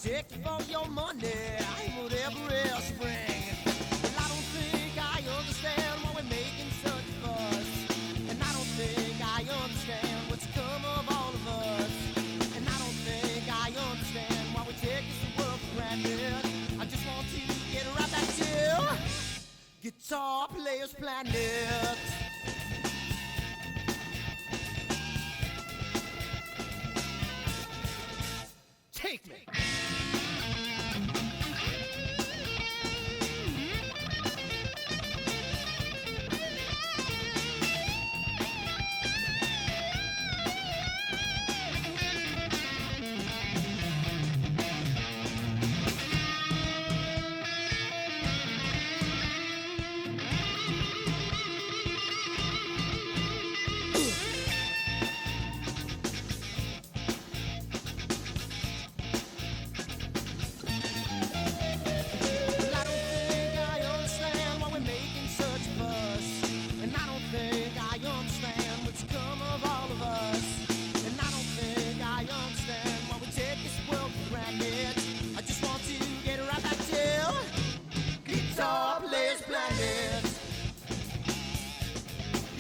take you for your money and whatever else you bring. Well, I don't think I understand why we're making such a fuss, and I don't think I understand what's come of all of us, and I don't think I understand why we take this world for granted. I just want to get right back to Guitar Players Planet. Take me.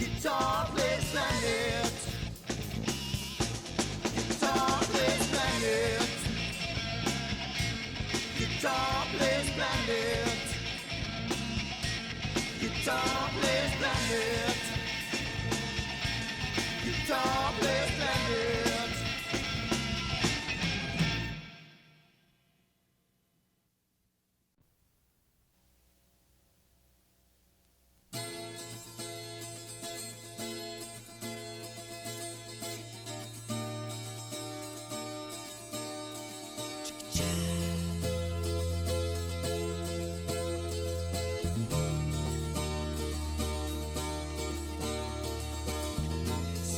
Guitar Players Planet. Guitar Players Planet. Guitar Players Planet. Guitar Players Planet. Guitar Players Planet.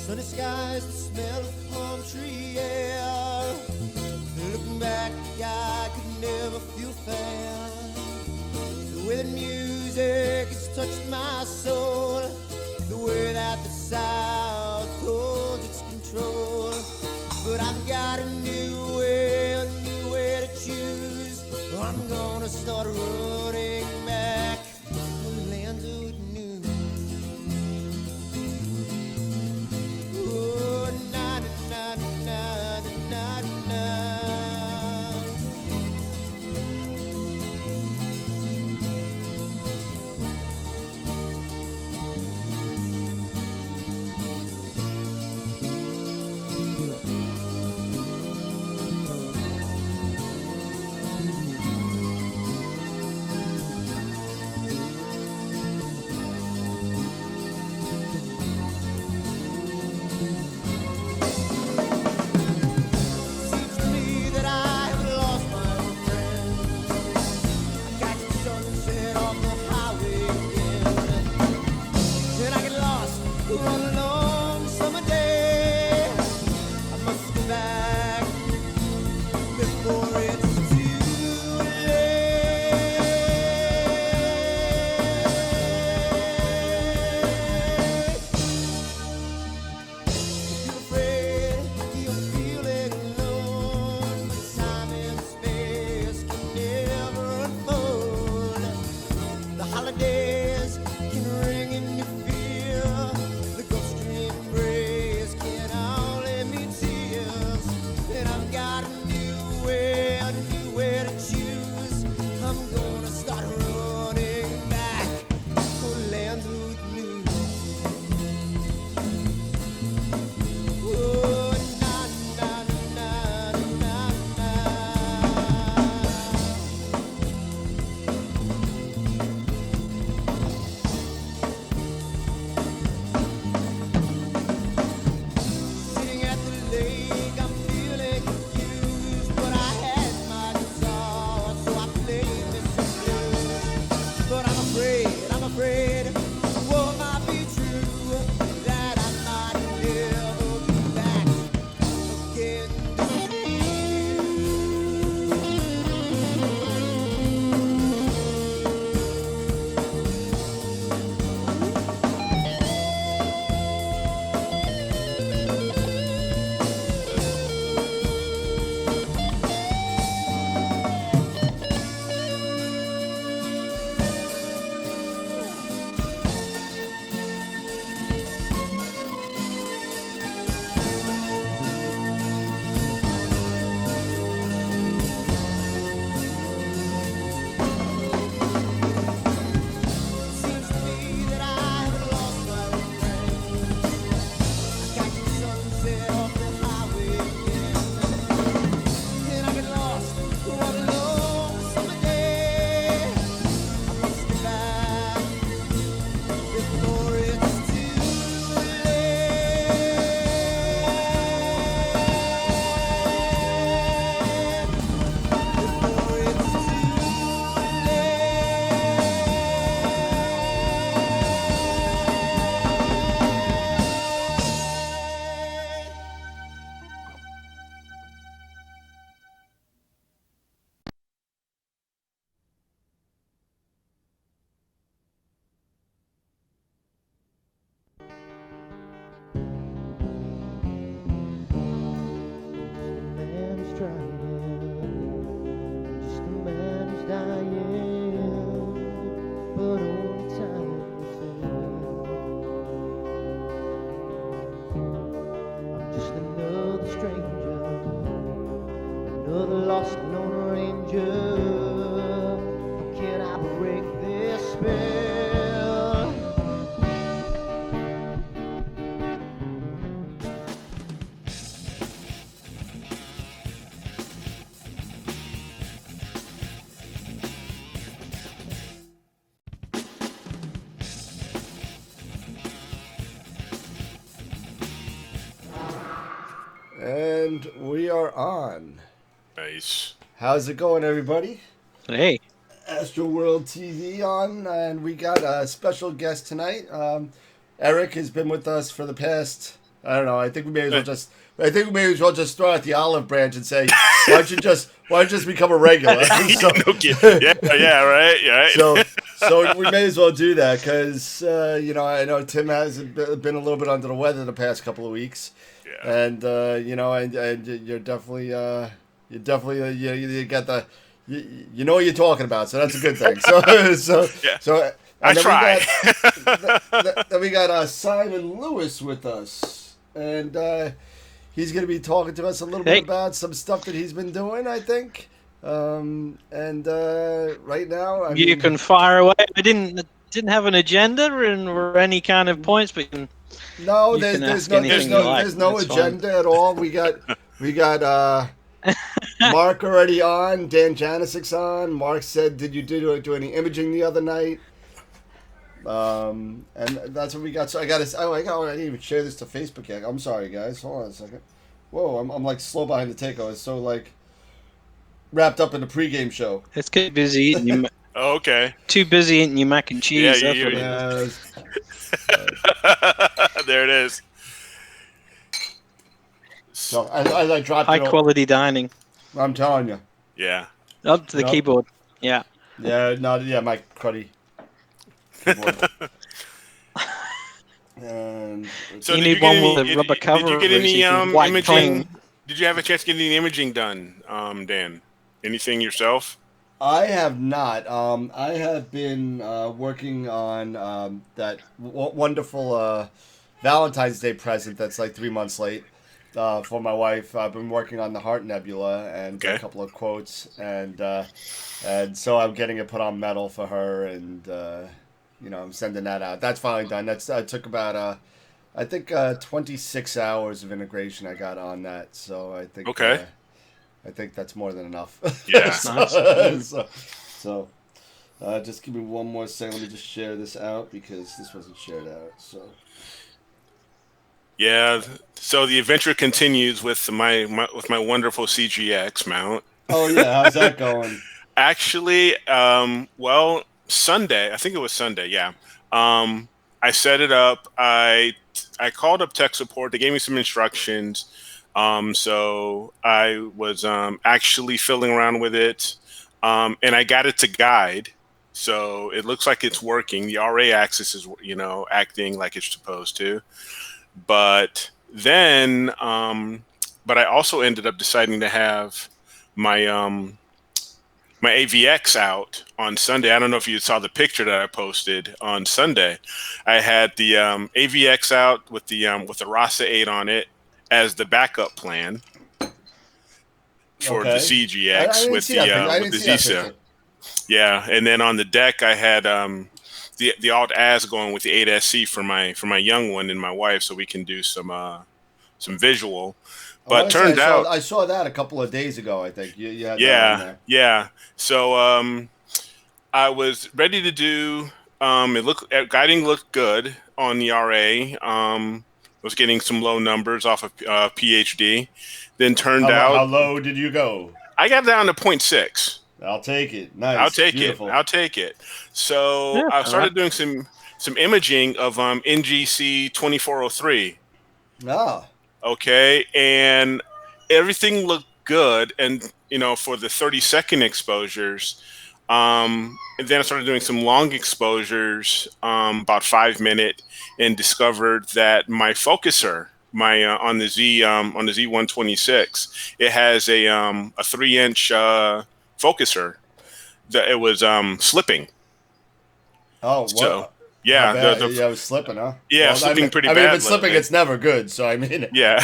Sunny skies, the smell of palm tree air. Looking back, I could never feel fair. The way the music has touched my soul, the way that the South holds its control. But I've got a new way to choose. I'm gonna start running back to the land of new. You're the lost Lone Ranger. Can I break this spell? And we are on. Nice. How's it going, everybody? Hey. AstroWorld TV on, and we got a special guest tonight. Eric has been with us for the past. I don't know. I think we may as well just. I think we may as well just throw out the olive branch and say, why don't you just become a regular? So, Yeah, right. So we may as well do that because I know Tim has been a little bit under the weather the past couple of weeks, and and you're definitely you got the. You know what you're talking about, so that's a good thing. So I try. Then we got Simon Lewis with us, and he's going to be talking to us a little bit about some stuff that he's been doing, I think. Right now, you can fire away. I didn't have an agenda or any kind of points, but no, there's no agenda at all. We got. Mark already on. Dan Janisik's on. Mark said, "Did you do any imaging the other night?" And that's what we got. So I didn't even share this to Facebook yet. I'm sorry, guys. Hold on a second. Whoa, I'm like slow behind the take. I was so like wrapped up in the pregame show. It's too busy eating your. Oh, okay. Too busy eating your mac and cheese. There it is. So as I dropped high quality dining. I'm telling you. Yeah. Up to the keyboard. Yeah. Yeah. My cruddy keyboard. So you need one with a rubber cover. Did you get any imaging? Clean. Did you have a chance to get any imaging done, Dan? Anything yourself? I have not. I have been working on that wonderful Valentine's Day present that's like 3 months late. For my wife, I've been working on the Heart Nebula and a couple of quotes, and so I'm getting it put on metal for her, and I'm sending that out. That's finally done. That took about I think 26 hours of integration I got on that. So I think I think that's more than enough. Yeah, so just give me one more second. Let me just share this out because this wasn't shared out. So. Yeah, so the adventure continues with my wonderful CGX mount. Oh yeah, how's that going? Actually, Sunday, I think it was Sunday. Yeah, I set it up. I called up tech support. They gave me some instructions. So I was actually fiddling around with it, and I got it to guide. So it looks like it's working. The RA axis is acting like it's supposed to. But then, but I also ended up deciding to have my my AVX out on Sunday. I don't know if you saw the picture that I posted on Sunday. I had the AVX out with the RASA 8 on it as the backup plan for the CGX with the ZSA. Yeah, and then on the deck I had the Alt As going with the 8SC for my young one and my wife, so we can do some visual. But turned out I saw that a couple of days ago. I think you had that on there. Yeah. So I was ready to do. Guiding looked good on the RA. Was getting some low numbers off of PhD. Then turned out. How low did you go? I got down to 0.6. I'll take it. Nice. I'll take it. So I started doing some imaging of NGC 2403. Ah. Okay, and everything looked good, and for the 30-second exposures, and then I started doing some long exposures, about 5 minute, and discovered that my focuser, on the Z126, it has a 3-inch focuser that it was slipping. Oh, so Yeah, bad? Yeah, I was slipping, huh? Yeah, Well, slipping pretty I mean, bad if it's slipping, lately. it's never good. So I mean, Yeah.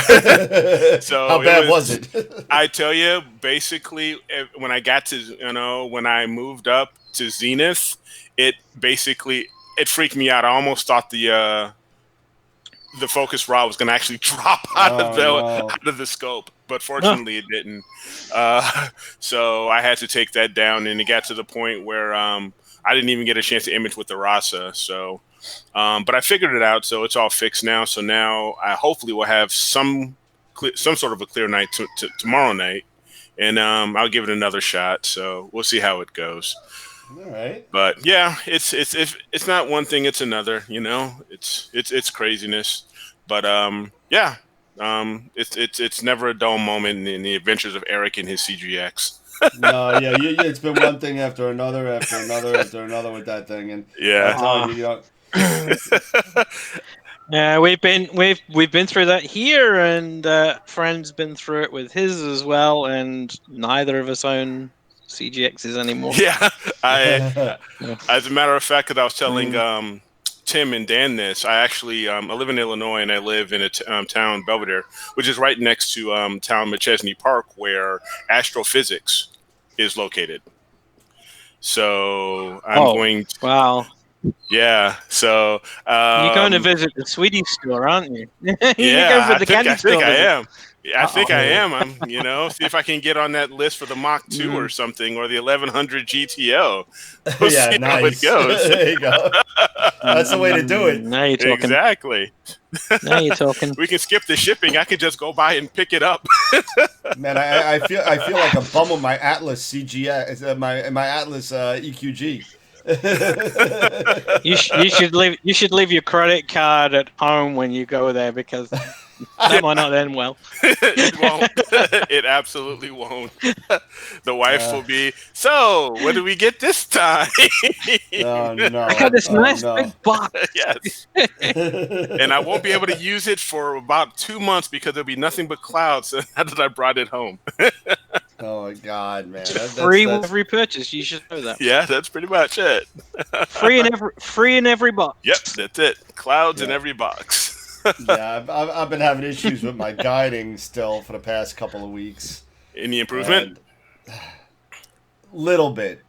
So how bad was it? I tell you, basically, when I got to, when I moved up to Zenith, it basically it freaked me out. I almost thought the focus rod was going to actually drop Oh no! out of the scope, but Huh. fortunately it didn't. So I had to take that down, and it got to the point where I didn't even get a chance to image with the RASA. So, but I figured it out, so it's all fixed now. So now I hopefully will have some sort of a clear night tomorrow night, and I'll give it another shot. So we'll see how it goes. All right. But yeah, it's not one thing, it's another. It's craziness. But yeah, it's never a dull moment in the adventures of Eric and his CGX. No, yeah, it's been one thing after another, after another, after another with that thing, and Yeah. I'm telling you, Yeah, we've been through that here, and friend's been through it with his as well, and neither of us own CGXs anymore. Yeah, Yeah. as a matter of fact, because I was telling Tim and Dan this, I actually I live in Illinois, and I live in a town, Belvedere, which is right next to town McChesney Park, where astrophysics is located. So I'm going. Wow. Yeah. So You're going to visit the sweetie store, aren't you? You're yeah, going for the I candy store think I visit. am. Yeah, I think I am. I'm, see if I can get on that list for the Mach 2 or something, or the 1100 GTO. We'll see how it goes. There you go. That's the way to do it. Now you're talking. Exactly. Now you're talking. We can skip the shipping. I can just go by and pick it up. Man, I feel like a bum with my Atlas CGX, my Atlas EQG. You should leave your credit card at home when you go there, because that might not end well. It won't. It absolutely won't. The wife will be, so what do we get this time? Oh no! I got this nice no. big box. Yes. And I won't be able to use it for about 2 months because there'll be nothing but clouds now that I brought it home. Oh my God, man! Free with every purchase. You should know that. Yeah, that's pretty much it. Free in every box. Yep, that's it. Clouds in every box. Yeah, I've been having issues with my guiding still for the past couple of weeks. Any improvement? Little bit,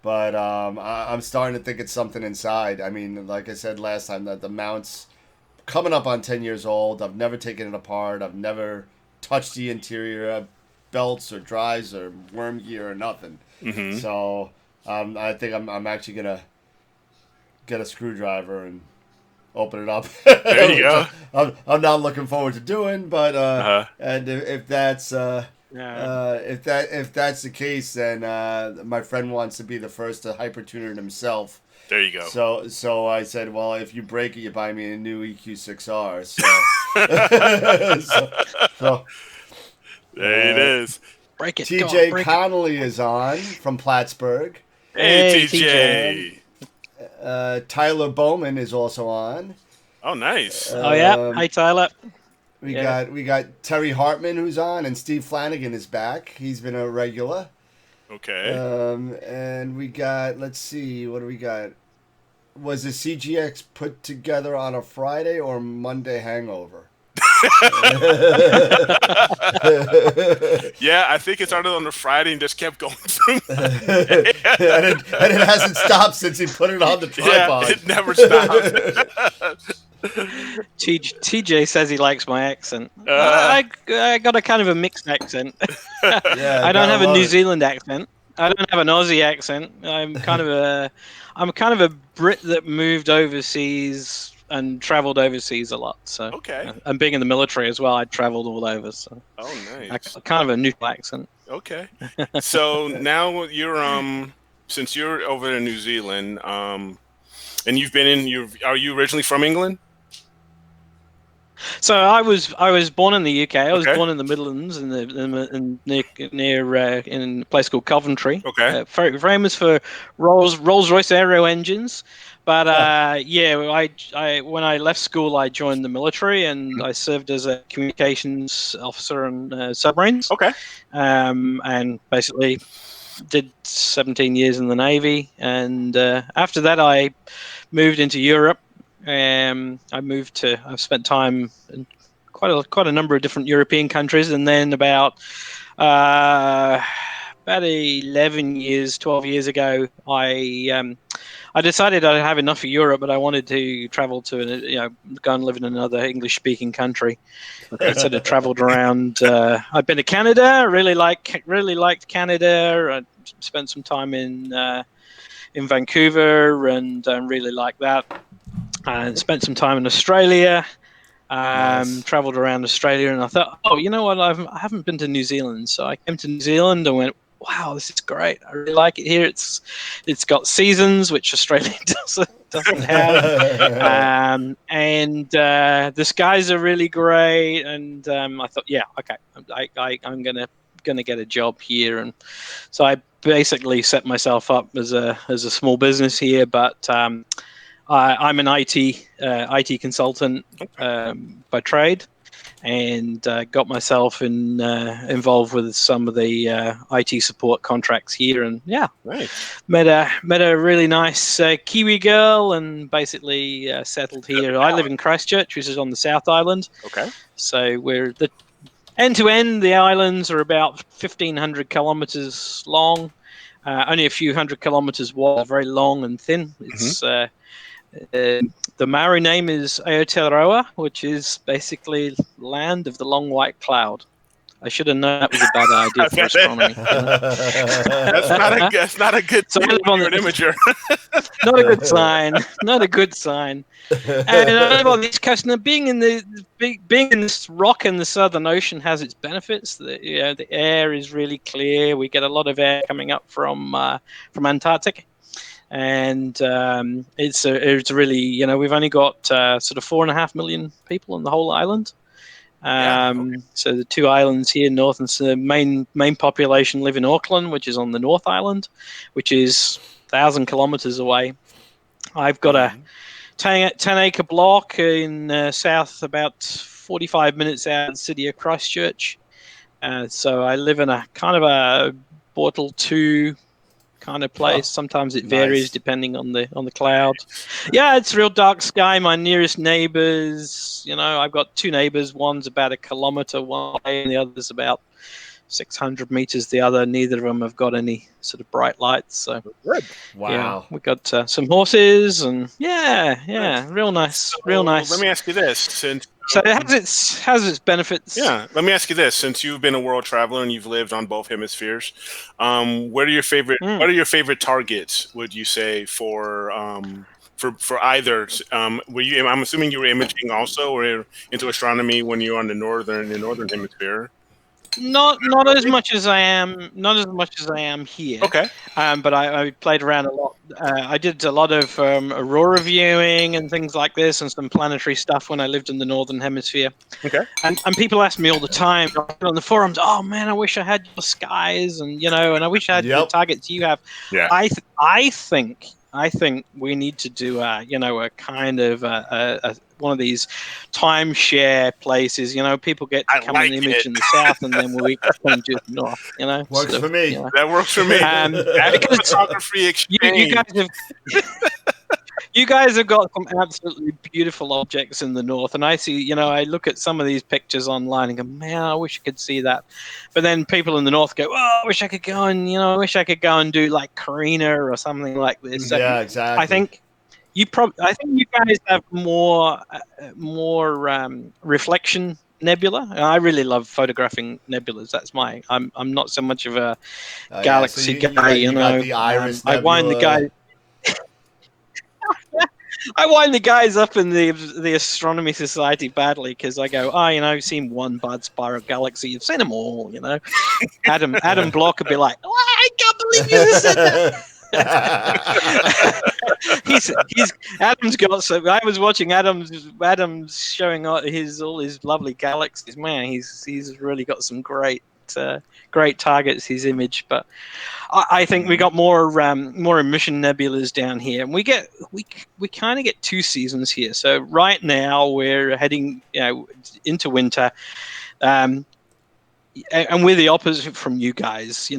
but I'm starting to think it's something inside. I mean, like I said last time, that the mount's coming up on 10 years old. I've never taken it apart. I've never touched the interior belts or drives or worm gear or nothing. Mm-hmm. So I think I'm actually gonna get a screwdriver and open it up. There you go. I'm not looking forward to doing, but and if that's if that's the case, then my friend wants to be the first to hypertune it himself. There you go. So I said, well, if you break it, you buy me a new EQ6R. So there it is. Break it. TJ break Connolly is on from Plattsburgh. Hey, TJ. Tyler Bowman is also on. Oh, nice. Oh yeah. Hi, Tyler. We got Terry Hartman who's on, and Steve Flanagan is back. He's been a regular. Okay. And we got, let's see, what do we got? Was the CGX put together on a Friday or Monday hangover? Yeah, I think it started on a Friday and just kept going through. and it hasn't stopped since he put it on the tripod. Yeah, it never stopped. TJ says he likes my accent. I got a kind of a mixed accent. Yeah, I don't have a New it. Zealand accent. I don't have an Aussie accent. I'm kind of a Brit that moved overseas and traveled overseas a lot. So Okay. And being in the military as well, I traveled all over. So Oh, nice. kind of a neutral accent. Okay. So now you're since you're over in New Zealand, and you've been are you originally from England? So I was born in the UK. I was Okay. born in the Midlands, near in a place called Coventry. Okay. Very famous for Rolls-Royce aero engines. But I when I left school, I joined the military and I served as a communications officer on submarines. Okay. And basically did 17 years in the Navy, and after that I moved into Europe. I've spent time in quite a number of different European countries, and then about 11 years, 12 years ago, I decided I'd have enough of Europe, but I wanted to travel to, go and live in another English-speaking country. I sort of traveled around. I've been to Canada. Really liked Canada. I spent some time in Vancouver, and really liked that. And spent some time in Australia. Nice. Traveled around Australia, and I thought, oh, you know what? I haven't been to New Zealand, so I came to New Zealand and went, wow, this is great. I really like it here. It's got seasons, which Australia doesn't have, and the skies are really great. And I thought, yeah, okay, I'm gonna get a job here, and so I basically set myself up as a small business here, but. I'm an IT consultant by trade, and got myself involved with some of the IT support contracts here, and Nice. met a really nice Kiwi girl, and basically settled here. I live in Christchurch, which is on the South Island. Okay. So we're the end to end. The islands are about 1,500 kilometers long, only a few hundred kilometers wide, very long and thin. It's the Maori name is Aotearoa, which is basically land of the long white cloud. I should have known that was a bad idea for astronomy. That's not a good So I sign live on when you're an imager. Not a good sign. Not a good sign. And I live on the East Coast, and being in this rock in the Southern Ocean has its benefits. The air is really clear. We get a lot of air coming up from Antarctica. And it's really, we've only got sort of 4.5 million people on the whole island. So the two islands here, north and the main population live in Auckland, which is on the North Island, which is 1,000 kilometers away. I've got a 10-acre block in south, about 45 minutes out of the city of Christchurch. So I live in a kind of a Portal 2 kind of place. Sometimes it varies depending on the cloud. Yeah, it's real dark sky. My nearest neighbors, I've got two neighbors. One's about 1 kilometer one way, and the other's about 600 meters the other. Neither of them have got any sort of bright lights. So Good. Wow. yeah, we got some horses, and real nice. Let me ask you this, since So it has its benefits. Yeah, let me ask you this: since you've been a world traveler and you've lived on both hemispheres, what are your favorite? What are your favorite targets? Would you say for either? I'm assuming you were imaging also, or into astronomy when you're on the northern hemisphere. Not as much as I am. Not as much as I am here. Okay. But I played around a lot. I did a lot of aurora viewing and things like this, and some planetary stuff when I lived in the northern hemisphere. Okay. And people ask me all the time on the forums, "Oh man, I wish I had your skies, and I wish I had the targets you have." Yeah. I think we need to do a kind of one of these timeshare places. People get to come and image in the south, and then we come to the north. Works for me. That works for me. Photography exchange. You guys have got some absolutely beautiful objects in the north, and I see, I look at some of these pictures online and go, man, I wish I could see that. But then people in the north go, oh, I wish I could go and, I wish I could go and do like Carina or something like this. So Yeah, exactly. I think you guys have more reflection nebula. I really love photographing nebulas. That's I'm not so much of a galaxy guy. You got the Iris nebula. I wind the guy. I wind the guys up in the Astronomy Society badly because I go, you've seen one Bud Spiral galaxy, you've seen them all, Adam Block would be like, oh, I can't believe you said that. Adam's got so. I was watching Adam's showing all his lovely galaxies. Man, he's really got some great targets. His image, but I think we got more emission nebulas down here, and we kind of get two seasons here. So right now we're heading into winter. and we're the opposite from you guys.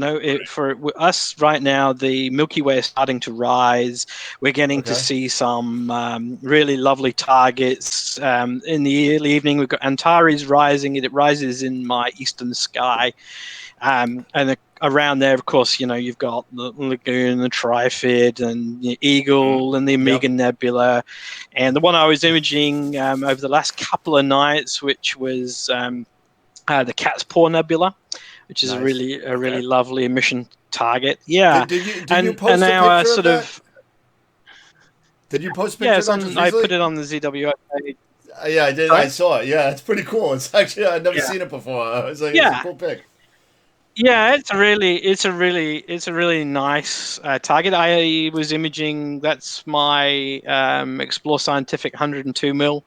For us right now, the Milky Way is starting to rise. We're getting to see some really lovely targets. In the early evening, we've got Antares rising. It rises in my eastern sky. Around there, of course, you've got the Lagoon, the Trifid, and the Eagle, and the Omega Nebula. And the one I was imaging over the last couple of nights, which was the Cat's Paw Nebula, which is a really lovely emission target. Yeah. Did you post a now picture sort of that? of Did you post a picture of that just I recently? put it on the ZWO page. Yeah, I did. Sorry? I saw it. Yeah, it's pretty cool. It's actually I've never seen it before. I was like, it's a cool pic. Yeah, it's a really nice target. I was imaging. That's my Explore Scientific 102 mil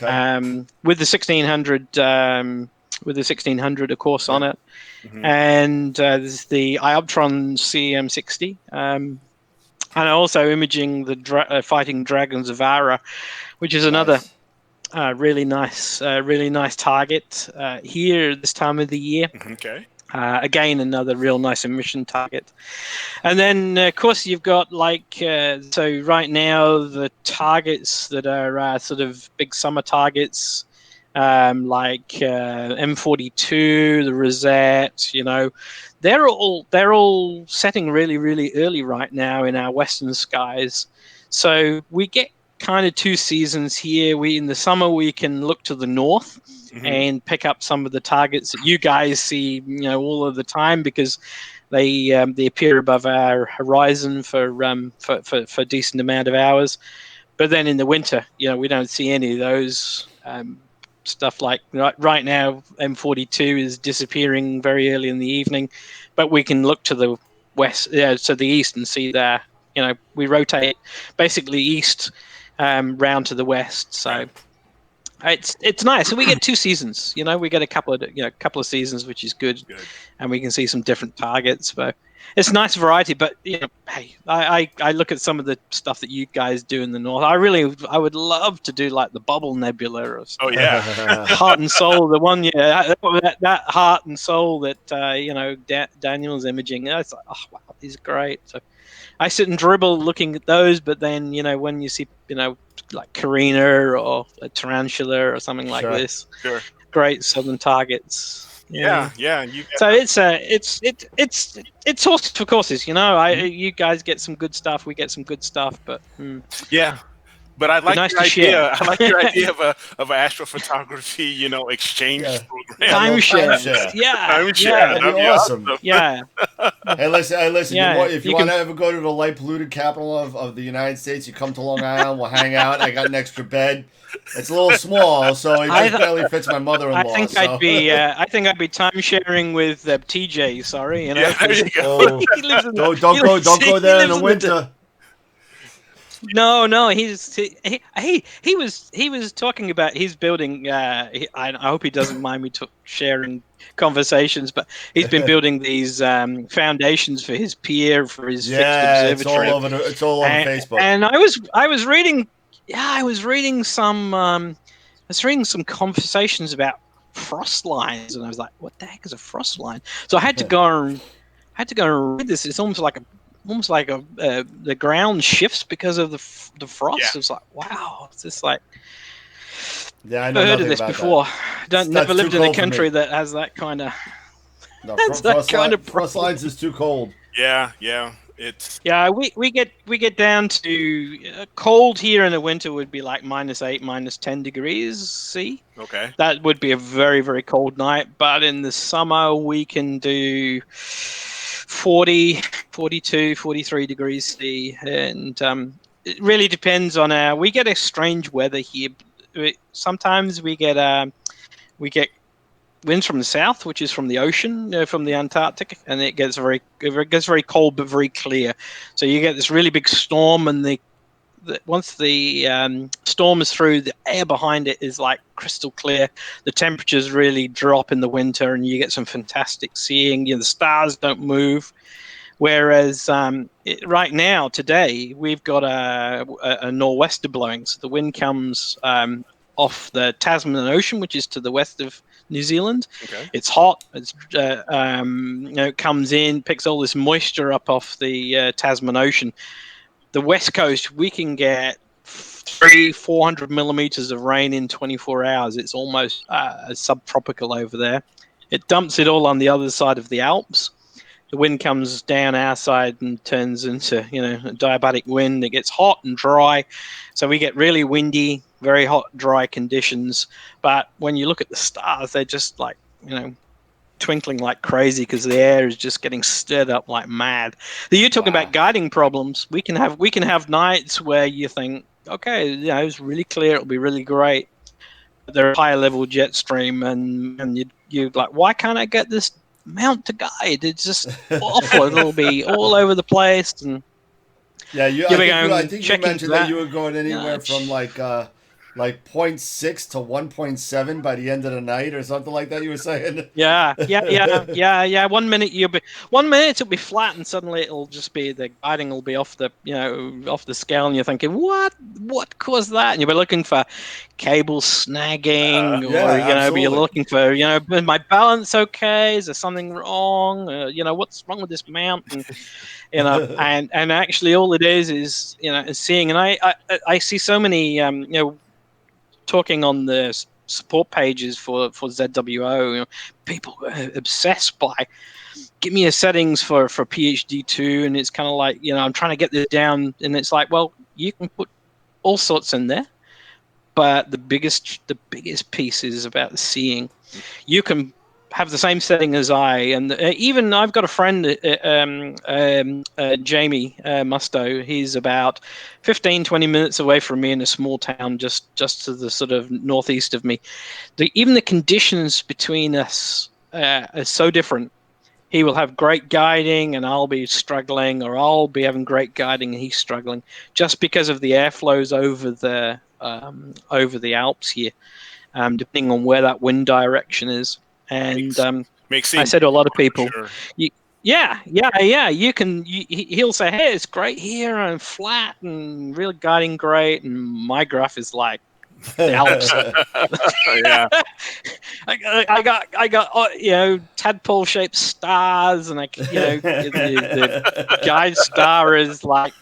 with the 1600 of course on it, and there's the Ioptron CM60. And also imaging the Fighting Dragons of Ara, which is another really nice target here this time of the year. Okay. Again, another real nice emission target. And then, of course, you've got so right now the targets that are sort of big summer targets, like M42, the Rosette. They're all setting really, really early right now in our western skies. So we get kind of two seasons here. In the summer we can look to the north and pick up some of the targets that you guys see, all of the time, because they appear above our horizon for a decent amount of hours. But then in the winter, we don't see any of those. Stuff like right now, M42 is disappearing very early in the evening, but we can look to the west, to the east, and see there. We rotate basically east round to the west. So it's nice, and we get two seasons. We get a couple of seasons, which is good, and we can see some different targets. But it's a nice variety. But hey, I look at some of the stuff that you guys do in the north. I would love to do like the Bubble Nebula or Oh yeah, Heart and Soul. The one, that Heart and Soul that Daniel's imaging. It's like, oh wow, he's great. So I sit and dribble looking at those, but then when you see like Carina or a Tarantula or something like this, great southern targets. Yeah. So it's horses for courses. You guys get some good stuff, we get some good stuff, but yeah. But I like nice your to idea. share. I like your idea of an astrophotography, exchange program. Timeshare. Yeah. That'd be awesome. Yeah. Hey, listen. If you want to ever go to the light polluted capital of the United States, you come to Long Island. We'll hang out. I got an extra bed. It's a little small, so it just barely fits my mother-in-law. I think I'd be time sharing with TJ. Sorry, Yeah, there you go. Don't go there in the winter. No, he was talking about his building. I hope he doesn't mind me sharing conversations, but he's been building these foundations for his pier, for his fixed observatory. It's all over Facebook. And I was reading some conversations about frost lines, and I was like, what the heck is a frost line? So I had to go and read this. It's almost like the ground shifts because of the frost. Yeah. It's like, wow, it's just like, I know heard of this before. Never lived in a country that has that kind of. No, frost lines is too cold. Yeah. We get down to cold here in the winter would be like -8, -10 degrees C. Okay. That would be a very, very cold night. But in the summer, we can do 40, 42, 43 degrees C. And it really depends on we get a strange weather here. Sometimes we get winds from the south, which is from the ocean, from the Antarctic, and it gets very cold but very clear. So you get this really big storm, and once the storm is through, the air behind it is like crystal clear. The temperatures really drop in the winter, and you get some fantastic seeing. The stars don't move. Whereas right now, today, we've got a nor'wester blowing. So the wind comes off the Tasman Ocean, which is to the west of New Zealand. Okay. It's hot. It's it comes in, picks all this moisture up off the Tasman Ocean. The West Coast, we can get 400 millimeters of rain in 24 hours. It's almost subtropical over there. It dumps it all on the other side of the Alps. The wind comes down our side and turns into, a diabatic wind. It gets hot and dry. So we get really windy, very hot, dry conditions. But when you look at the stars, they're just like, twinkling like crazy because the air is just getting stirred up like mad. You're talking about guiding problems. We can have nights where you think, okay, it's really clear, it'll be really great. But they're a higher level jet stream, and you're like, why can't I get this mount to guide? It's just awful. It'll be all over the place, and yeah, I think you mentioned that you were going anywhere from like 0.6 to 1.7 by the end of the night or something like that. You were saying. Yeah. 1 minute it'll be flat, and suddenly it'll just be the guiding will be off the scale, and you're thinking, what caused that? And you'll be looking for cable snagging, but you're looking for, is my balance okay? Is there something wrong? What's wrong with this mount? And and actually all it is seeing, and I see so many talking on the support pages for ZWO, people are obsessed by give me a settings for PhD 2, and it's kind of like, I'm trying to get this down, and it's like, well, you can put all sorts in there, but the biggest piece is about the seeing. You can have the same setting as I, and even I've got a friend, Jamie Musto. He's about 15-20 minutes away from me in a small town just to the sort of northeast of me. Even the conditions between us are so different. He will have great guiding and I'll be struggling, or I'll be having great guiding and he's struggling, just because of the airflows over the Alps here, depending on where that wind direction is. And I said to a lot of people, sure. You can. He'll say, "Hey, it's great here and flat and really guiding great," and my graph is like the Alps. Yeah, I got tadpole shaped stars, and the guide star is like.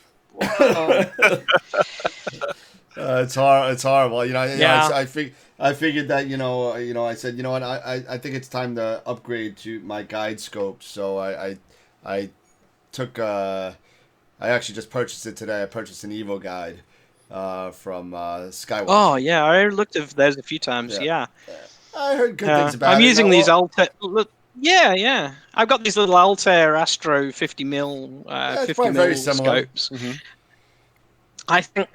It's horrible. I figured that I said, what, I think it's time to upgrade to my guide scope. So I took I actually just purchased it today. I purchased an Evo guide from Skywatch. Oh yeah, I looked at those a few times. Yeah. I heard good things about it. I'm using these Altair. Yeah. I've got these little Altair Astro 50 mil 50 mil scopes. Mm-hmm.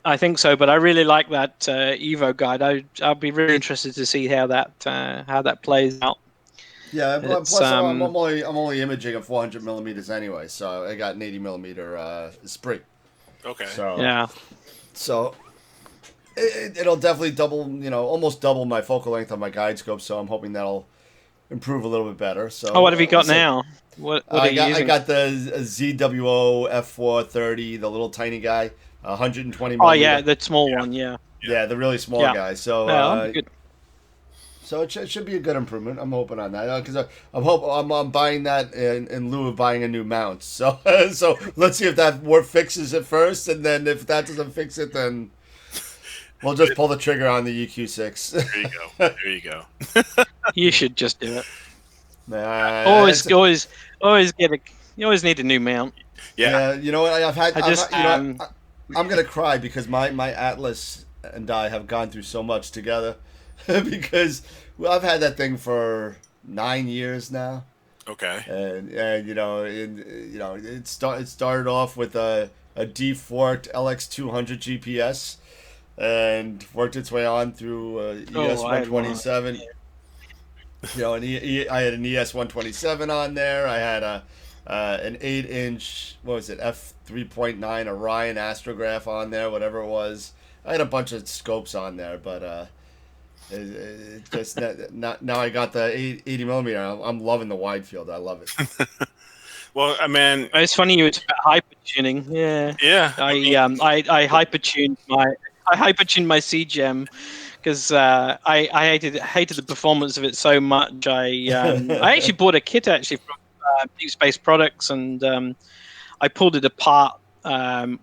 I think so, but I really like that Evo guide. I'll be really interested to see how that plays out. Yeah, plus I'm only imaging at 400 millimeters anyway, so I got an 80 millimeter spring. Okay. So it'll definitely double, almost double my focal length on my guide scope. So I'm hoping that'll improve a little bit better. So what have you got now? What are you using? I got the ZWO F430, the little tiny guy. 120 millimeter. Oh yeah, the small one. Yeah, the really small guy. So good. So it should be a good improvement. I'm hoping on that because I'm buying that in lieu of buying a new mount. So so let's see if that fixes it first, and then if that doesn't fix it, then we'll just pull the trigger on the EQ6. There you go. You should just do it. Always get a. You always need a new mount. Yeah. You know what? I'm gonna cry because my Atlas and I have gone through so much together because I've had that thing for 9 years now. Okay. And it started off with a deforked LX200 GPS and worked its way on through ES127. I had an ES127 on there. I had an 8-inch, F3.9 Orion astrograph on there, whatever it was. I had a bunch of scopes on there, but it just now I got the 80 millimeter. I'm loving the wide field. I love it. Well, man, it's funny you talk about hyper tuning. Yeah. Yeah. I hyper tuned my CGEM because I hated the performance of it so much. I actually bought a kit actually from Deep Space Products, and I pulled it apart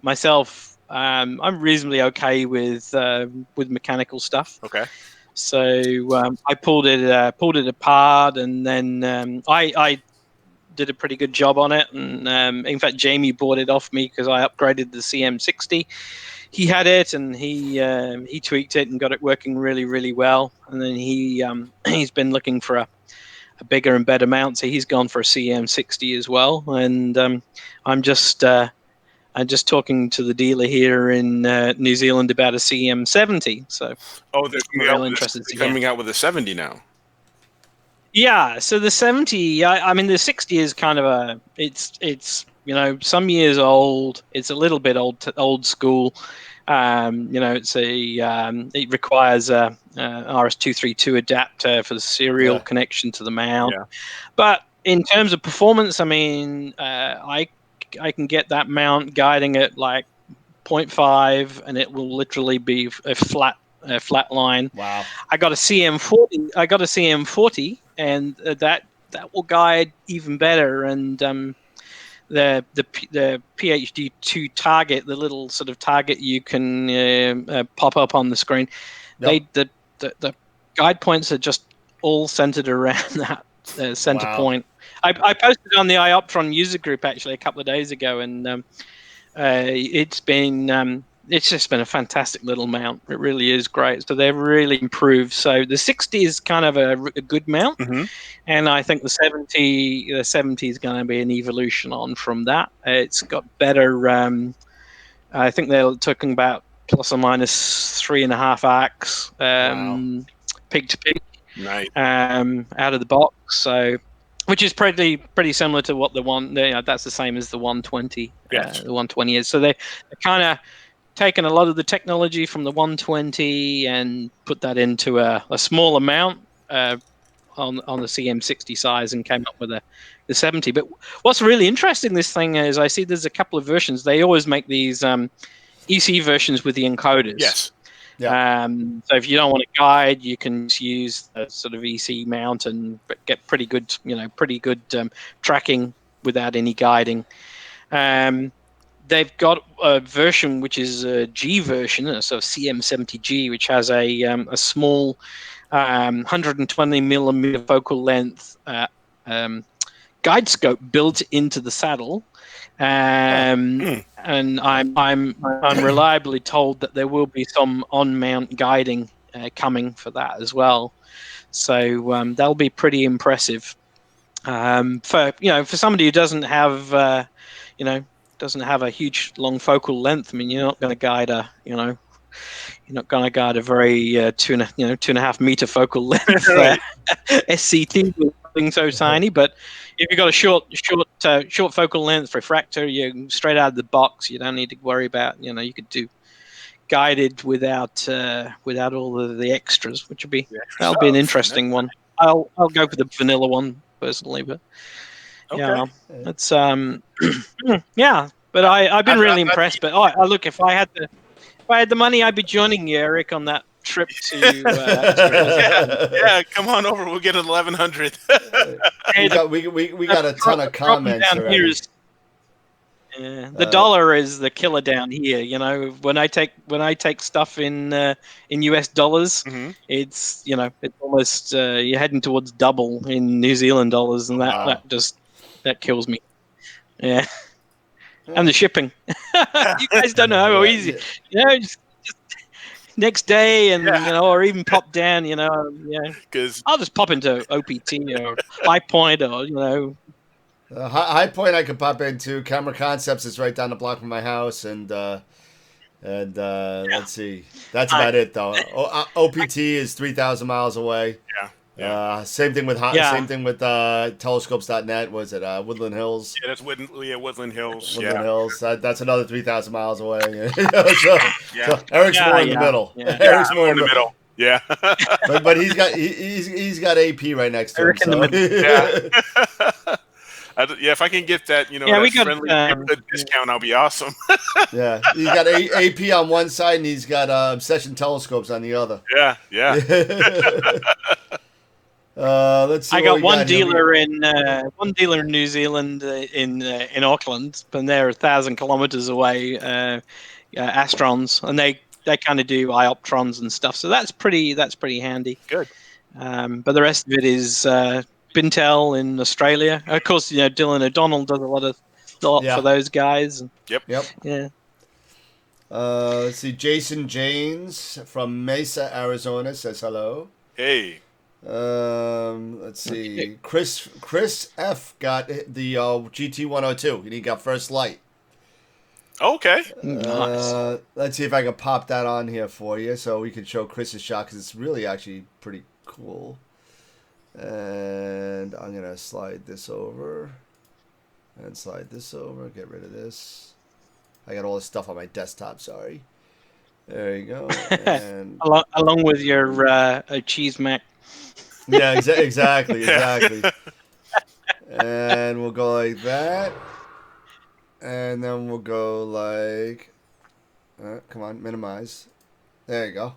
myself. I'm reasonably okay with mechanical stuff. Okay. So I pulled it apart, and then I did a pretty good job on it. And in fact, Jamie bought it off me because I upgraded the CM60. He had it, and he tweaked it and got it working really, really well. And then he's been looking for a bigger and better mount, so he's gone for a CM60 as well. And I'm just talking to the dealer here in New Zealand about a CM70. So they're real interested. coming out with a 70 now. Yeah, so the 70, I mean, the 60 is kind of it's some years old. It's a little bit old school. It requires a RS-232 adapter for the serial connection to the mount. Yeah. But in terms of performance, I mean, I can get that mount guiding at like 0.5, and it will literally be a flat line. Wow. I got a CM40, and that will guide even better. And the PhD 2 target, the little sort of target you can pop up on the screen, the guide points are just all centered around that center point. I posted on the iOptron user group actually a couple of days ago, and it's just been a fantastic little mount. It really is great. So they've really improved. So the 60 is kind of a good mount, and I think the 70 is going to be an evolution on from that. It's got better. I think they're talking about plus or minus 3.5 arcs peak to peak, nice, out of the box. So, which is pretty similar to what the one. That's the same as the 120. Yes. The 120 is. So they're kind of taken a lot of the technology from the 120 and put that into a small amount on the CM60 size, and came up with the 70. But what's really interesting this thing is I see there's a couple of versions. They always make these EC versions with the encoders. Yes. Yeah. So if you don't want to guide, you can use a sort of EC mount and get pretty good tracking without any guiding. They've got a version which is a G version, so CM70G, which has a small 120 millimeter focal length guide scope built into the saddle, and I'm reliably told that there will be some on-mount guiding coming for that as well. So that'll be pretty impressive for somebody who doesn't have a huge long focal length. I mean, you're not going to guide a very 2.5 meter focal length SCT with something so tiny. But if you've got a short focal length refractor, you straight out of the box, you don't need to worry about. You could do guided without all of the extras, which that'll be an interesting one. I'll go for the vanilla one personally, but it's yeah. But I've been really impressed. But look, if I had the money, I'd be joining you, Eric, on that trip to. Yeah, come on over. We'll get 1,100. we got a ton of comments already. The dollar is the killer down here. When I take stuff in US dollars, it's it's almost you're heading towards double in New Zealand dollars, and that kills me. Yeah. And the shipping. You guys don't know how easy. Just next day, and or even pop down. Because I'll just pop into OPT or High Point, or High Point I could pop into. Camera Concepts is right down the block from my house, and let's see, that's about it though. OPT is 3,000 miles away. Yeah. Same thing with telescopes.net. Was it Woodland Hills? Yeah, that's Woodland Hills. Woodland Hills. That's another 3,000 miles away. So Eric's more in the middle. Yeah. Eric's more in the middle. Yeah. but he's got AP right next to him. Eric in the middle. Yeah. Yeah, if I can get that, Yeah, we that got, friendly neighborhood discount, I'll be awesome. Yeah, he's got AP on one side and he's got obsession telescopes on the other. Yeah, yeah. Let's see I what got we one got here. dealer in New Zealand in Auckland, and they're 1,000 kilometers away. Astrons, and they kind of do ioptrons and stuff, so that's pretty handy. Good. But the rest of it is Bintel in Australia. Of course, Dylan O'Donnell does a lot Yeah. for those guys. Yep. Yeah. Let's see. Jason James from Mesa, Arizona says hello. Hey. Let's see. Chris F got the GT102 and he got first light. Okay. Nice. Let's see if I can pop that on here for you so we can show Chris's shot because it's really actually pretty cool. And I'm going to slide this over and slide this over. Get rid of this. I got all this stuff on my desktop, sorry. There you go. And along with your cheese mac. yeah, exactly. And we'll go like that. And then we'll go like... come on, minimize. There you go.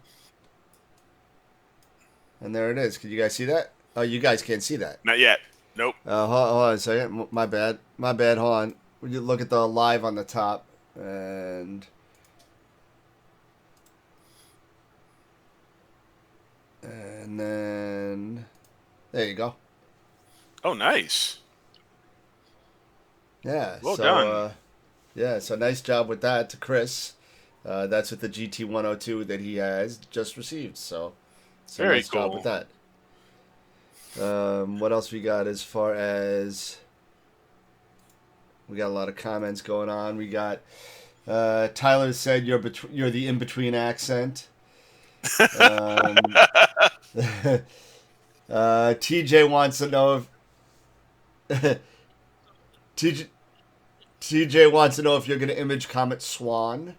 And there it is. Can you guys see that? Oh, you guys can't see that. Not yet. Nope. Hold on a second. My bad. Hold on. You look at the live on the top. And then... There you go. Oh, nice. Yeah. Well done. Yeah, so nice job with that to Chris. That's with the GT102 that he has just received. So Very nice job cool. with that. What else we got as far as... We got a lot of comments going on. We got... Tyler said you're the in-between accent. TJ wants to know if... TJ wants to know if you're going to image Comet Swan.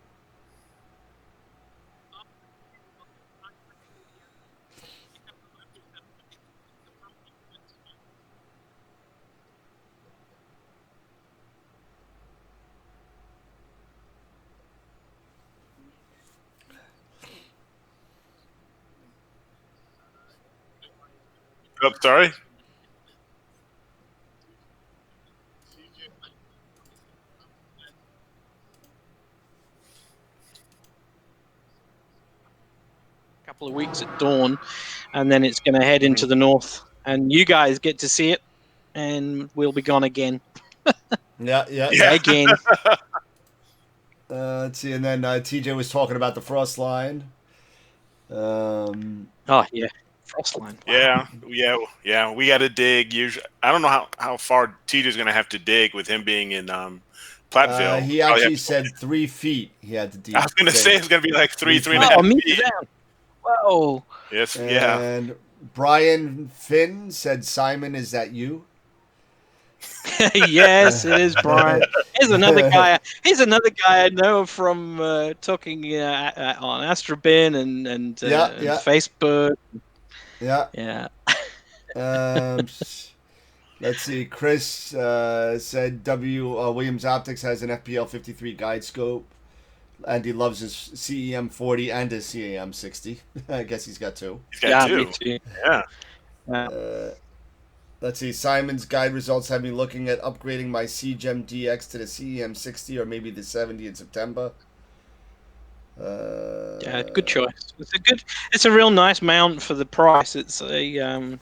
Oh, sorry. Couple of weeks at dawn, and then it's going to head into the north, and you guys get to see it, and we'll be gone again. Yeah. Again. Let's see, and then TJ was talking about the frost line. Oh yeah, Frostline. Yeah. We got to dig. Usually, I don't know how far TJ's going to have to dig with him being in Platteville. He actually said 3 feet. He had to dig. I was going to say it's going to be like three and a Oh, half me feet. down. Whoa. Yes. Yeah. And Brian Finn said, "Simon, is that you?" Yes, it is Brian. Here's another guy. I know from talking on AstroBin and Facebook. Yeah. Yeah. Let's see. Chris said Williams Optics has an FPL 53 guide scope, and he loves his CEM 40 and his CEM 60. I guess he's got two. He's got two. Me too. Yeah. Let's see. Simon's guide results have me looking at upgrading my CGEM DX to the CEM 60 or maybe the 70 in September. Yeah, good choice. It's a real nice mount for the price. It's a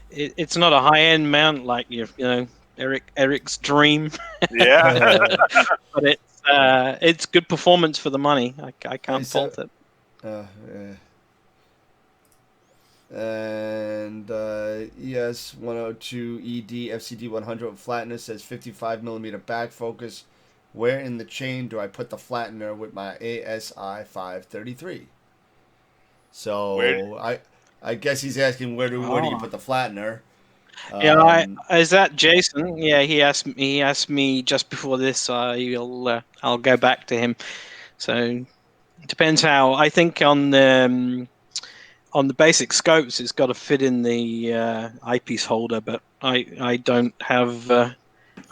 it's not a high end mount like Eric's dream. Yeah. But it's good performance for the money. I can't fault it. Yeah. And ES 102 ED FCD 100 flattener says 55mm back focus. Where in the chain do I put the flattener with my ASI 533? So I guess he's asking where do you put the flattener? Yeah, is that Jason? Yeah, he asked me just before this. I'll go back to him. So it depends how. I think on the basic scopes, it's got to fit in the eyepiece holder, but I don't have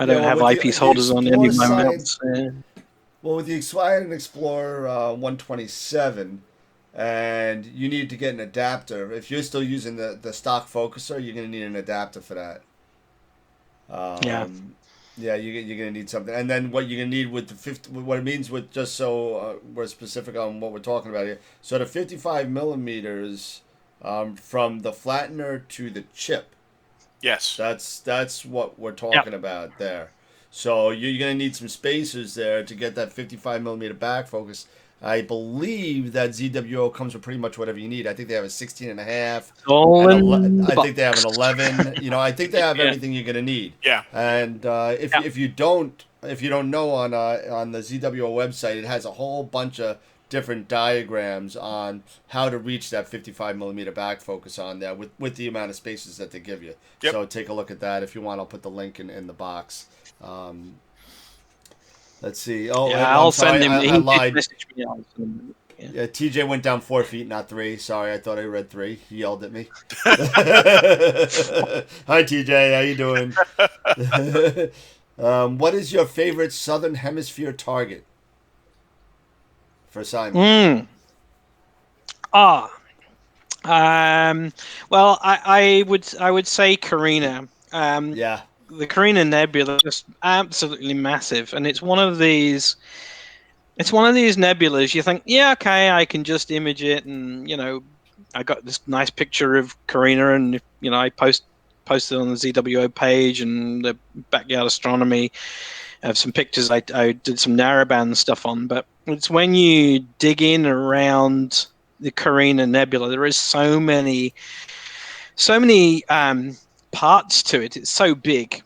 I don't have with eyepiece the holders on any Explore of my Science, mounts. well, with the Explore and Explorer 127, and you need to get an adapter. If you're still using the stock focuser, you're going to need an adapter for that. Yeah. Yeah, you're going to need something. And then what you're going to need with the 50, what it means with, just so we're specific on what we're talking about here. So the 55 millimeters from the flattener to the chip. Yes. That's what we're talking about there. So you're going to need some spacers there to get that 55 millimeter back focus. I believe that ZWO comes with pretty much whatever you need. I think they have a 16 and a half. All And in the I think they have an box. 11. I think they have Yeah. everything you're going to need. Yeah. And if you don't know on the ZWO website, it has a whole bunch of different diagrams on how to reach that 55 millimeter back focus on there with the amount of spaces that they give you. Yep. So take a look at that if you want. I'll put the link in the box. Let's see. Oh, Yeah, I'm I'll sorry, send him. I He did lied. message me. I'll send him. Yeah. Yeah, TJ went down 4 feet, not 3. Sorry, I thought I read 3. He yelled at me. Hi, TJ. How you doing? What is your favorite Southern Hemisphere target for Simon? Well, I would say Carina. Yeah. The Carina Nebula is just absolutely massive, and it's one of these. It's one of these nebulas. You think, yeah, okay, I can just image it, and I got this nice picture of Carina, and I posted on the ZWO page and the Backyard Astronomy. I have some pictures I did some narrowband stuff on, but it's when you dig in around the Carina Nebula, there is so many parts to it. It's so big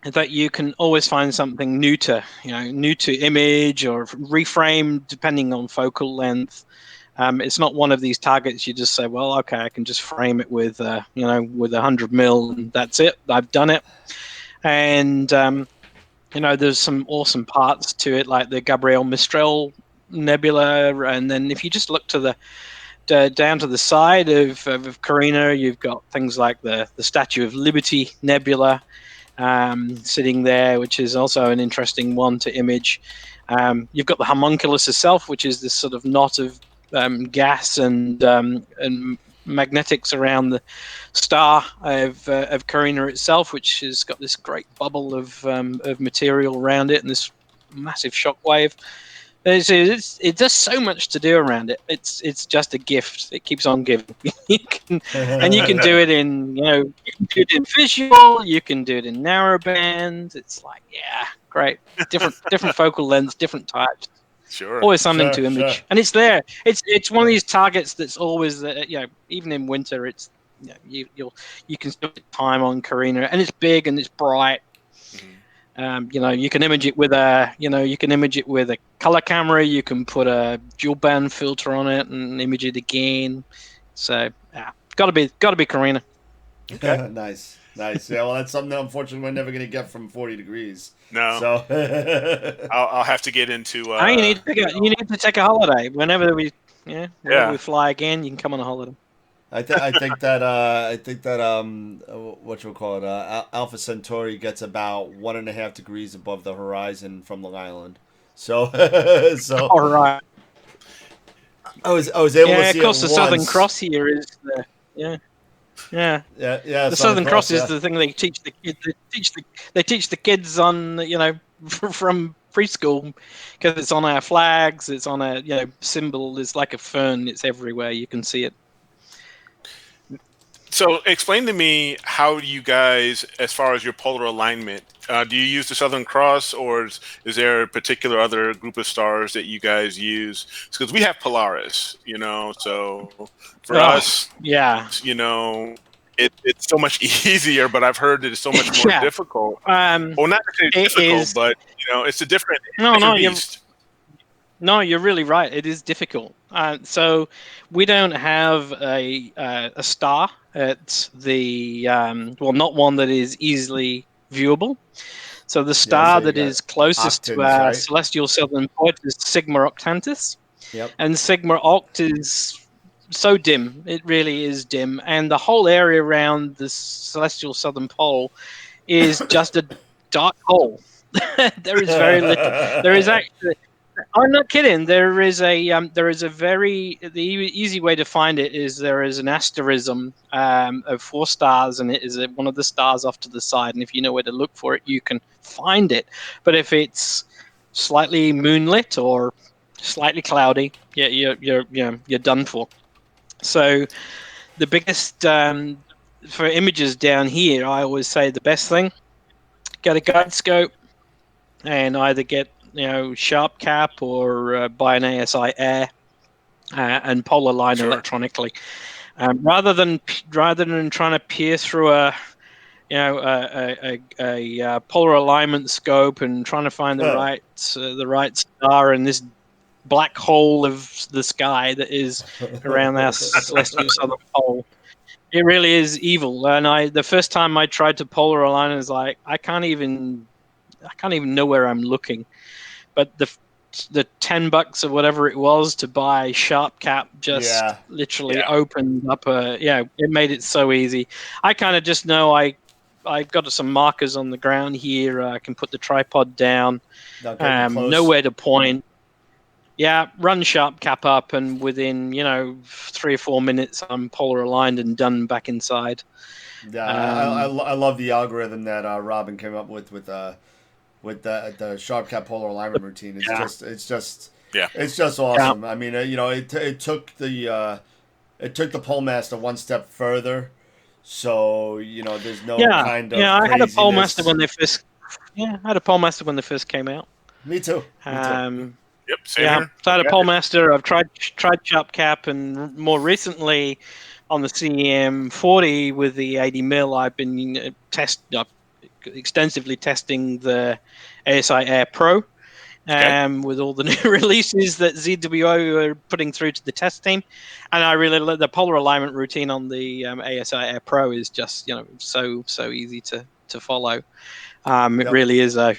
that you can always find something new to image or reframe depending on focal length. It's not one of these targets you just say, well, okay, I can just frame it with with 100 mil and that's it. I've done it. And there's some awesome parts to it, like the Gabriel Mistral Nebula, and then if you just look to the down to the side of Carina, you've got things like the Statue of Liberty Nebula sitting there, which is also an interesting one to image. You've got the homunculus itself, which is this sort of knot of gas and magnetics around the star of Carina itself, which has got this great bubble of material around it and this massive shock wave. It does so much to do around it. It's just a gift. It keeps on giving. You can do it in you can do it in visual. You can do it in narrowband. It's like great. Different focal lengths, different types. Sure. Always something to image, sure. and it's there. It's one of these targets that's always even in winter. It's you can spend time on Carina, and it's big and it's bright. You can image it with a color camera. You can put a dual band filter on it and image it again. So gotta be Carina. Okay. Nice. Yeah, well, that's something that unfortunately we're never going to get from 40 degrees. No. So I'll have to get into. You need to take a holiday whenever we fly again. You can come on a holiday. I think that what you call it, Alpha Centauri gets about 1.5 degrees above the horizon from Long Island. So All right. I was able to see of course, it the Southern once. Cross here is the Yeah. The Southern Cross is the thing they teach the kids. They teach the kids on from preschool because it's on our flags. It's on a symbol. It's like a fern. It's everywhere. You can see it. So explain to me how you guys, as far as your polar alignment, do you use the Southern Cross, or is there a particular other group of stars that you guys use? Because we have Polaris, so for us, it's so much easier, but I've heard that it's so much more difficult. Well, not necessarily difficult, but it's a different beast. No, you're really right. It is difficult. So we don't have a star at the not one that is easily viewable. So the star that is closest to our celestial southern point is Sigma Octantis. Yep. And Sigma Oct is so dim. It really is dim. And the whole area around the celestial southern pole is just dark hole. There is very little. There is actually. I'm not kidding. There is a very easy way to find it is there is an asterism of 4 stars, and it is one of the stars off to the side. And if you know where to look for it, you can find it. But if it's slightly moonlit or slightly cloudy, yeah, you're done for. So the biggest for images down here, I always say the best thing: get a guide scope and either get sharp cap or buy an ASI Air and polar line electronically, rather than trying to peer through a polar alignment scope and trying to find the right star in this black hole of the sky that is around our celestial southern pole. It really is evil. And the first time I tried to polar align, I was like, I can't even know where I'm looking. But the $10 or whatever it was to buy sharp cap just literally opened up it made it so easy. I kind of just know I got some markers on the ground here. I can put the tripod down, know where to point. Yeah, run sharp cap up, and within 3 or 4 minutes, I'm polar aligned and done back inside. Yeah, I love the algorithm that Robin came up with the sharp cap polar alignment routine. It's just awesome. I mean, it took the pole master one step further. So there's no kind of I had a pole master when they first came out. Me too. Yep, same here. So I had a pole master. I've tried sharp cap, and more recently on the CM40 with the 80 mil, I've been extensively testing the ASI Air Pro with all the new releases that ZWO are putting through to the test team. And I really love the polar alignment routine on the ASI Air Pro is just so easy to follow. It really is a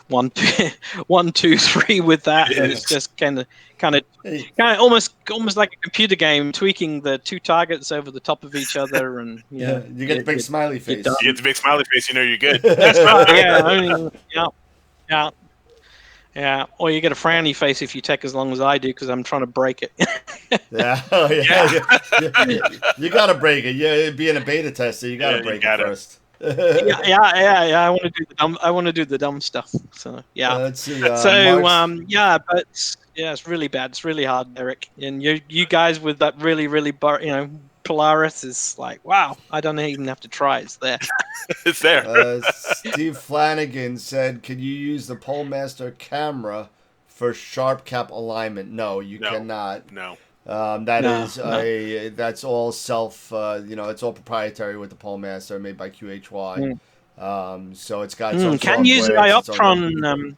1, 2, 3 with that, and it's just kind of almost like a computer game, tweaking the 2 targets over the top of each other, and you get the big smiley face. You get the big smiley face, you're good. That's right. Yeah. Or you get a frowny face if you take as long as I do because I'm trying to break it. You gotta break it. Yeah, being a beta tester, you gotta break it first. I want to do the dumb stuff. So let's see. But it's really bad. It's really hard, Eric. And you guys with that really Polaris is like, wow. I don't even have to try. It's there. It's there. Steve Flanagan said, "Can you use the Pole Master camera for sharp cap alignment?" No, you cannot. No. That's all self. It's all proprietary with the Pole Master, made by QHY. So it's got its own can use Ioptron.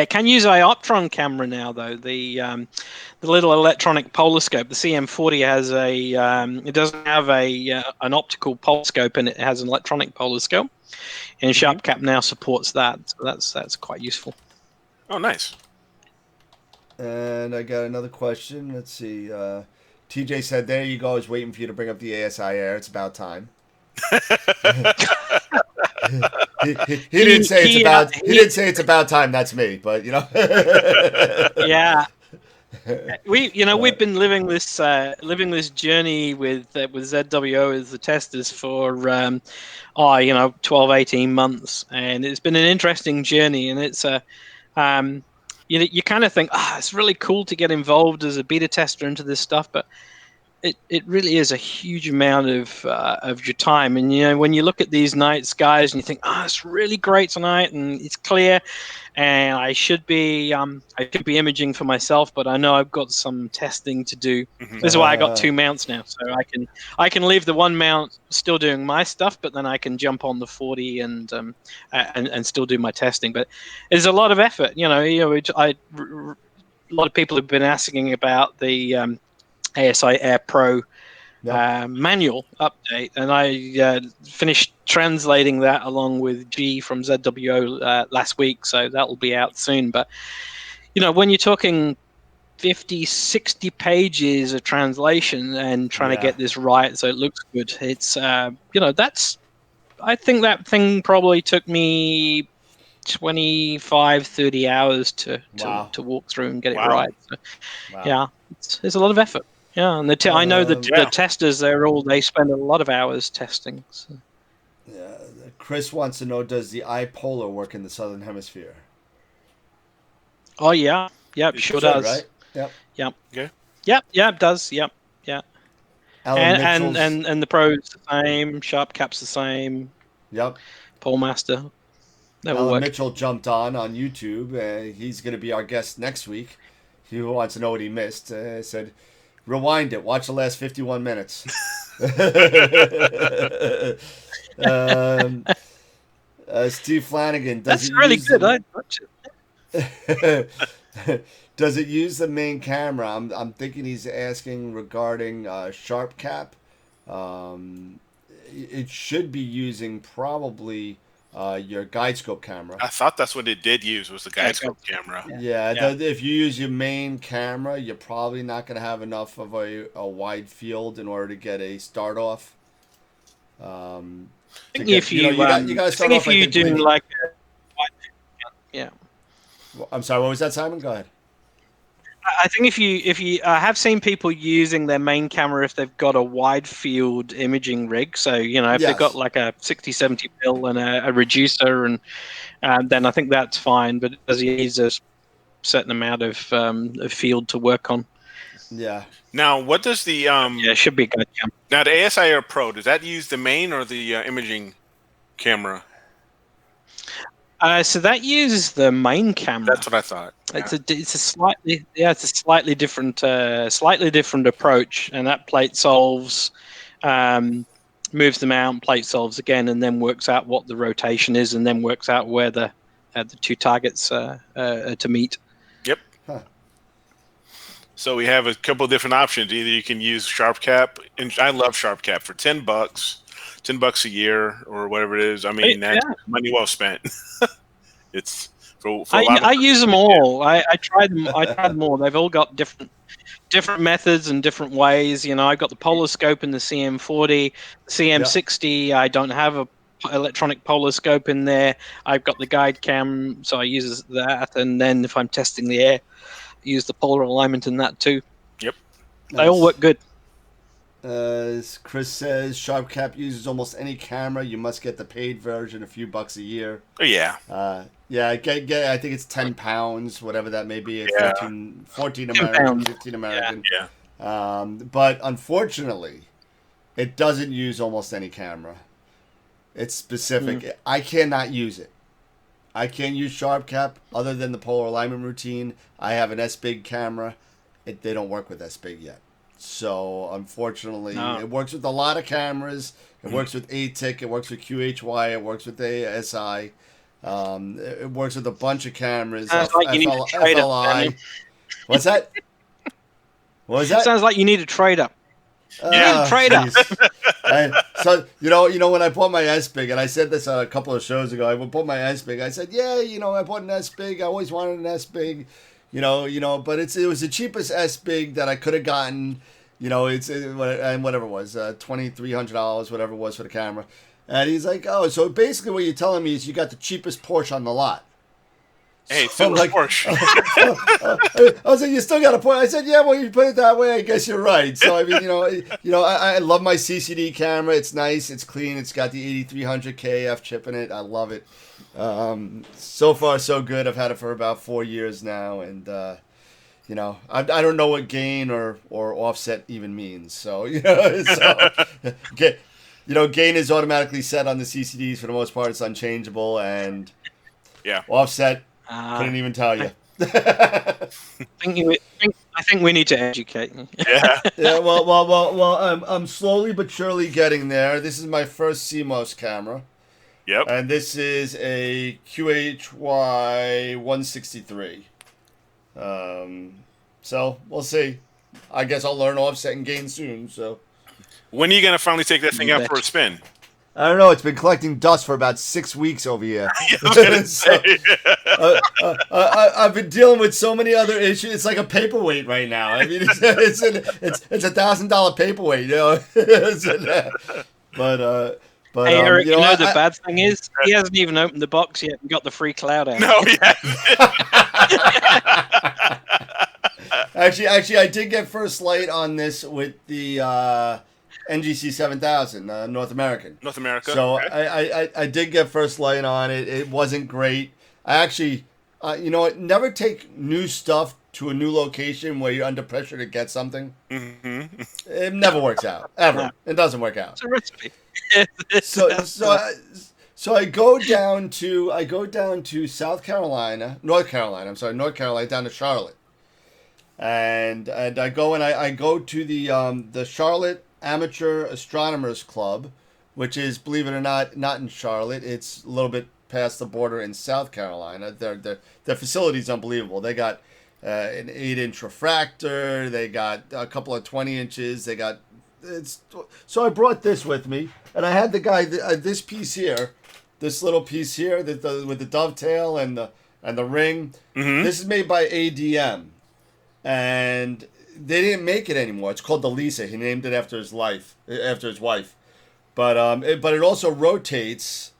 Can use Ioptron camera now though. The little electronic polar scope. The CM40 has it doesn't have an optical polar scope, and it has an electronic polar scope. And Sharp Cap now supports that, so that's quite useful. Oh, nice. And I got another question. Let's see. TJ said, "There you go. I was waiting for you to bring up the ASI Air. It's about time." he didn't say it's about time. That's me, but Yeah. We've been living this journey with ZWO as the testers for 12, 18 months, and it's been an interesting journey, and it's you kind of think, it's really cool to get involved as a beta tester into this stuff, but it really is a huge amount of your time. And when you look at these night skies and you think, it's really great tonight and it's clear, and I should be imaging for myself, but I know I've got some testing to do. This is why I got 2 mounts now, so I can leave the 1 mount still doing my stuff, but then I can jump on the 40 and still do my testing. But it's a lot of effort. A lot of people have been asking about the ASI Air Pro manual update, and I finished translating that along with G from ZWO last week, so that will be out soon. But when you're talking 50, 60 pages of translation and trying to get this right so it looks good, it's that's I think that thing probably took me 25, 30 hours to walk through and get it Wow. right. So, Wow. yeah, it's a lot of effort. Yeah, and I know that Yeah. the testers they spend a lot of hours testing. So. Yeah. Chris wants to know: does the iPolar work in the southern hemisphere? Oh yeah, yep, It sure Should, does. right? Yep. Yep, Okay. yep, it does. Yep, yeah. Alan And, Mitchell's. and the Pro's the same, Sharp Cap's the same, Yep. Pole Master, they all Alan work. Mitchell jumped on YouTube. He's going to be our guest next week. He wants to know what he missed. Said, rewind it. Watch the last 51 minutes. Steve Flanagan. That's really good. I'd watch it. Does it use the main camera? I'm thinking he's asking regarding Sharp Cap. It should be using probably your guide scope camera. I thought that's what it did use was the guide scope camera. Yeah, Yeah. if you use your main camera, you're probably not going to have enough of a wide field in order to get a start off. I think if you, gotta start off. if you do like, yeah. I'm sorry. What was that, Simon? Go ahead. I think if you I have seen people using their main camera if they've got a wide field imaging rig. So if they've got like a 60-70 mil and a reducer, and then I think that's fine. But it does use a certain amount of field to work on. Yeah. Now, what does the It should be a good camera. now the ASI Air Pro, does that use the main or the imaging camera? So that uses the main camera. That's what I thought. It's a slightly different approach, and that plate solves, moves them out, plate solves again, and then works out what the rotation is, and then works out where the two targets are to meet. Yep. Huh. So we have a couple of different options. Either you can use Sharp Cap, and I love Sharp Cap for $10, $10 a year or whatever it is. I mean, that's money well spent. It's for a lot of I use them all. I tried them. I tried them all. They've all got different methods and different ways. I've got the polar scope in the CM40, the CM60. I don't have a electronic polar scope in there. I've got the guide cam, so I use that. And then if I'm testing the air, I use the polar alignment in that too. Yep. They all work good. Chris says Sharp Cap uses almost any camera. You must get the paid version, a few bucks a year. Oh yeah. Get. I think it's £10, whatever that may be. It's 14 American, pounds. 15 American. Yeah. But unfortunately, it doesn't use almost any camera. It's specific. I cannot use it. I can't use Sharp Cap other than the polar alignment routine. I have an S-Big camera. They don't work with S-Big yet. So, unfortunately, it works with a lot of cameras. It works with ATIC. It works with QHY. It works with ASI. It works with a bunch of cameras. Sounds like you need to trade up. What's that? What was that? Sounds like you need a trade up. Trade up. And so when I bought my S-Big, and I said this a couple of shows ago, I bought my S-Big. I said, I bought an S-Big. I always wanted an S-Big. But it was the cheapest S-Big that I could have gotten. And whatever it was, $2,300, whatever it was for the camera. And he's like, oh, so basically what you're telling me is you got the cheapest Porsche on the lot. Hey, So still Porsche. I was like, you still got a point. I said, yeah, well, you put it that way, I guess you're right. So I mean, I love my CCD camera. It's nice, it's clean, it's got the 8300 KF chip in it. I love it. So far so good. I've had it for about 4 years now, and I don't know what gain or offset even means. So gain is automatically set on the CCDs for the most part. It's unchangeable, and offset couldn't even tell you. I think we need to educate you. Yeah. Well. I'm slowly but surely getting there. This is my first CMOS camera. Yep. And this is a QHY 163. So we'll see. I guess I'll learn offset and gain soon. So When are you gonna finally take that thing out for a spin? I don't know. It's been collecting dust for about 6 weeks over here. I've been dealing with so many other issues. It's like a paperweight right now. I mean, it's $1,000 paperweight. But But Hey, Eric, you know, the bad thing is he hasn't even opened the box yet and got the free cloud out. No, yeah. actually, I did get first light on this with the NGC 7000 North American. North America. So okay. I did get first light on it. It wasn't great. I actually, you know what? Never take new stuff to a new location where you're under pressure to get something. Mm-hmm. It never works out ever. No. It doesn't work out. It's a recipe. So I go down to North Carolina, down to Charlotte, and I go to the Charlotte Amateur Astronomers Club, which is, believe it or not in Charlotte. It's a little bit past the border in South Carolina. Their facility's unbelievable. They got an 8-inch refractor. They got a couple of 20 inches. They got So I brought this with me, and I had the guy this piece here, this little piece here with the dovetail and the ring. Mm-hmm. This is made by ADM, and they didn't make it anymore. It's called the Lisa. He named it after his wife. But it also rotates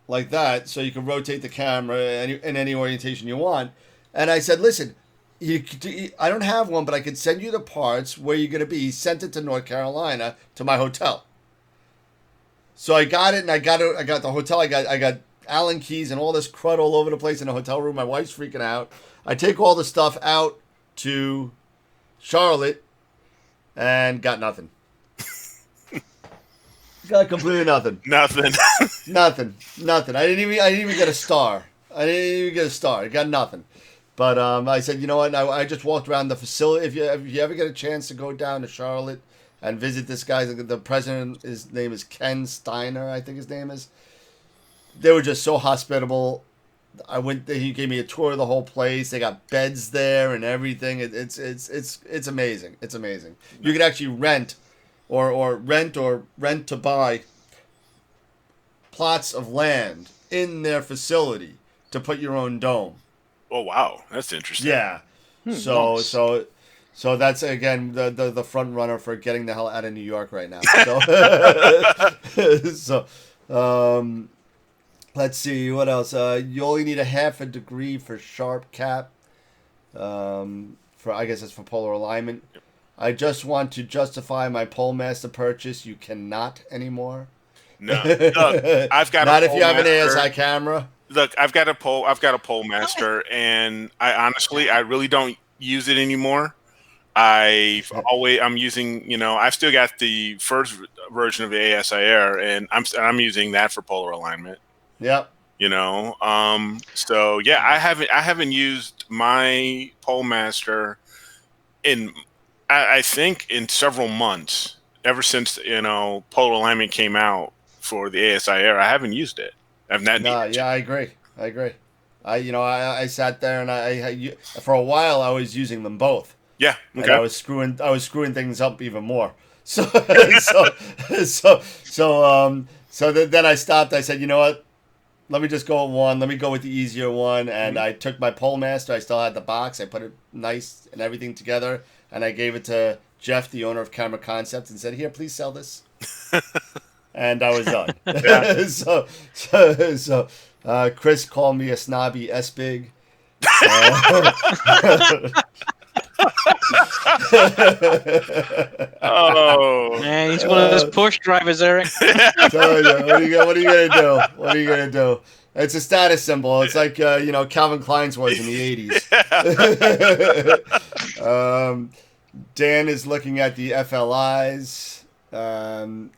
like that, so you can rotate the camera in any orientation you want. And I said, listen, I don't have one, but I could send you the parts where you're going to be. He sent it to North Carolina to my hotel. So I got it, and I got the hotel. I got Allen keys and all this crud all over the place in the hotel room. My wife's freaking out. I take all the stuff out to Charlotte and got nothing. Got completely nothing. Nothing. Nothing. I didn't even get a star. I got nothing. But I said, you know what? I just walked around the facility. If you ever get a chance to go down to Charlotte and visit this guy, the president, his name is Ken Steiner, I think his name is. They were just so hospitable. I went there. He gave me a tour of the whole place. They got beds there and everything. It's amazing. It's amazing. You could actually rent to buy plots of land in their facility to put your own dome. Oh wow, that's interesting. Yeah. So that's again the front runner for getting the hell out of New York right now. So let's see what else. You only need a half a degree for sharp cap. I guess it's for polar alignment. I just want to justify my PoleMaster purchase. You cannot anymore. No, look, I've got not a if you have an PoleMaster. ASI camera. Look, I've got a PoleMaster, and I really don't use it anymore. I'm using, I've still got the first version of the ASI Air, and I'm using that for polar alignment. Yep. So yeah, I haven't used my PoleMaster in I think in several months, ever since polar alignment came out for the ASI Air. I haven't used it. I've not. I agree. I sat there and I for a while I was using them both. Yeah. Okay. And I was screwing things up even more. So then I stopped. I said, you know what? Let me just go with one. Let me go with the easier one. And I took my PoleMaster. I still had the box. I put it nice and everything together. And I gave it to Jeff, the owner of Camera Concepts, and said, here, please sell this. And I was done. So Chris called me a snobby S-Big. Oh man, he's one of those push drivers, Eric. So, what are you gonna do? It's a status symbol. It's like Calvin Klein's was in the 80s. Dan is looking at the FLIs. Can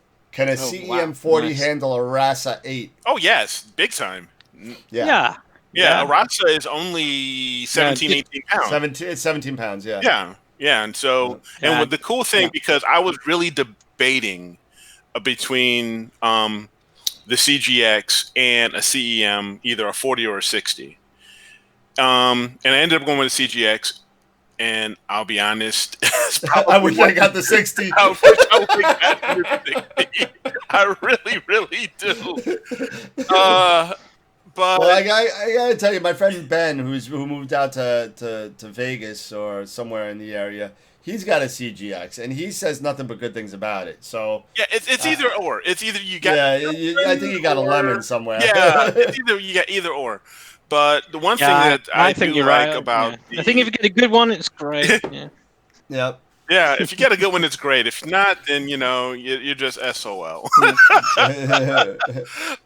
a CEM 40 handle a RASA 8? Oh yes, big time. Yeah. Yeah, a RASA is only 17, 18 pounds. It's 17 pounds, yeah. Yeah, and so, and with the cool thing, because I was really debating between the CGX and a CEM, either a 40 or a 60. And I ended up going with the CGX, and I'll be honest. I wish I got the 60. I wish I would have got the 60. I really, really do. But well, I gotta tell you, my friend Ben, who moved out to Vegas or somewhere in the area, he's got a CGX, and he says nothing but good things about it. So Yeah, it's either or. It's either you got. I think you got a lemon somewhere. Yeah, it's either you got either or. But the one thing Yeah, that I think do you're like right. about I think if you get a good one, it's great. Yeah. Yep. yeah, if you get a good one, it's great. If not, then you're just SOL.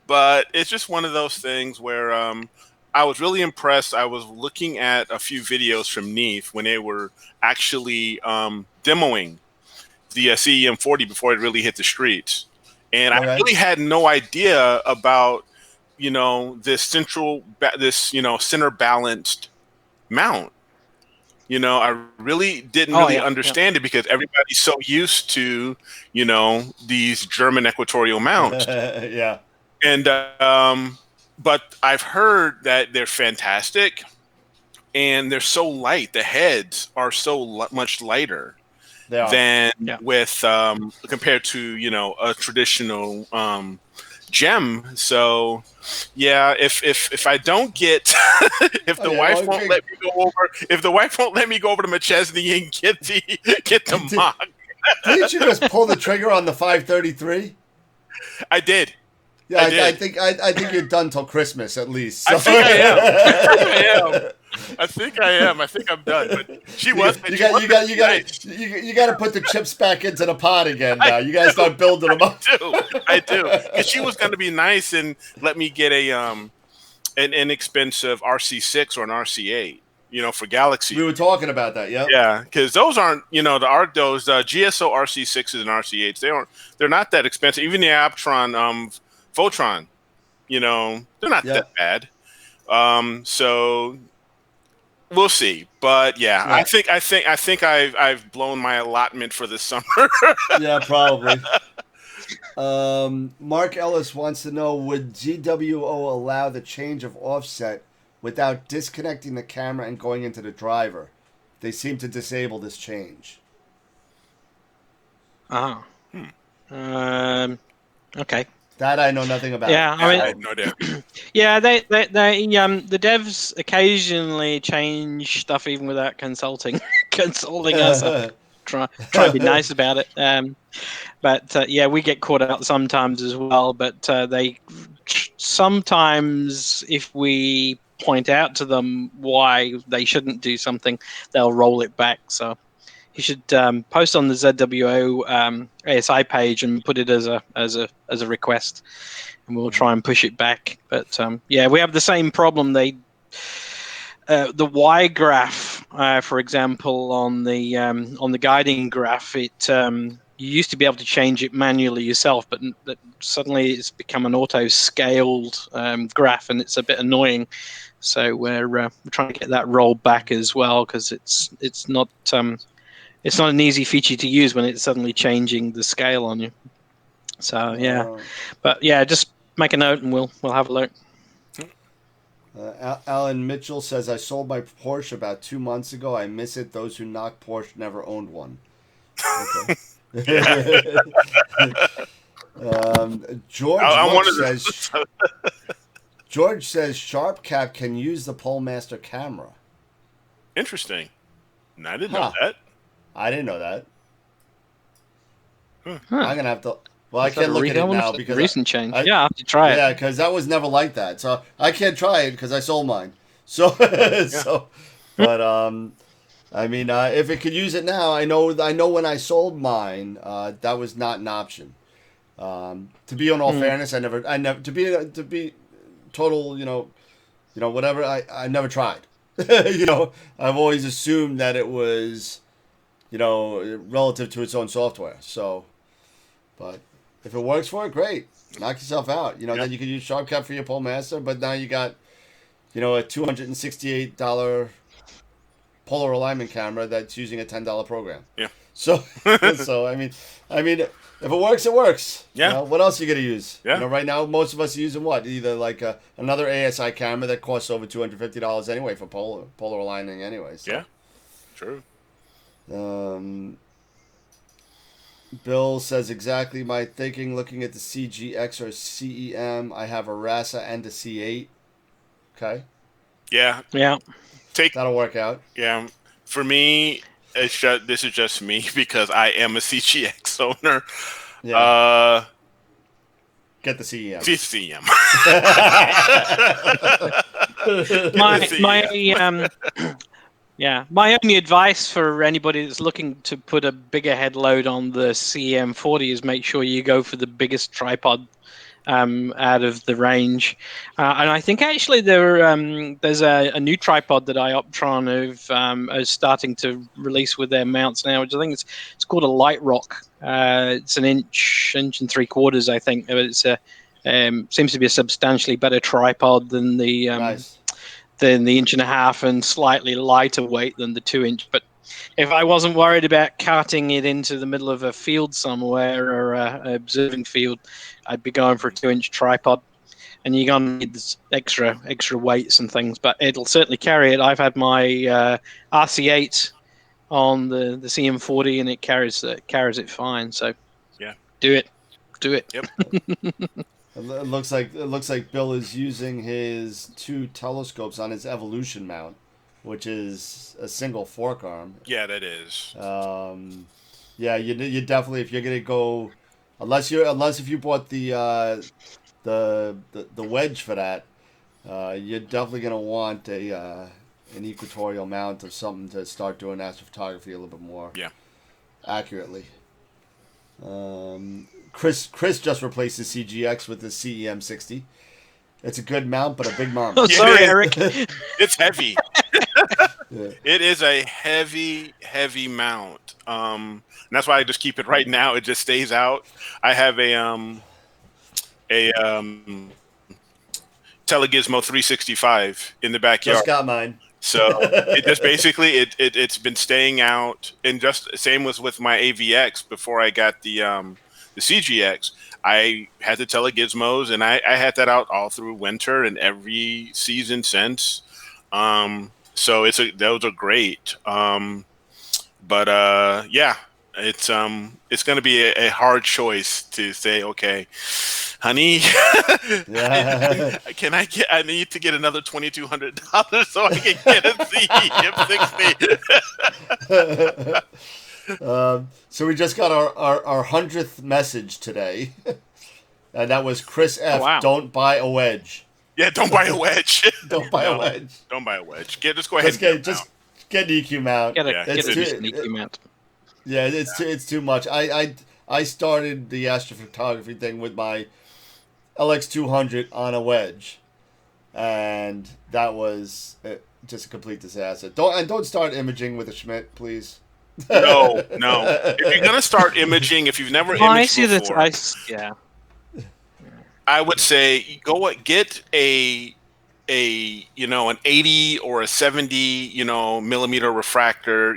But it's just one of those things where I was really impressed. I was looking at a few videos from Neath when they were actually demoing the CEM40 before it really hit the streets, and I really had no idea about this center balanced mount. I really didn't really understand it because everybody's so used to these German equatorial mounts. Yeah. And but I've heard that they're fantastic, and they're so light. The heads are so much lighter than with compared to a traditional gem. So yeah, if I don't get if the wife won't let me go over to McChesney and get the mock. Didn't you just pull the trigger on the 533? I did. Yeah, I think you're done till Christmas at least. So. I think I am. I think I'm done. But she was. You got to put the chips back into the pot again. Now you got to start building them up. I do. Because she was going to be nice and let me get an inexpensive RC6 or an RC8. For Galaxy. We were talking about that, yeah. Yeah, because those aren't, those GSO RC6s and RC8s. They're not that expensive. Even the Aptron, Photron, they're not that bad. So we'll see. But yeah, I think I've blown my allotment for this summer. Yeah, probably. Mark Ellis wants to know: would GWO allow the change of offset without disconnecting the camera and going into the driver? They seem to disable this change. Oh. Okay. That I know nothing about. Yeah, I have no idea. Yeah, the devs occasionally change stuff even without consulting us. Try to be nice about it. But yeah, we get caught out sometimes as well. But they sometimes, if we point out to them why they shouldn't do something, they'll roll it back. So you should post on the ZWO ASI page and put it as a request, and we'll try and push it back. But yeah, we have the same problem. The Y graph, for example, on the guiding graph, you used to be able to change it manually yourself, but suddenly it's become an auto-scaled graph, and it's a bit annoying. So we're trying to get that rolled back as well, because it's not an easy feature to use when it's suddenly changing the scale on you. So yeah, but yeah, just make a note and we'll have a look. Alan Mitchell says, I sold my Porsche about 2 months ago. I miss it. Those who knock Porsche never owned one. Okay. George says Sharp Cap can use the Polemaster camera. Interesting. I didn't know that. I didn't know that. Huh. I'm gonna have to. Well, I can't look at it now because recent change. Yeah, I have to try it. Yeah, because that was never like that. So I can't try it because I sold mine. So but I mean, if it could use it now, I know when I sold mine, that was not an option. To be on all fairness, I never to be total, whatever. I never tried. I've always assumed that it was, relative to its own software. So, but if it works for it, great. Knock yourself out. Then you can use SharpCap for your Polemaster, but now you got, a $268 polar alignment camera that's using a $10 program. Yeah. So I mean, if it works, it works. Yeah. What else are you gonna use? Yeah. Right now, most of us are using what? Either like another ASI camera that costs over $250 anyway for polar aligning anyway. So. Yeah. True. Bill says exactly my thinking. Looking at the CGX or CEM, I have a RASA and a C8. Okay. Yeah. Yeah. That'll work out. Yeah. For me, this is just me because I am a CGX owner. Yeah. Get the CEM. CCM. My only advice for anybody that's looking to put a bigger head load on the CM40 is make sure you go for the biggest tripod out of the range. And I think actually there's a new tripod that Ioptron is starting to release with their mounts now, which I think it's called a Light Rock. It's an inch and 3/4, I think. It's seems to be a substantially better tripod than the Nice. than the 1.5 inch and slightly lighter weight than the 2 inch. But if I wasn't worried about carting it into the middle of a field somewhere or an observing field, I'd be going for a 2 inch tripod. And you're going to need extra weights and things, but it'll certainly carry it. I've had my RC8 on the CM40, and it carries it fine. So yeah, do it. Yep. It looks like Bill is using his 2 telescopes on his Evolution mount, which is a single fork arm. Yeah, that is. Yeah, you definitely, if you're gonna go, unless if you bought the wedge for that, you're definitely gonna want an equatorial mount of something to start doing astrophotography a little bit more accurately. Chris just replaced the CGX with the CEM60. It's a good mount, but a big mount. Oh, sorry, Eric. It's heavy. Yeah. It is a heavy mount. And that's why I just keep it right now. It just stays out. I have a Telegizmo 365 in the backyard. Just got mine. So it just basically it's been staying out, and just same was with my AVX before I got the CGX. I had the Telegizmos, and I had that out all through winter and every season since. So those are great. But yeah, it's going to be a hard choice to say, okay, honey, Yeah. I need to get another $2,200 so I can get a CM60. So we just got our 100th message today, and that was Chris F. Oh, wow. Don't buy a wedge. Yeah, don't buy a wedge. Don't buy a wedge. Don't buy a wedge. Just go ahead. Just get an EQ mount. Get Yeah. a It's decent too- EQ mount. Yeah, it's too much. I started the astrophotography thing with my LX200 on a wedge, and that was just a complete disaster. Don't start imaging with a Schmidt, please. No. If you're gonna start imaging, if you've never imaged I see before, I would say get an 80 or a 70 millimeter refractor.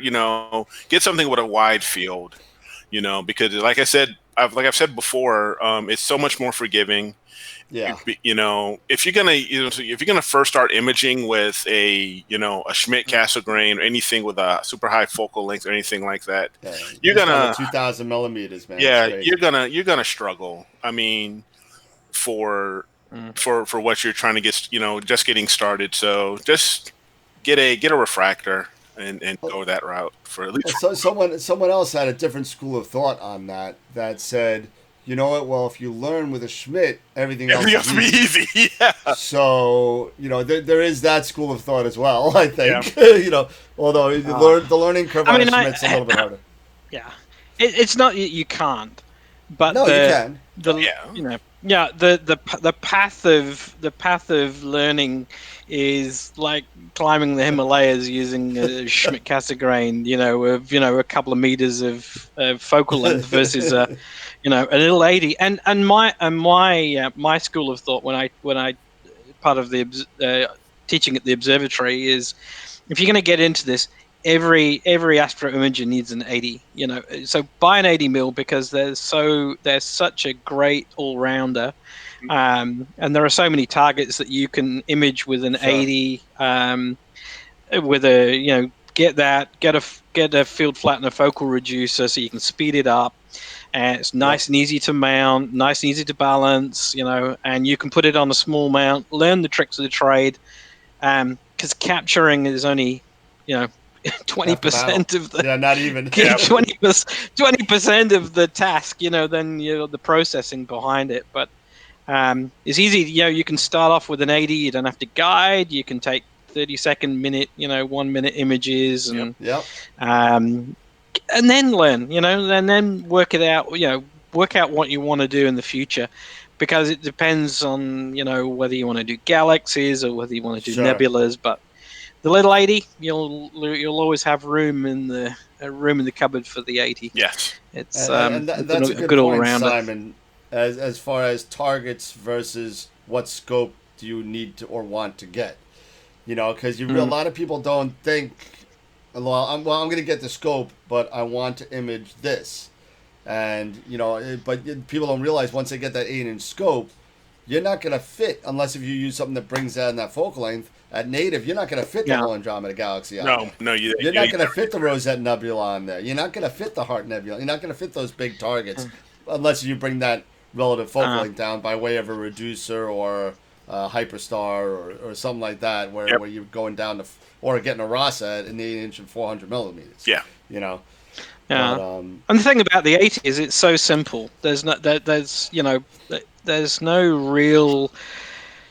Get something with a wide field. Because like I've said before, it's so much more forgiving. Yeah. If you're gonna first start imaging with a Schmidt Cassegrain or anything with a super high focal length or anything like that, you're gonna 2,000 millimeters, man. yeah, you're gonna struggle. I mean, for what you're trying to get, just getting started. So just get a refractor and go that route for at least. So someone else had a different school of thought on that said, you know what? Well, if you learn with a Schmidt, everything else will be easy. Yeah. So there is that school of thought as well. I think although the learning curve on a Schmidt's a little bit harder. Yeah, it's not you can't, but no, you can. The path of learning is like climbing the Himalayas using a Schmidt Cassegrain, a couple of meters of focal length versus a little 80. And my school of thought when I part of the teaching at the observatory is, if you're going to get into this, every astro imager needs an 80. So buy an 80 mil because they're such a great all rounder. And there are so many targets that you can image with an 80, with a get a field flattener focal reducer so you can speed it up, and it's nice and easy to mount, nice and easy to balance, and you can put it on a small mount, learn the tricks of the trade, because capturing is only 20% of the not even 20% of the task, then the processing behind it. But it's easy. You can start off with an 80. You don't have to guide. You can take 30-second, minute, 1 minute images, and Yep. and then learn, and then work it out. Work out what you want to do in the future, because it depends on whether you want to do galaxies or whether you want to do nebulas. But the little 80, you'll always have room in the cupboard for the 80. Yes, it's that's a good all point, rounder. Simon. As far as targets versus what scope do you need to or want to get, because a lot of people don't think, well, I'm going to get the scope, but I want to image this, and but people don't realize once they get that 8-inch scope, you're not going to fit unless if you use something that brings that in that focal length. At native, you're not going to fit the whole Andromeda Galaxy on there. No, you're not going to fit the Rosette Nebula on there. You're not going to fit the Heart Nebula. You're not going to fit those big targets unless you bring that relative focal length down by way of a reducer or a hyperstar or something like that, where you're going down to or getting a Rasa at an 8-inch and 400 millimeters. Yeah, Yeah, But, and the thing about the 80 is it's so simple. There's no real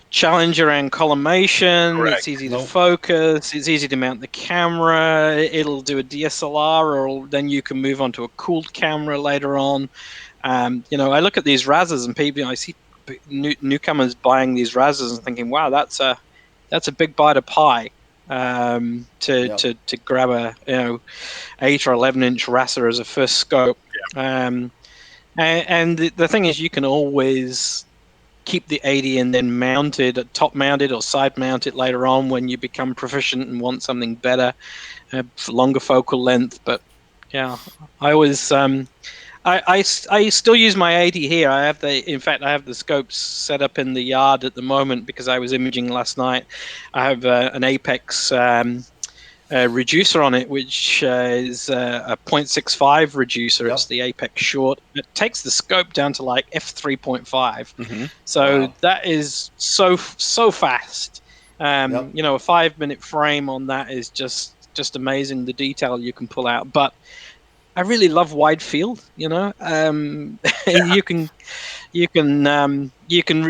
challenge around collimation. Correct. It's easy to focus. It's easy to mount the camera. It'll do a DSLR, or then you can move on to a cooled camera later on. I look at these Razas and people. I see newcomers buying these Razas and thinking, "Wow, that's a big bite of pie." To grab a 8 or 11-inch Rasa as a first scope. And the thing is, you can always keep the 80 and then top mounted or side mount it later on when you become proficient and want something better, for longer focal length. But yeah, I always I still use my 80 here. I have the scopes set up in the yard at the moment because I was imaging last night. I have an Apex reducer on it, which is a 0.65 reducer. It's the Apex Short. It takes the scope down to like f3.5. So that is so fast. A 5-minute frame on that is just amazing, the detail you can pull out. But I really love wide field, and you can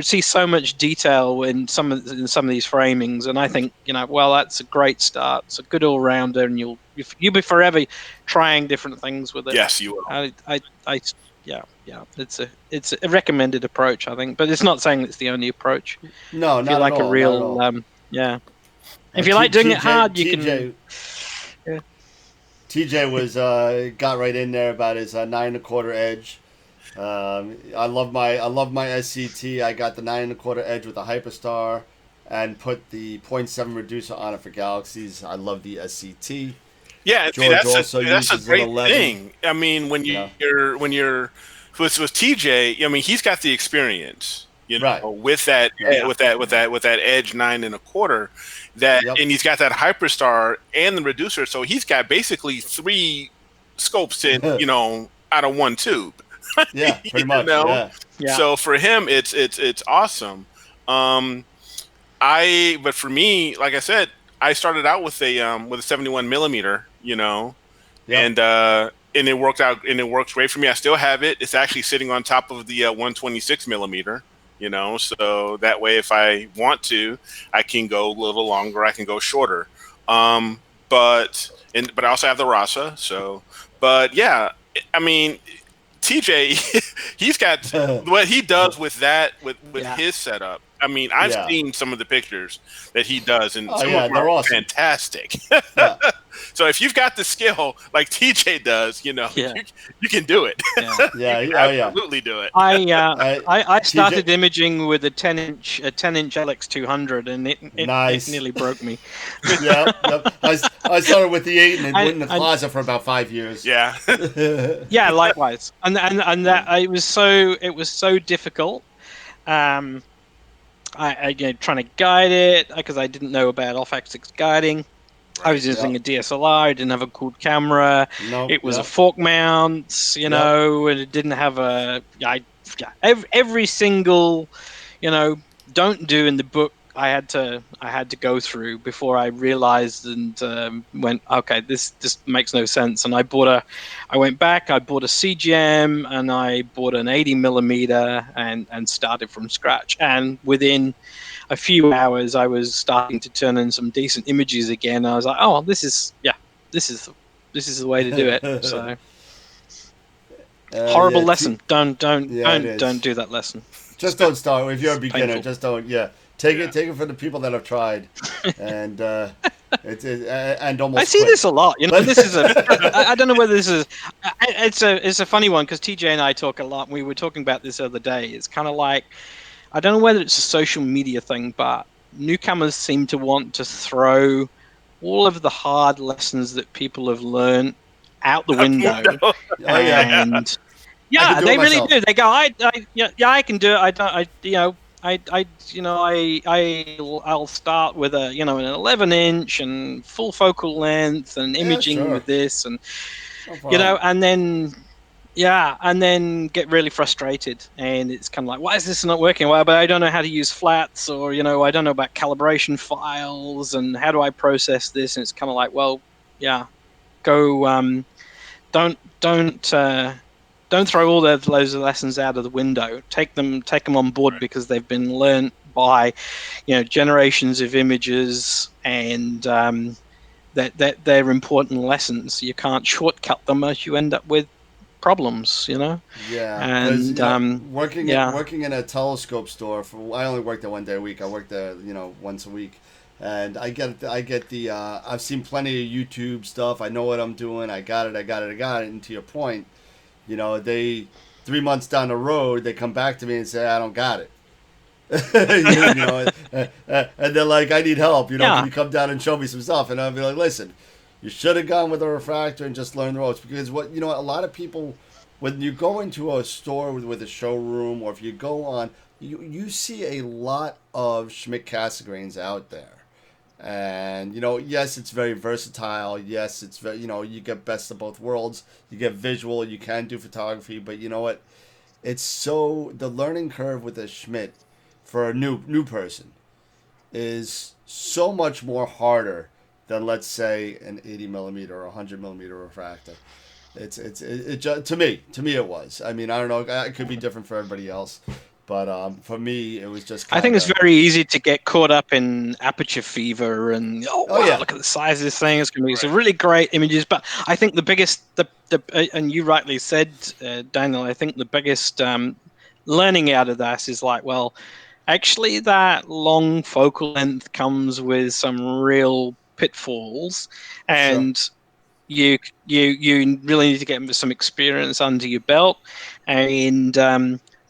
see so much detail in some of these framings, and I think that's a great start. It's a good all rounder, and you'll be forever trying different things with it. Yes, you will. It's a recommended approach, I think, but it's not saying it's the only approach. No, if not you like at all, a real if you like doing it hard, you can. TJ was got right in there about his 9 1/4 edge. I love my SCT. I got the 9 1/4 edge with a Hyperstar, and put the 0.7 reducer on it for galaxies. I love the SCT. Yeah, George that's a great thing. I mean, when you're with TJ, I mean, he's got the experience, with that edge 9 1/4. And he's got that Hyperstar and the reducer, so he's got basically 3 scopes in out of 1 tube. Yeah, pretty much. Yeah. So for him, it's awesome. But for me, like I said, I started out with a 71 millimeter, and it worked out, and it works great for me. I still have it. It's actually sitting on top of the 126 millimeter. So that way, if I want to, I can go a little longer. I can go shorter. But I also have the Rasa. So, but yeah, I mean, TJ, he's got what he does with his setup. I mean, I've seen some of the pictures that he does, and some of them are awesome. Fantastic. So if you've got the skill like TJ does, you can do it. Yeah, you can absolutely do it. I started imaging with a 10-inch LX200, and it nearly broke me. I started with the 8, and it went in the closet for about 5 years. Yeah. Yeah, likewise, and that it was so difficult. I trying to guide it because I didn't know about off-axis guiding. I was using a DSLR. I didn't have a cooled camera. It was a fork mount, and it didn't have every single, don't do in the book I had to go through before I realized and went, okay, this makes no sense. And I went back, I bought a CGM and I bought an 80 millimeter and started from scratch. And within a few hours, I was starting to turn in some decent images again. I was like, oh, this is the way to do it. So horrible Yeah, lesson. Don't yeah, it is. do that lesson. Just don't start. If you're a It's beginner, painful. just don't. Yeah, take it for the people that have tried, and and almost. I see quit. this a lot. You know, this is I don't know whether this is. It's a funny one because TJ and I talk a lot. And we were talking about this the other day. It's kind of like I don't know whether it's a social media thing, but newcomers seem to want to throw all of the hard lessons that people have learned out the window, Oh yeah, and I can yeah, do they it really myself. do. They go, I can do it. I don't, I, you know, I'll start with an 11-inch and full focal length and Yeah, imaging sure, with this, and no problem. and then and then get really frustrated, and it's kind of like, why is this not working? Well, but I don't know how to use flats, or I don't know about calibration files, and how do I process this? And it's kind of like, well, yeah, go. Don't don't uh, don't throw all those lessons out of the window. Take them on board Right. because they've been learned by generations of images, and that they're important lessons. You can't shortcut them, as you end up with problems. Yeah, because And yeah, working in a telescope store I only worked there one day a week. I worked there once a week, and I get the I've seen plenty of YouTube stuff. I know what I'm doing. I got it. And to your point, they 3 months down the road they come back to me and say I don't got it. And they're like, I need help. yeah. Can you come down and show me some stuff? And I'll be like, listen, you should have gone with a refractor and just learned the ropes because a lot of people when you go into a store with a showroom or if you go on, you see a lot of Schmidt Cassegrains out there. And yes, it's very versatile. Yes, it's very you get best of both worlds. You get visual. You can do photography, but you know what? It's so the learning curve with a Schmidt for a new person is so much more harder than let's say an 80 millimeter or 100 millimeter refractor. To me it was. I mean, I don't know. It could be different for everybody else, but for me it was just I kind think it's of. very easy to get caught up in aperture fever and Oh wow, yeah. look at the size of this thing. It's going to be some Right. really great images. But I think the biggest, and you rightly said, Daniel. I think the biggest learning out of this is like, well, actually, that long focal length comes with some real pitfalls, Sure. and you really need to get some experience under your belt, and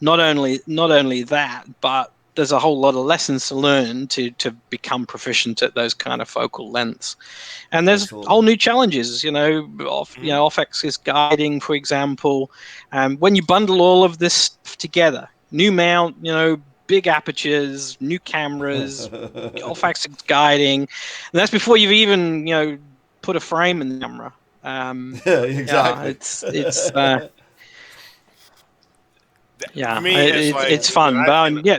not only that, but there's a whole lot of lessons to learn to become proficient at those kind of focal lengths. And there's Absolutely. whole new challenges, Mhm. off axis guiding, for example. When you bundle all of this stuff together, new mount, big apertures, new cameras, off axis guiding, and that's before you've even put a frame in the camera. Yeah, Exactly. For me, it's like it's when fun, I, but yeah,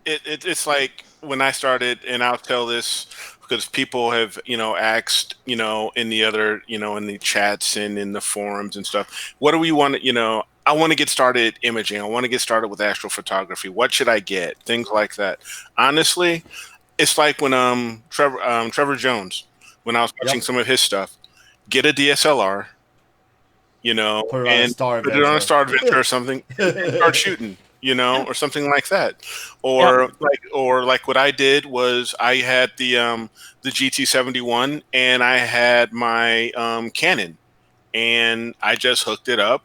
it's like when I started, and I'll tell this because people have, asked, in the other, in the chats and in the forums and stuff, what do we want to, I want to get started imaging. I want to get started with astrophotography. What should I get? Things like that. Honestly, it's like when Trevor Jones, when I was watching Yep. some of his stuff, get a DSLR, Put it on a and Star put it on a Adventure. Star Adventure or something, and start shooting, yeah, or something like that. yeah, Or like what I did was I had the GT71 and I had my Canon and I just hooked it up,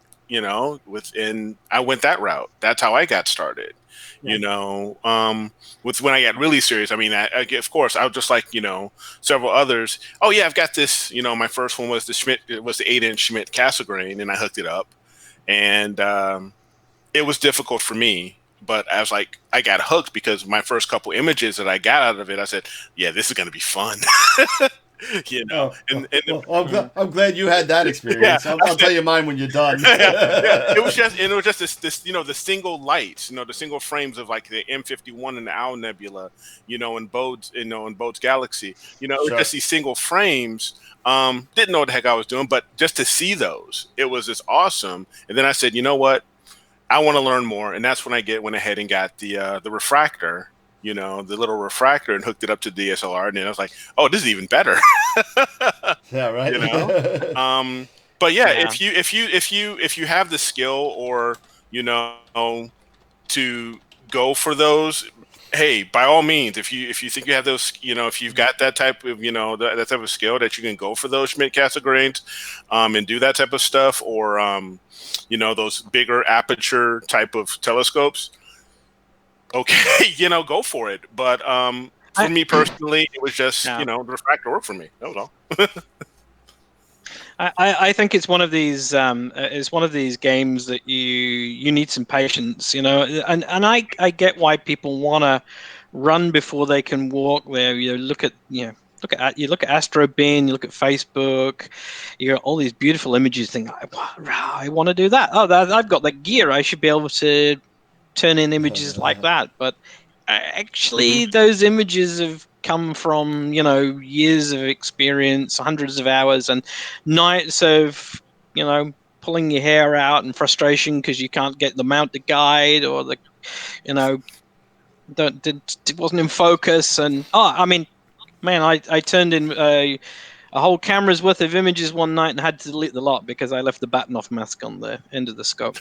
within I went that route. That's how I got started. yeah. With when I got really serious, I mean, of course, I was just like, several others. Oh yeah, I've got this. My first one was the Schmidt. It was the 8-inch Schmidt Cassegrain, and I hooked it up, and it was difficult for me. But I was like, I got hooked because my first couple images that I got out of it, I said, yeah, this is going to be fun. You know, and Well, I'm glad you had that experience. yeah, I'll tell you mine when you're done. yeah. It was just this the single lights, the single frames of like the M51 and the Owl Nebula, in Bode's galaxy. It was Sure. just these single frames. Didn't know what the heck I was doing, but just to see those, it was just awesome. And then I said, you know what? I want to learn more, and that's when I went ahead and got the refractor, the little refractor, and hooked it up to DSLR, and then I was like, oh, this is even better. Yeah, right. you know. But yeah, Yeah. if you have the skill, or you know to go for those, hey, by all means, if you think you have those, if you've got that type of that type of skill that you can go for those Schmidt-Castle grains, and do that type of stuff, or those bigger aperture type of telescopes, okay, go for it. But for me personally, it was just Yeah. the refractor worked for me. That was all. I think it's one of these games that you need some patience, and I get why people want to run before they can walk. There, look at AstroBin, you look at Facebook, you got all these beautiful images. Think, I want to do that. Oh, I've got that gear. I should be able to turn in images like that. But actually, those images have come from years of experience, hundreds of hours, and nights of pulling your hair out and frustration because you can't get the mount to guide, or the you know it wasn't in focus. And I mean, man, I turned in a whole camera's worth of images one night and had to delete the lot because I left the Batonov mask on the end of the scope.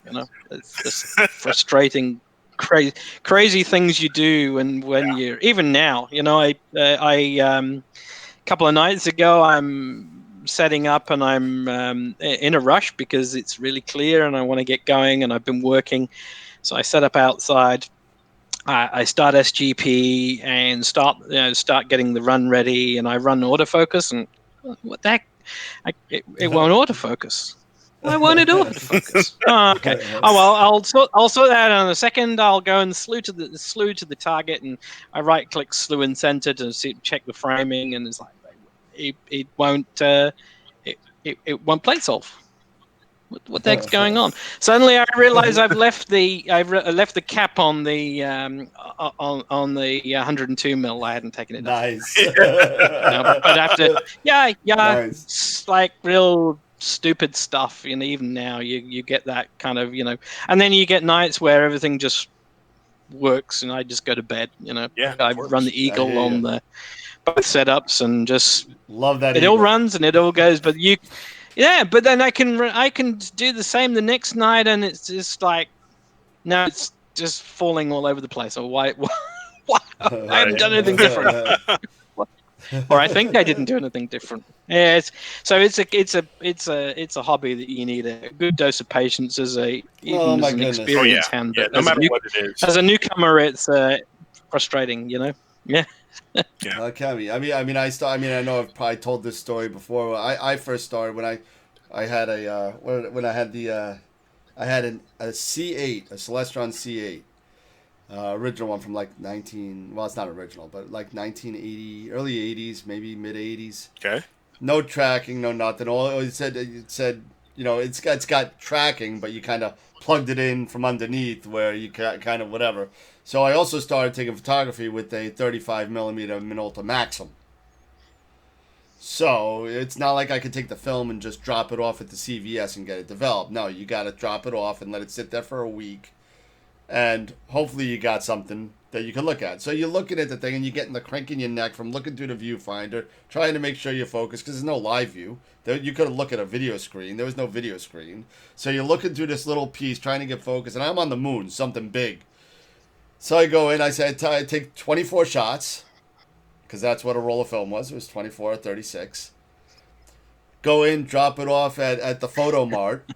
It's just frustrating, crazy things you do when you're, even now. A couple of nights ago, I'm setting up and I'm in a rush because it's really clear and I want to get going, and I've been working, so I set up outside. I start SGP and start getting the run ready, and I run autofocus, and what the heck? It won't autofocus. Why won't it autofocus? Oh, okay. Oh well, I'll sort that out in a second. I'll go and slew to the target, and I right click slew and center to check the framing, and it's like it won't plate solve. What the heck's going on? Suddenly, I realize I've left the cap on the on the 102 mil. I hadn't taken it off. Nice. But after, yeah, Nice. it's like real stupid stuff. Even now, you get that kind of, and then you get nights where everything just works, and I just go to bed. Yeah, I of run the course. Eagle on the both setups, and just Love that. it all runs and it all goes. But but then I can do the same the next night, and it's just like, no, it's just falling all over the place. Or why I haven't done anything different, or I think I didn't do anything different. Yeah, it's a hobby that you need a good dose of patience as an goodness. experienced hand. Yeah, But no as matter what it is. as a newcomer, it's frustrating. Yeah. Can be. I mean, I know I've probably told this story before. I first started when I had a C8, a Celestron C8, original one from like 19. Well, it's not original, but like 1980, early 80s, maybe mid 80s. Okay. No tracking, no nothing. All it said, it's got tracking, but you kind of plugged it in from underneath where you kind of whatever. So I also started taking photography with a 35 millimeter Minolta Maxim. So it's not like I could take the film and just drop it off at the CVS and get it developed. No, you got to drop it off and let it sit there for a week, and hopefully you got something that you can look at. So you're looking at the thing and you're getting the crank in your neck from looking through the viewfinder, trying to make sure you're focused because there's no live view. You could look at a video screen. There was no video screen. So you're looking through this little piece, trying to get focused, and I'm on the moon, something big. So I go in, I said, I take 24 shots, because that's what a roll of film was. It was 24 or 36. Go in, drop it off at the Photo Mart.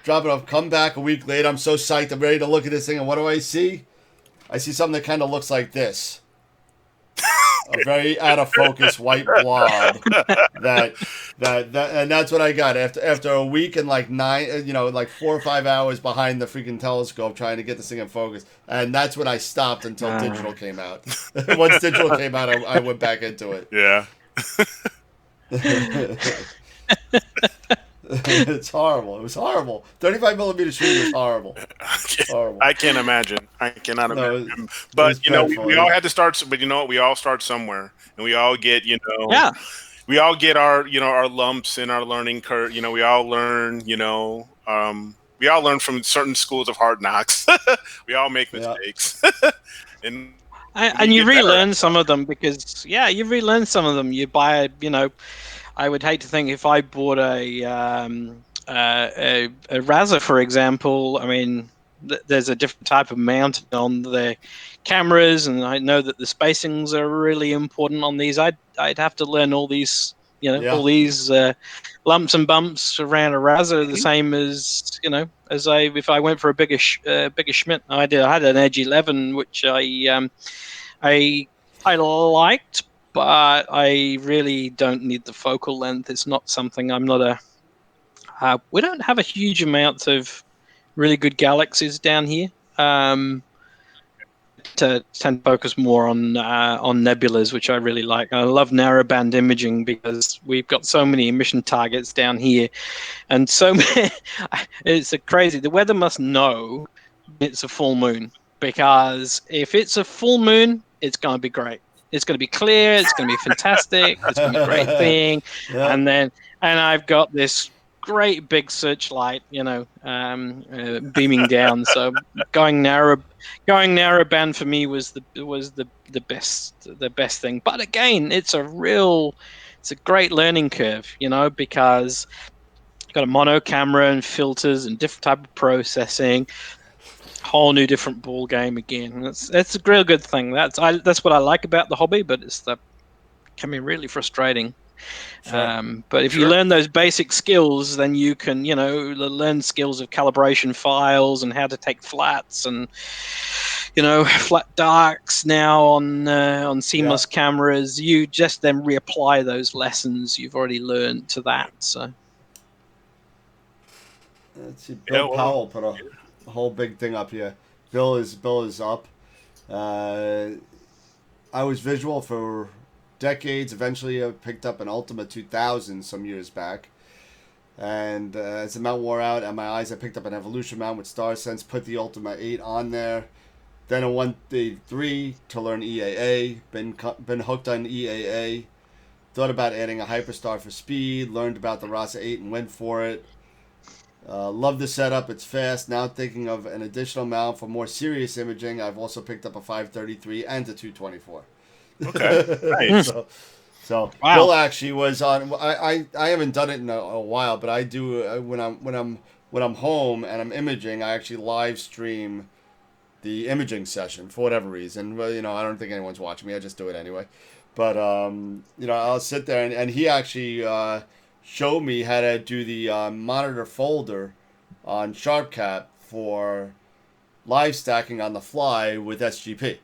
Drop it off, come back a week later. I'm so psyched. I'm ready to look at this thing. And what do I see? I see something that kind of looks like this. A very out of focus white blob. And that's what I got after a week and like 4 or 5 hours behind the freaking telescope trying to get this thing in focus. And that's when I stopped until digital came out. Once digital came out, I went back into it. Yeah. It's horrible. It was horrible. 35 millimeter shooting was horrible. Horrible. I can't imagine. I cannot No, imagine. it was But dreadful. we all had to start. But you know what? We all start somewhere, and we all get Yeah. we all get our our lumps in our learning curve. We all learn. We all learn from certain schools of hard knocks. We all make Yeah. mistakes, and And we you get better at relearn some of them because, you relearn some of them. You buy, I would hate to think if I bought a Razer, for example. I mean, there's a different type of mount on the cameras, and I know that the spacings are really important on these. I'd have to learn all these, Yeah. all these lumps and bumps around a Razer, the same as if I went for a bigger Schmidt. I had an Edge 11, which I liked, but I really don't need the focal length. It's not something I'm not a. We don't have a huge amount of really good galaxies down here. To tend to focus more on nebulas, which I really like. I love narrowband imaging because we've got so many emission targets down here, and so many. It's crazy. The weather must know it's a full moon, because if it's a full moon, it's going to be great. It's going to be clear. It's going to be fantastic. It's going to be a great thing. Yeah. And I've got this great big searchlight, beaming down. So going narrowband for me was the best thing. But again, it's a great learning curve, because you've got a mono camera and filters and different type of processing. Whole new different ball game again. That's a real good thing. That's what I like about the hobby, but can be really frustrating. Sure. But if you learn those basic skills, then you can learn skills of calibration files and how to take flats and flat darks now on seamless cameras. You just then reapply those lessons you've already learned to that. So Let's see. Bill well, Powell put a whole big thing up here. Bill is up. I was visual for decades. Eventually, I picked up an Ultima 2000 some years back. And as the mount wore out at my eyes, I picked up an Evolution mount with StarSense, put the Ultima 8 on there. Then a 133 to learn EAA. Been hooked on EAA. Thought about adding a Hyperstar for speed. Learned about the Rasa 8 and went for it. Love the setup. It's fast. Now thinking of an additional mount for more serious imaging. I've also picked up a 533 and a 224. Okay, nice. So wow. Bill actually was on. I haven't done it in a while, but I do when I'm home and I'm imaging. I actually live stream the imaging session for whatever reason. Well, I don't think anyone's watching me. I just do it anyway. But I'll sit there and he actually showed me how to do the monitor folder on SharpCap for live stacking on the fly with SGP.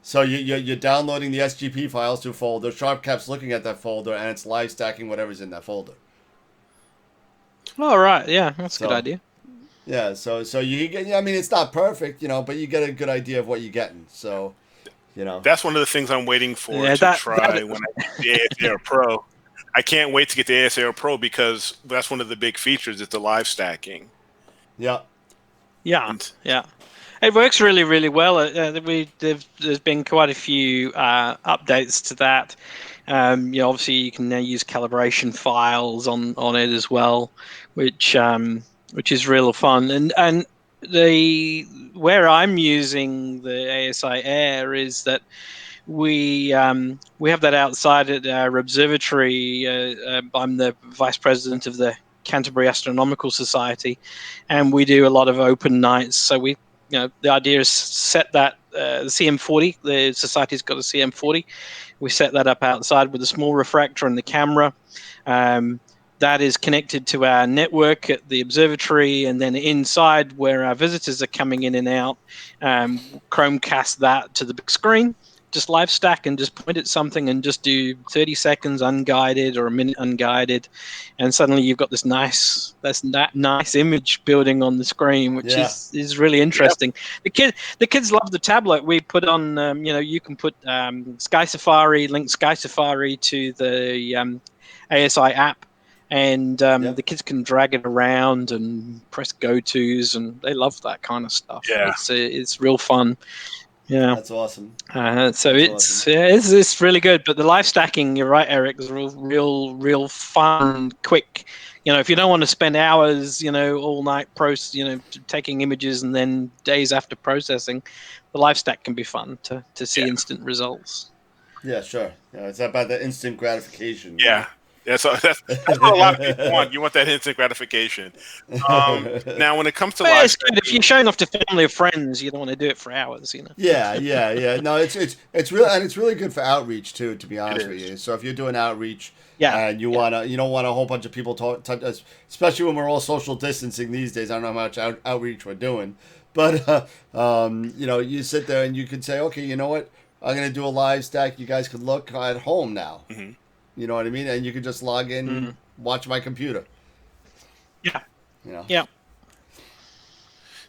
So you're downloading the SGP files to a folder. SharpCap's looking at that folder, and it's live stacking whatever's in that folder. All right, yeah, that's a good idea. Yeah, so you get. I mean, it's not perfect, but you get a good idea of what you're getting. So, that's one of the things I'm waiting for to try when I get the ASAR Pro. I can't wait to get the ASAR Pro because that's one of the big features. It's the live stacking. Yeah. Yeah. It works really, really well. There's been quite a few updates to that. Obviously you can now use calibration files on it as well, which is real fun. And where I'm using the ASI Air is that we have that outside at our observatory. I'm the vice president of the Canterbury Astronomical Society, and we do a lot of open nights. So the idea is set that the CM40, the society's got a CM40. We set that up outside with a small refractor and the camera. That is connected to our network at the observatory, and then inside where our visitors are coming in and out, Chromecast that to the big screen. just live stack and just point at something and just do 30 seconds unguided or a minute unguided, and suddenly you've got this nice image building on the screen, which is really interesting. The kids love the tablet. We put on you can put Sky Safari, link Sky Safari to the ASI app, and the kids can drag it around and press go-tos, and they love that kind of stuff. Yeah. It's real fun. Yeah, That's awesome. It's really good. But the live stacking, you're right, Eric, is real fun, quick. If you don't want to spend hours, all night taking images and then days after processing, the live stack can be fun to see instant results. Yeah, sure. Yeah, it's about the instant gratification. Yeah. That's what a lot of people want. You want that instant gratification. Now, when it comes to live, it's good. If you're showing off to family or friends, you don't want to do it for hours. Yeah. No, it's really good for outreach too. To be honest with you, so if you're doing outreach, and you don't want a whole bunch of people especially when we're all social distancing these days. I don't know how much outreach we're doing, but you sit there and you can say, okay, you know what, I'm gonna do a live stack. You guys could look at home now. Mm-hmm. You know what I mean? And you can just log in and watch my computer. Yeah. Yeah.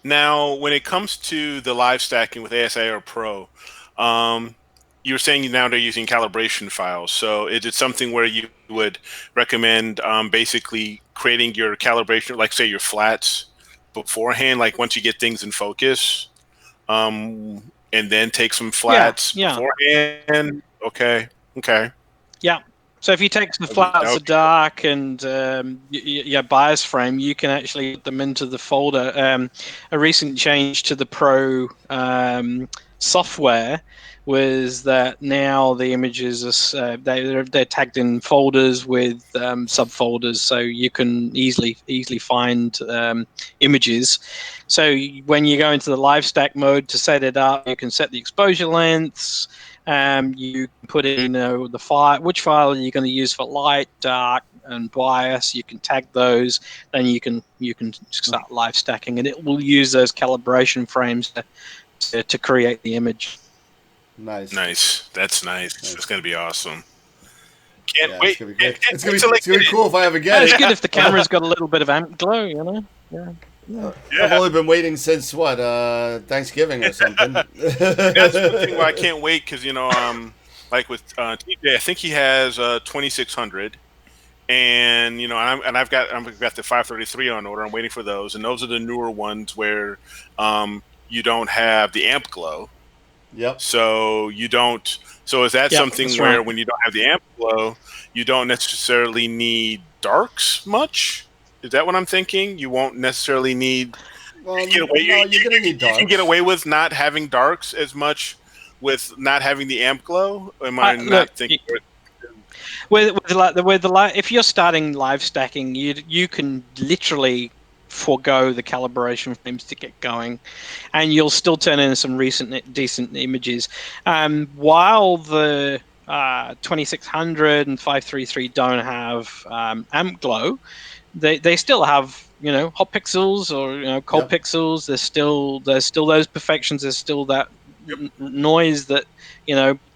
Now, when it comes to the live stacking with ASI or Pro, you were saying now they're using calibration files. So is it something where you would recommend basically creating your calibration, like say your flats beforehand, like once you get things in focus, and then take some flats beforehand? Okay. Yeah. So if you take the flats of dark and your bias frame, you can actually put them into the folder. A recent change to the Pro software was that now the images are they're tagged in folders with subfolders, so you can easily find images. So when you go into the live stack mode to set it up, you can set the exposure lengths. You can put in the file, which file are you going to use for light, dark, and bias. You can tag those. Then you can start live stacking, and it will use those calibration frames to create the image. Nice. That's nice. It's going to be awesome. Can't wait. It's going to be cool if I ever get it. It's good if the camera's got a little bit of amp glow, Yeah. I've only been waiting since Thanksgiving or something. That's the thing why I can't wait, because like with TJ, I think he has 2600, and I've got the 533 on order. I'm waiting for those, and those are the newer ones where you don't have the amp glow. Yep. So you don't. So is that something where right. when you don't have the amp glow, you don't necessarily need darks much? Is that what I'm thinking? You won't necessarily need. Well, you're going to need darks. You can get away with not having darks as much with not having the amp glow. Am I not thinking? With the live, if you're starting live stacking, you can literally forego the calibration frames to get going, and you'll still turn in some decent images. While the 2600 and 533 don't have amp glow, they still have hot pixels or cold pixels. There's still those perfections. There's still that noise that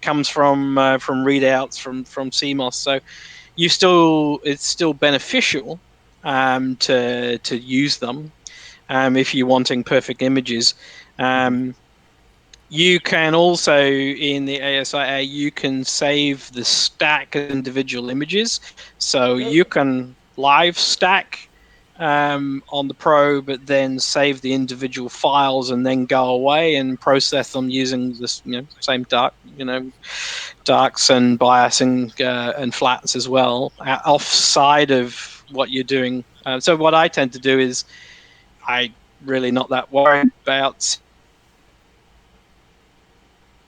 comes from readouts from CMOS. So it's still beneficial to use them if you're wanting perfect images. You can also, in the ASIA, you can save the stack of individual images, so you can live stack on the Pro, but then save the individual files and then go away and process them using this same darks and biasing and flats as well, offside of what you're doing. So what I tend to do is I really not that worried about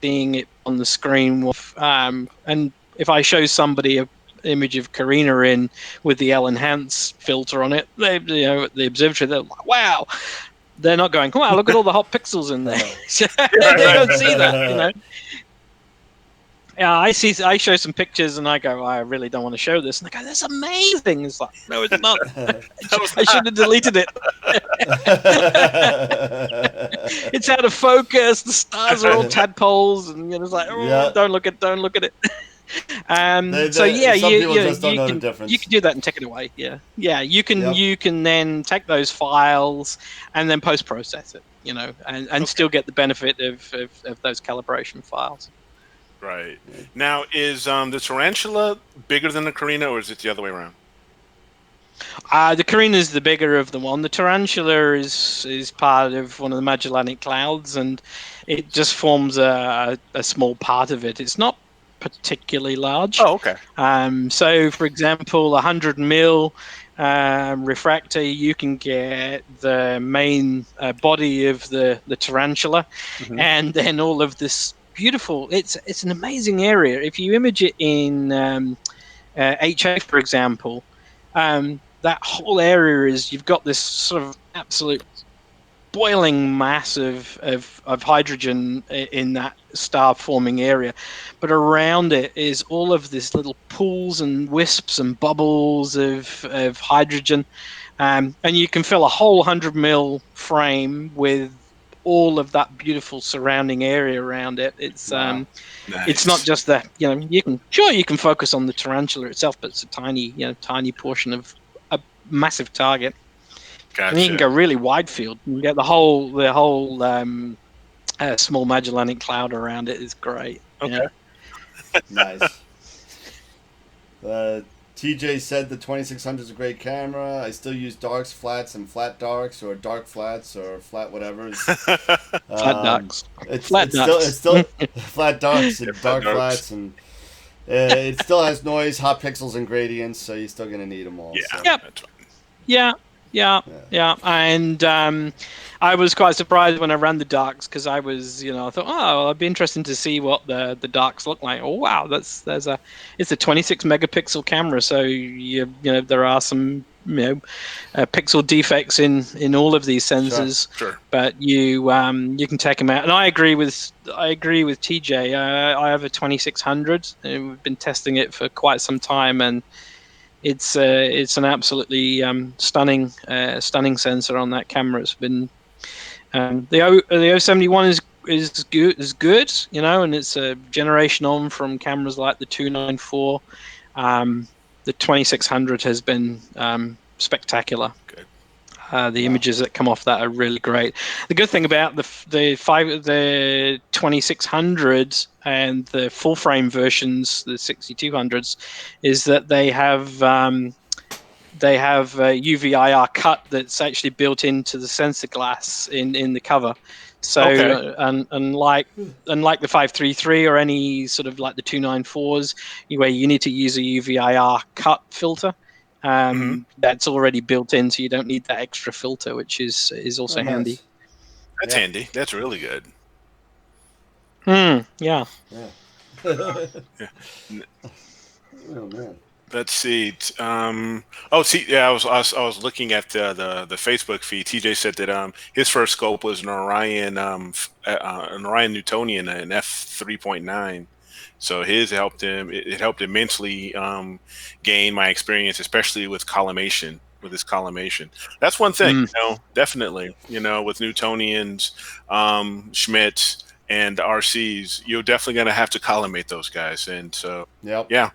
seeing it on the screen. And if I show somebody a image of Karina in with the L enhance filter on it, at the observatory, they're like, wow. They're not going, wow, look at all the hot pixels in there. They don't see that, Yeah, I show some pictures and I go, I really don't want to show this. And they go, that's amazing. It's like, no, it's not. I should have deleted it. It's out of focus. The stars are all tadpoles, and it's like, oh, Yeah. don't look at it. So Some people you just don't know the can difference. you can do that and take it away. Yeah. You Yep. can then take those files and then post process it. And still get the benefit of those calibration files. Right. Now, is the tarantula bigger than the carina, or is it the other way around? The carina is the bigger of the one. The tarantula is part of one of the Magellanic Clouds, and it just forms a small part of it. It's not particularly large. Oh, okay. So, for example, 100 mil refractor, you can get the main body of the tarantula, and then all of this beautiful. It's an amazing area. If you image it in HA, for example, that whole area you've got this sort of absolute boiling mass of hydrogen in that star forming area, but around it is all of this little pools and wisps and bubbles of hydrogen, and you can fill a whole 100 mil frame with all of that beautiful surrounding area around it. It's Wow. it's not just that you can focus on the tarantula itself, but it's a tiny portion of a massive target. Gotcha. And you can go really wide field. You can get the whole small Magellanic Cloud around it is great. Okay. Yeah. Nice. TJ said the 2600 is a great camera. I still use darks, flats, and flat darks, or dark flats, or flat whatever. Flat darks. It's Flat still darks. flat darks and flat dark darks. flats, and it still has noise, hot pixels, and gradients. So you're still gonna need them all. Yeah. So. Yep. That's fine. Yeah. And I was quite surprised when I ran the darks because I was, I thought, it'd be interesting to see what the darks look like. Oh wow, it's a 26 megapixel camera, so there are some pixel defects in all of these sensors. Sure. But you can take them out, and I agree with TJ. I have a 2600, and we've been testing it for quite some time, and it's an absolutely stunning sensor on that camera. It's been the 071 is good, and it's a generation on from cameras like the 294. The 2600 has been spectacular. Good. The images that come off that are really great. The good thing about the 2600 and the full frame versions, the 6200s, is that they have a UV IR cut that's actually built into the sensor glass in the cover. So unlike the 533 or any sort of like the 294s, where you need to use a UV IR cut filter, that's already built in, so you don't need that extra filter, which is also handy. Nice. That's handy. That's really good. Yeah. Oh man. Let's see. I was looking at the Facebook feed. TJ said that his first scope was an Orion Newtonian, an f3.9. So his helped him. It helped immensely gain my experience, especially with collimation. With his collimation, that's one thing. Definitely. With Newtonians, Schmitz, and RCs, you're definitely going to have to collimate those guys. And so, yeah.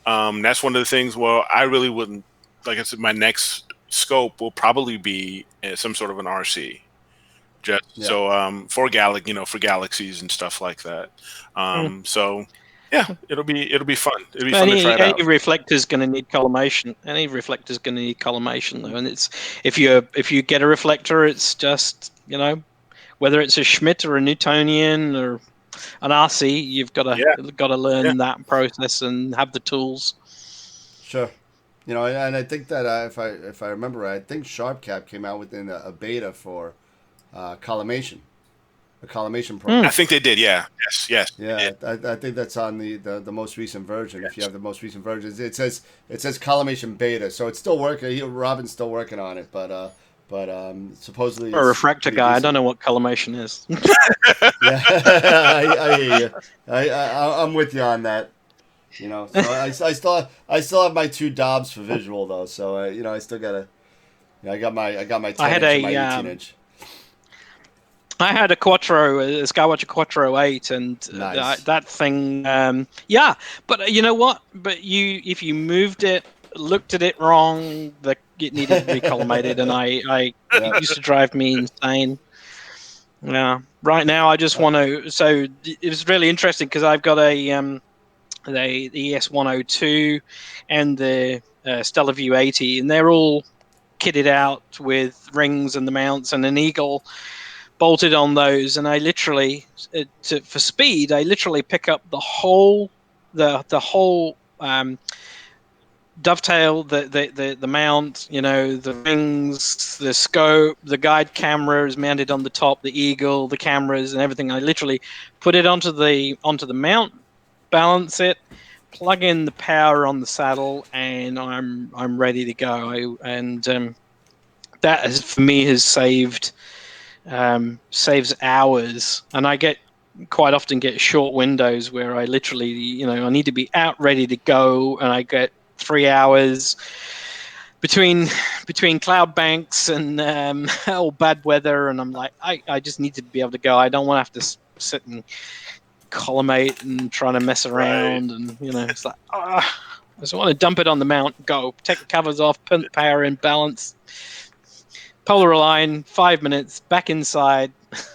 That's one of the things. Well, I really wouldn't, like I said, my next scope will probably be some sort of an RC, so for galaxies and stuff like that. So yeah, it'll be fun. It'll be fun to try it out. Any reflector's going to need collimation. Though, and it's if you get a reflector, it's just whether it's a Schmidt or a Newtonian or an RC, you've got to learn that process and have the tools. Sure. And I think that if I remember right, I think SharpCap came out with a beta for collimation, a collimation program. I think they did. Yeah. Yes. Yeah. I think that's on the most recent version. Yes. If you have the most recent version, it says collimation beta, so it's still working. Robin's still working on it, but But supposedly For a it's refractor pretty guy, I decent. don't know what collimation is. Yeah, I hear you. I'm with you on that. You know, so I still have my 2 Dobbs for visual though. So you know, I still gotta. You know, I got my I 10 had inch and my a 18 inch. I had a Quattro, a Skywatcher Quattro 8, and Nice. that thing, yeah. But you know what? But if you moved it, looked at it wrong, it needed recollimated, and it Yeah. used to drive me insane. Yeah. Right now, I just Uh, want to. So it was really interesting because I've got the ES 102 and the Stellar View 80, and they're all kitted out with rings and the mounts and an eagle bolted on those, and I literally, for speed, I literally pick up the whole dovetail, the mount, the rings, the scope, the guide camera is mounted on the top, the eagle, the cameras, and everything. I literally put it onto the mount, balance it, plug in the power on the saddle, and I'm ready to go. That has, for me, has saves hours, and I quite often get short windows where I literally, I need to be out ready to go, and I get 3 hours between cloud banks and or bad weather, and I'm like, I just need to be able to go. I don't want to have to sit and collimate and trying to mess Right. around, and it's like, I just want to dump it on the mount, go, take the covers off, put the power in, balance, polar line, 5 minutes, back inside.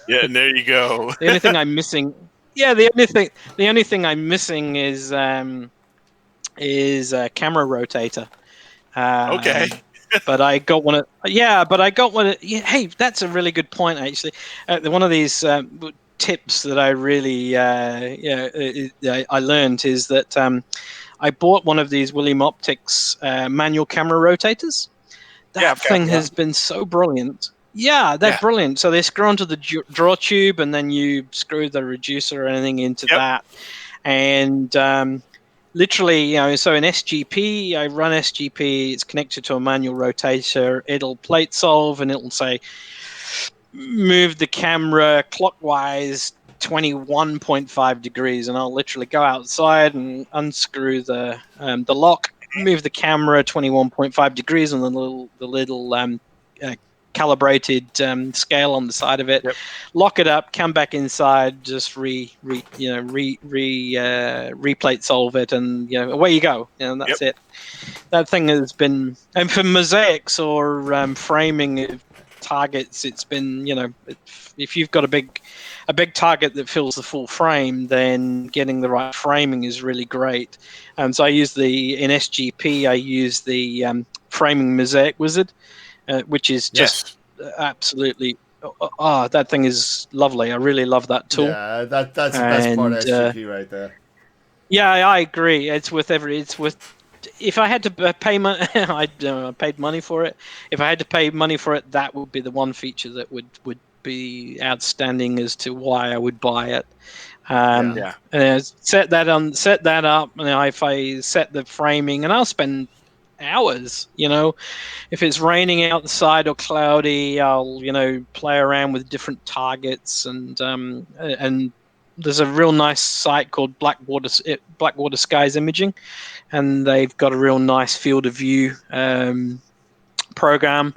Yeah, and there you go. The only thing I'm missing, yeah, the only thing I'm missing is a camera rotator. Okay. But I got one. Yeah, but I got one. Yeah, hey, that's a really good point, actually. One of these tips that I really, I learned is that I bought one of these William Optics manual camera rotators. Yeah, That I've got thing one. has been so brilliant. Yeah, they're Yeah. brilliant. So they screw onto the draw tube, and then you screw the reducer or anything into Yep. that. And literally, so in SGP, I run SGP. It's connected to a manual rotator. It'll plate solve, and it'll say, move the camera clockwise 21.5 degrees, and I'll literally go outside and unscrew the lock, move the camera 21.5 degrees on the little uh, calibrated scale on the side of it, Yep. lock it up, come back inside, just replate solve it, and away you go. That's Yep. it. That thing has been, and for mosaics or framing targets, it's been, if you've got a big target that fills the full frame, then getting the right framing is really great. So I use in SGP, I use the framing mosaic wizard, which is just Yes. absolutely, that thing is lovely. I really love that tool. Yeah, that's the best part of And SGP right there. yeah, I agree. If I had to pay money, I paid money for it. If I had to pay money for it, that would be the one feature that would be outstanding as to why I would buy it. Yeah. Yeah. Set that up. If I set the framing, and I'll spend hours. If it's raining outside or cloudy, I'll play around with different targets, and there's a real nice site called Blackwater Skies Imaging, and they've got a real nice field of view program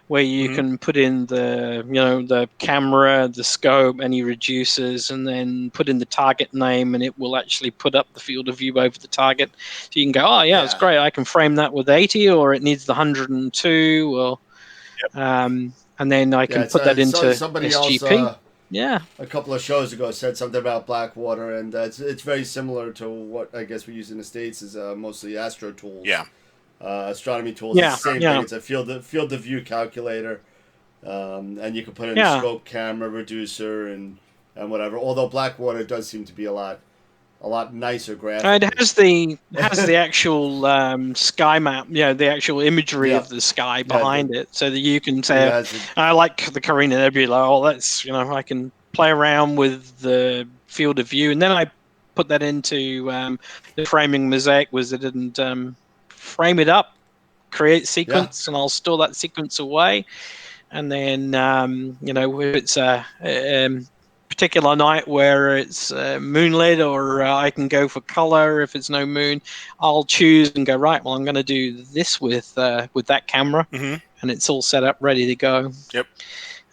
where you Hmm. can put in the camera, the scope, any reducers, and then put in the target name, and it will actually put up the field of view over the target. So you can go, oh yeah, it's Yeah. great. I can frame that with 80, or it needs the 102, or Yep. and then I Yeah, can put that into somebody else SGP. Yeah, a couple of shows ago said something about Blackwater, and it's very similar to what I guess we use in the States is mostly Astro tools. Yeah. Astronomy tools. yeah, It's the same yeah, thing. It's a field of view calculator, and you can put in a yeah. scope, camera, reducer, and whatever. Although Blackwater does seem to be a lot nicer graphically. It has the actual sky map, the actual imagery Yeah, of the sky yeah. behind it, so that you can It say, has it. I like the Carina Nebula. Oh, that's I can play around with the field of view, and then I put that into the framing mosaic wizard and frame it up, create Yeah, sequence, and I'll store that sequence away. and then if it's a particular night where it's moonlit, or I can go for color. If it's no moon, I'll choose and go, right, well, I'm going to do this with that camera, and it's all set up ready to go. Yep.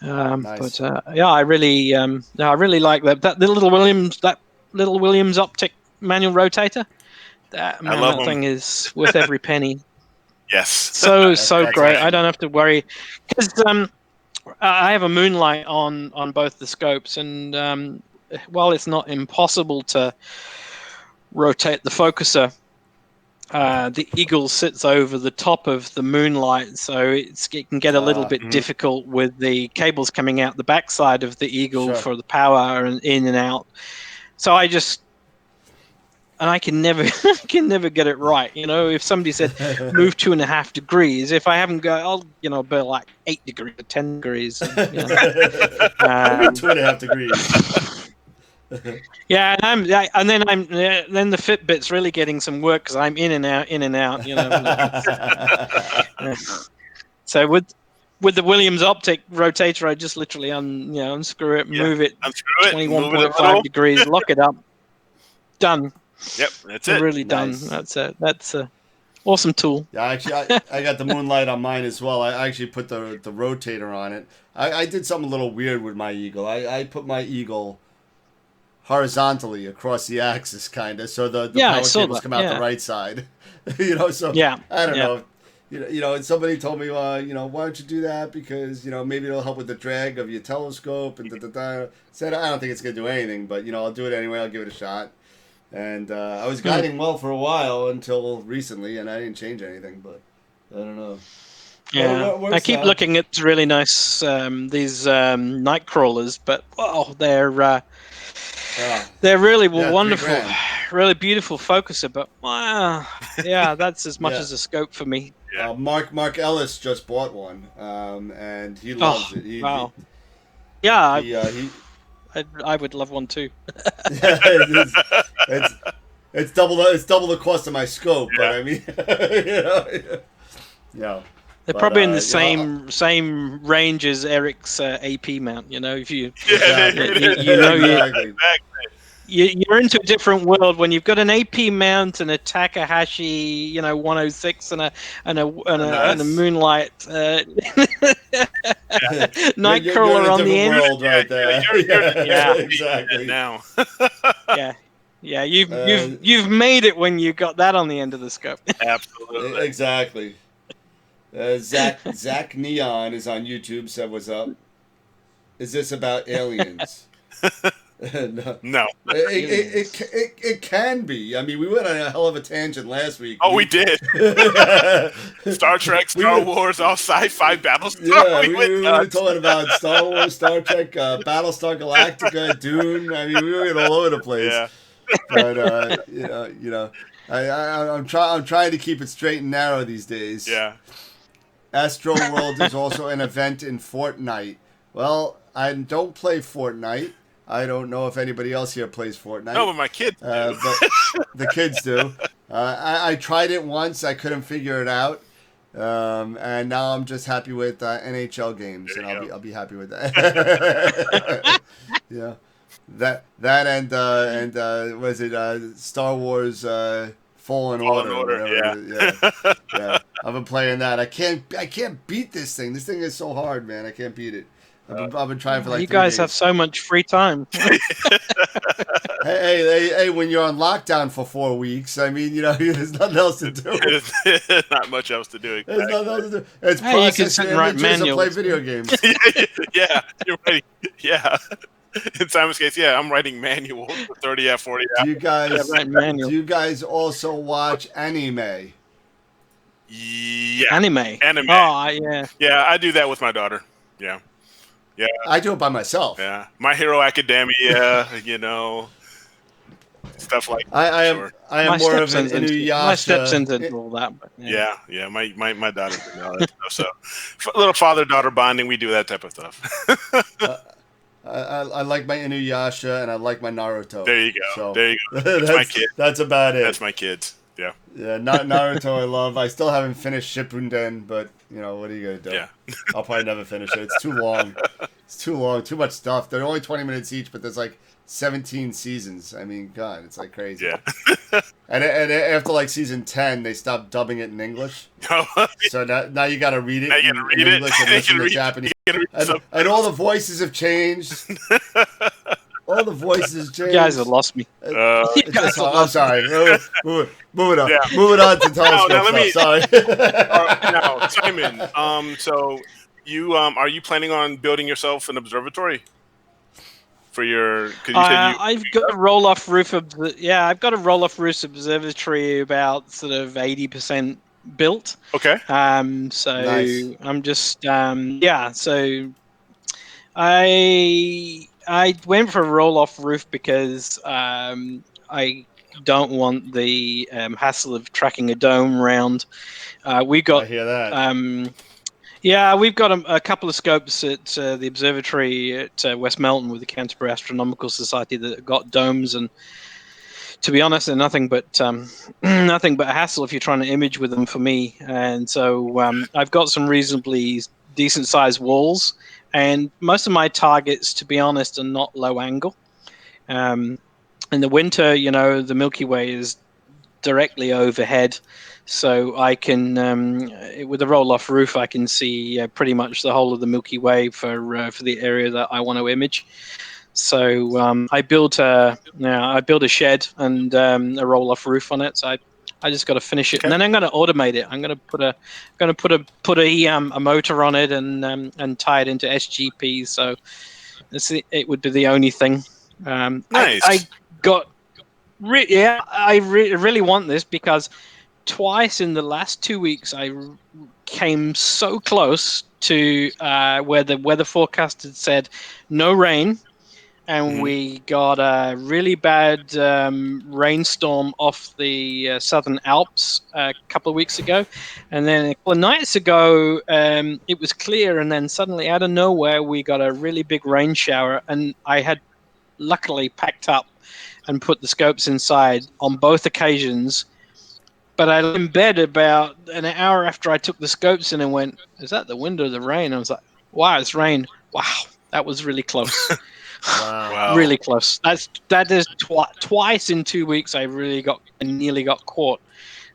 Nice. But I really like that little Williams optic manual rotator. That thing is worth every penny. Yes. So That's great. awesome. I don't have to worry, because I have a moonlight on both the scopes, and while it's not impossible to rotate the focuser, the eagle sits over the top of the moonlight, so it can get a little bit difficult with the cables coming out the backside of the eagle for the power and in and out. So I can never get it right. If somebody said move 2.5 degrees, if I haven't got, I'll be like 8 degrees or 10 degrees. 2.5 degrees. Yeah, and then the Fitbit's really getting some work, because I'm in and out. So with the Williams optic rotator, I just literally unscrew it, move it 21.5 degrees, lock it up, done. Yep, that's it. Really Nice. done. That's a awesome tool. Yeah, actually, I got the moonlight on mine as well. I actually put the rotator on it. I did something a little weird with my eagle. I put my eagle horizontally across the axis, kind of, so the power cables come out the right side. So I don't know. And somebody told me, why don't you do that? Because maybe it'll help with the drag of your telescope and Said I don't think it's gonna do anything, but I'll do it anyway. I'll give it a shot. And I was guiding well for a while until recently, and I didn't change anything. But I don't know. Yeah, I keep looking at really nice these night crawlers, but they're really wonderful, really beautiful focuser. But that's as much as a scope for me. Yeah. Mark Ellis just bought one, and he loves it. Wow. I would love one too. It's double the cost of my scope, but I mean, yeah. They're probably in the same range as Eric's AP mount. If you you're into a different world when you've got an AP mount and a Takahashi 106 and a moonlight nightcrawler on the end. World right there. Exactly. Now. Yeah, you've made it when you got that on the end of the scope. Absolutely. Exactly. Zach Neon is on YouTube. Said, "What's up? Is this about aliens?" No. It can be. I mean, we went on a hell of a tangent last week. Oh, we did. Star Trek, Star Wars, all sci-fi, Battlestar. Yeah, we were talking about Star Wars, Star Trek, Battlestar Galactica, Dune. I mean, we went all over the place. Yeah. But I'm trying to keep it straight and narrow these days. Yeah. AstroWorld is also an event in Fortnite. Well, I don't play Fortnite. I don't know if anybody else here plays Fortnite. No, but my kids do. But the kids do. I tried it once. I couldn't figure it out. And now I'm just happy with NHL games, and I'll be happy with that. Yeah. That and was it Star Wars Fallen Order? Yeah. I've been playing that. I can't beat this thing. This thing is so hard, man. I can't beat it. I've been trying for like 3 you guys days. have so much free time. hey, when you're on lockdown for 4 weeks, I mean, there's nothing else to do. Not much else to do. There's nothing else to do. It's Hey, you can process sit and your write images and play manuals. video games. Yeah, you're right. Yeah. In Simon's case, I'm writing manuals for 30 40 hours. Do you guys also watch anime? Yeah. Anime. Oh, yeah. Yeah, I do that with my daughter. Yeah. Yeah. I do it by myself. Yeah. My Hero Academia, stuff like that. I am My more of an stepson's into all that. But, Yeah. My daughter does all that stuff. So, little father-daughter bonding, we do that type of stuff. I like my Inuyasha and I like my Naruto. There you go. So, There you go. That's my kid. That's about it. That's my kids. Yeah. Yeah, Naruto I love. I still haven't finished Shippuden, but You know, what are you gonna do? Yeah. I'll probably never finish it. It's too long. It's too long. Too much stuff. They're only 20 minutes each, but there's like 17 seasons. I mean, God, it's like crazy. Yeah. And after like season 10, they stopped dubbing it in English. So now you got to read it Now you gotta read in it. English and You listen gotta to read- Japanese. you gotta read And all the voices have changed. All the voices changed. You guys have lost me. Uh, You It's guys just have hard. I'm lost me. sorry. Moving on. Yeah. Moving on to telescope now let stuff. me- Sorry. now, Simon. So you are you planning on building yourself an observatory for your? Because you said you. I've got a roll-off roof. I've got a roll-off roof observatory about sort of 80% built. Okay. So Nice. I'm just So I went for a roll-off roof because I don't want the hassle of tracking a dome around. We I got hear that. we've got a couple of scopes at the observatory at West Melton with the Canterbury Astronomical Society that have got domes, and to be honest, they're nothing but nothing but a hassle if you're trying to image with them for me. And so I've got some reasonably decent sized walls, and most of my targets, to be honest, are not low angle. In the winter, the Milky Way is directly overhead, so I can, with a roll-off roof, I can see pretty much the whole of the Milky Way for the area that I want to image. So I built a shed and a roll-off roof on it. So I just got to finish it, Okay. and then I'm going to automate it. I'm going to put a motor on it and tie it into SGP. So it would be the only thing. Nice. I got I really want this because twice in the last 2 weeks I came so close to where the weather forecast had said no rain, and we got a really bad rainstorm off the Southern Alps a couple of weeks ago, and then a couple of nights ago it was clear, and then suddenly out of nowhere we got a really big rain shower, and I had luckily packed up and put the scopes inside on both occasions. But I lay in bed about an hour after I took the scopes in and went, "Is that the wind or the rain?" I was like, "Wow, it's rain! Wow, that was really close." Wow. Really close. That is twice in 2 weeks. I nearly got caught,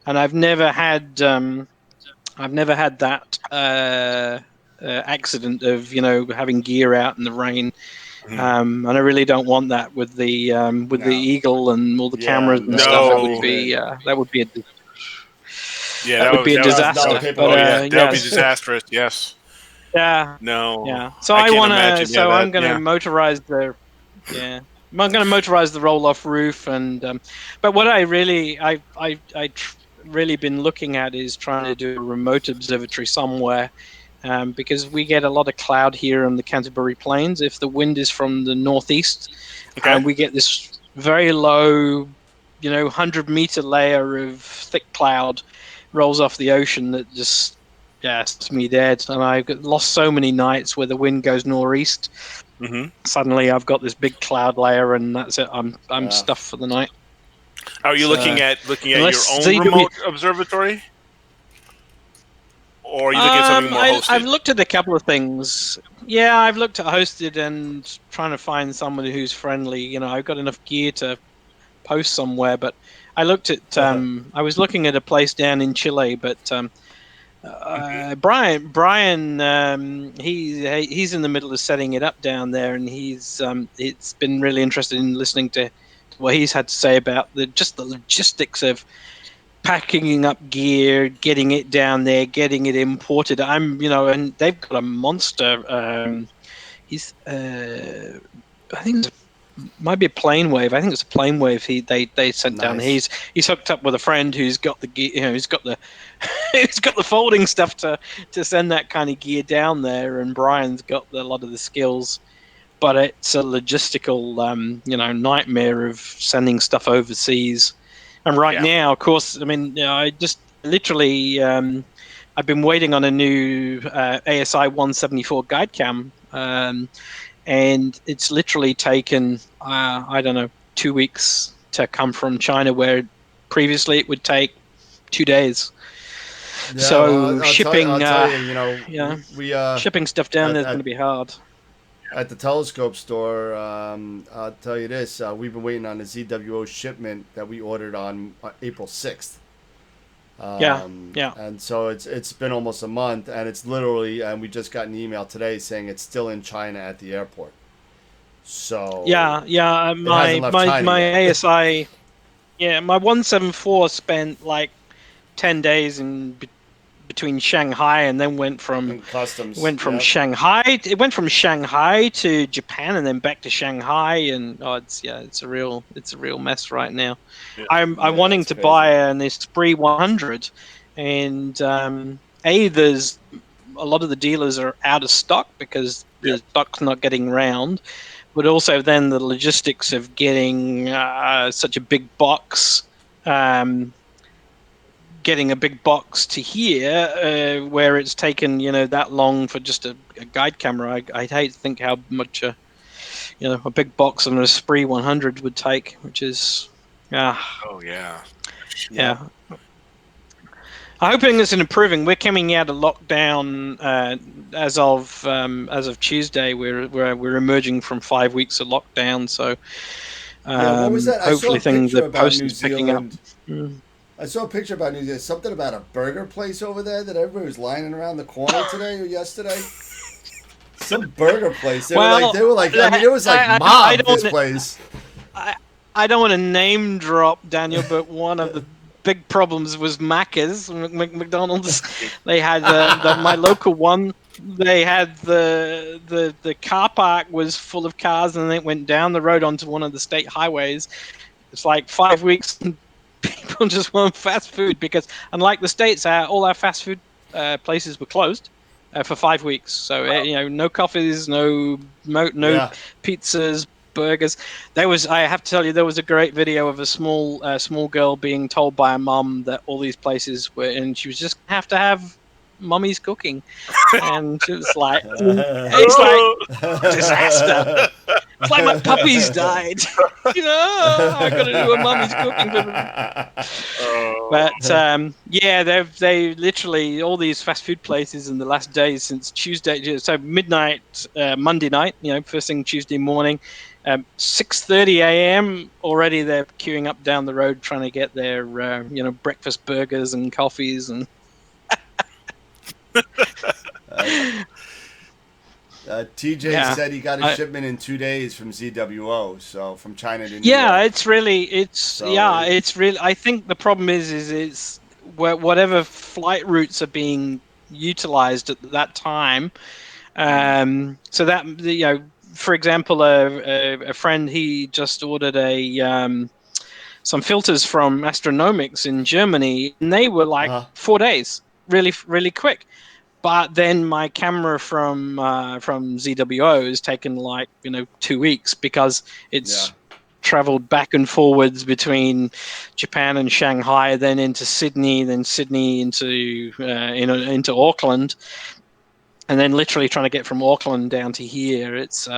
and I've never had that accident of having gear out in the rain. And I really don't want that with the No. Eagle and all the Yeah, cameras and no. stuff. That would No. be Yeah, that would be a that disaster. paper But Oh yeah, that would be yes. disastrous. Yes. Yeah. No. Yeah. So I I can't want to. imagine. So Yeah, I'm going to yeah. motorize the. Yeah. I'm going to motorize the roll-off roof, and but what I really really been looking at is trying to do a remote observatory somewhere, because we get a lot of cloud here on the Canterbury Plains. If the wind is from the northeast, Okay. we get this very low, 100-meter layer of thick cloud rolls off the ocean that just it's me dead. And I've lost so many nights where the wind goes northeast. Suddenly I've got this big cloud layer, and that's it. I'm stuffed for the night. Are you So, looking at your unless own ZW remote observatory, or are you looking at something more hosted? I've looked at a couple of things. Yeah, I've looked at hosted and trying to find somebody who's friendly. I've got enough gear to post somewhere, but I looked at. I was looking at a place down in Chile, but Brian, he's in the middle of setting it up down there, and it's been really interested in listening to what he's had to say about the logistics of packing up gear, getting it down there, getting it imported. And they've got a monster. He's I think it might be a plane wave. I think it's a plane wave. They sent down. Nice. He's hooked up with a friend who's got the gear. Who's got the who's got the folding stuff to send that kind of gear down there. And Brian's got a lot of the skills, but it's a logistical nightmare of sending stuff overseas. And right now, of course, I mean, I just literally I've been waiting on a new ASI 174 guide cam. And it's literally taken, 2 weeks to come from China, where previously it would take 2 days. Yeah, well, So shipping, I'll tell you, you know, yeah, we shipping stuff down there is going to be hard. at the telescope store, I'll tell you this: we've been waiting on a ZWO shipment that we ordered on April 6th. Yeah, yeah. And so it's been almost a month, and it's literally, and we just got an email today saying it's still in China at the airport. So Yeah. it hasn't My left my China my yet. ASI, yeah, my 174 spent like 10 days between Shanghai, and then In customs, yeah. Shanghai. It went from Shanghai to Japan, and then back to Shanghai, and it's a real mess right now. Yeah. I'm Yeah, wanting it's to crazy. buy an Esprit 100, and there's a lot of the dealers are out of stock because Yeah. the stock's not getting round, but also then the logistics of getting such a big box. Getting a big box to here, where it's taken that long for just a guide camera. I'd hate to think how much a big box on a Spree 100 would take, which is Oh yeah. Yeah. yeah. I'm hoping it's improving. We're coming out of lockdown as of Tuesday. We're emerging from 5 weeks of lockdown, so Yeah, what was that? I saw hopefully a picture the about post New is picking up. Zealand. I saw a picture about New Zealand. Something about a burger place over there that everybody was lining around the corner today or yesterday. Some burger place. Well, They were like. I mean, it was like I mob. don't This place. I don't want to name drop Daniel, but one of the big problems was Macca's, McDonald's. They had my local one. They had the car park was full of cars, and then it went down the road onto one of the state highways. It's like 5 weeks, and people just want fast food because, unlike the states, all our fast food places were closed. For 5 weeks, so no coffees, no Yeah. pizzas, burgers. I have to tell you, there was a great video of a small girl being told by a mum that all these places were, and she was just have to have mummy's cooking, and she was like, it's like disaster. It's like my puppies died. I got to do a mummy's cooking for them. But they literally, all these fast food places in the last days since Tuesday, so midnight, Monday night, first thing Tuesday morning, 6:30 a.m. already they're queuing up down the road trying to get their breakfast burgers and coffees and. TJ said he got a shipment in 2 days from ZWO, so from China to New Yeah, York. it's really. I think the problem is it's whatever flight routes are being utilized at that time. So that for example, a friend, he just ordered some filters from Astronomics in Germany, and they were like 4 days, really really quick. But then my camera from ZWO has taken like 2 weeks because it's traveled back and forwards between Japan and Shanghai, then into Sydney, then Sydney into Auckland, and then literally trying to get from Auckland down to here. It's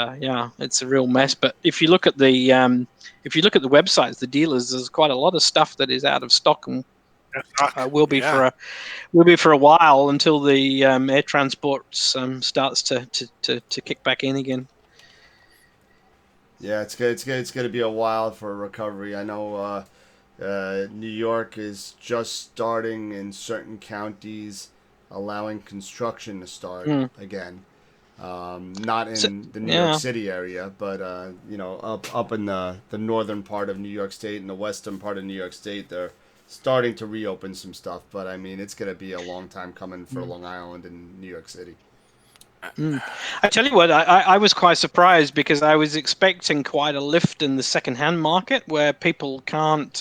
it's a real mess. But if you look at the websites, the dealers, there's quite a lot of stuff that is out of stock and will be for a while until the air transport starts to kick back in again. Yeah, it's going to be a while for a recovery. I know New York is just starting in certain counties, allowing construction to start again. Not in the New York City area, but up in the northern part of New York State and the western part of New York State, they're starting to reopen some stuff. But I mean, it's going to be a long time coming for Long Island and New York City. I tell you what, I was quite surprised because I was expecting quite a lift in the second-hand market where people can't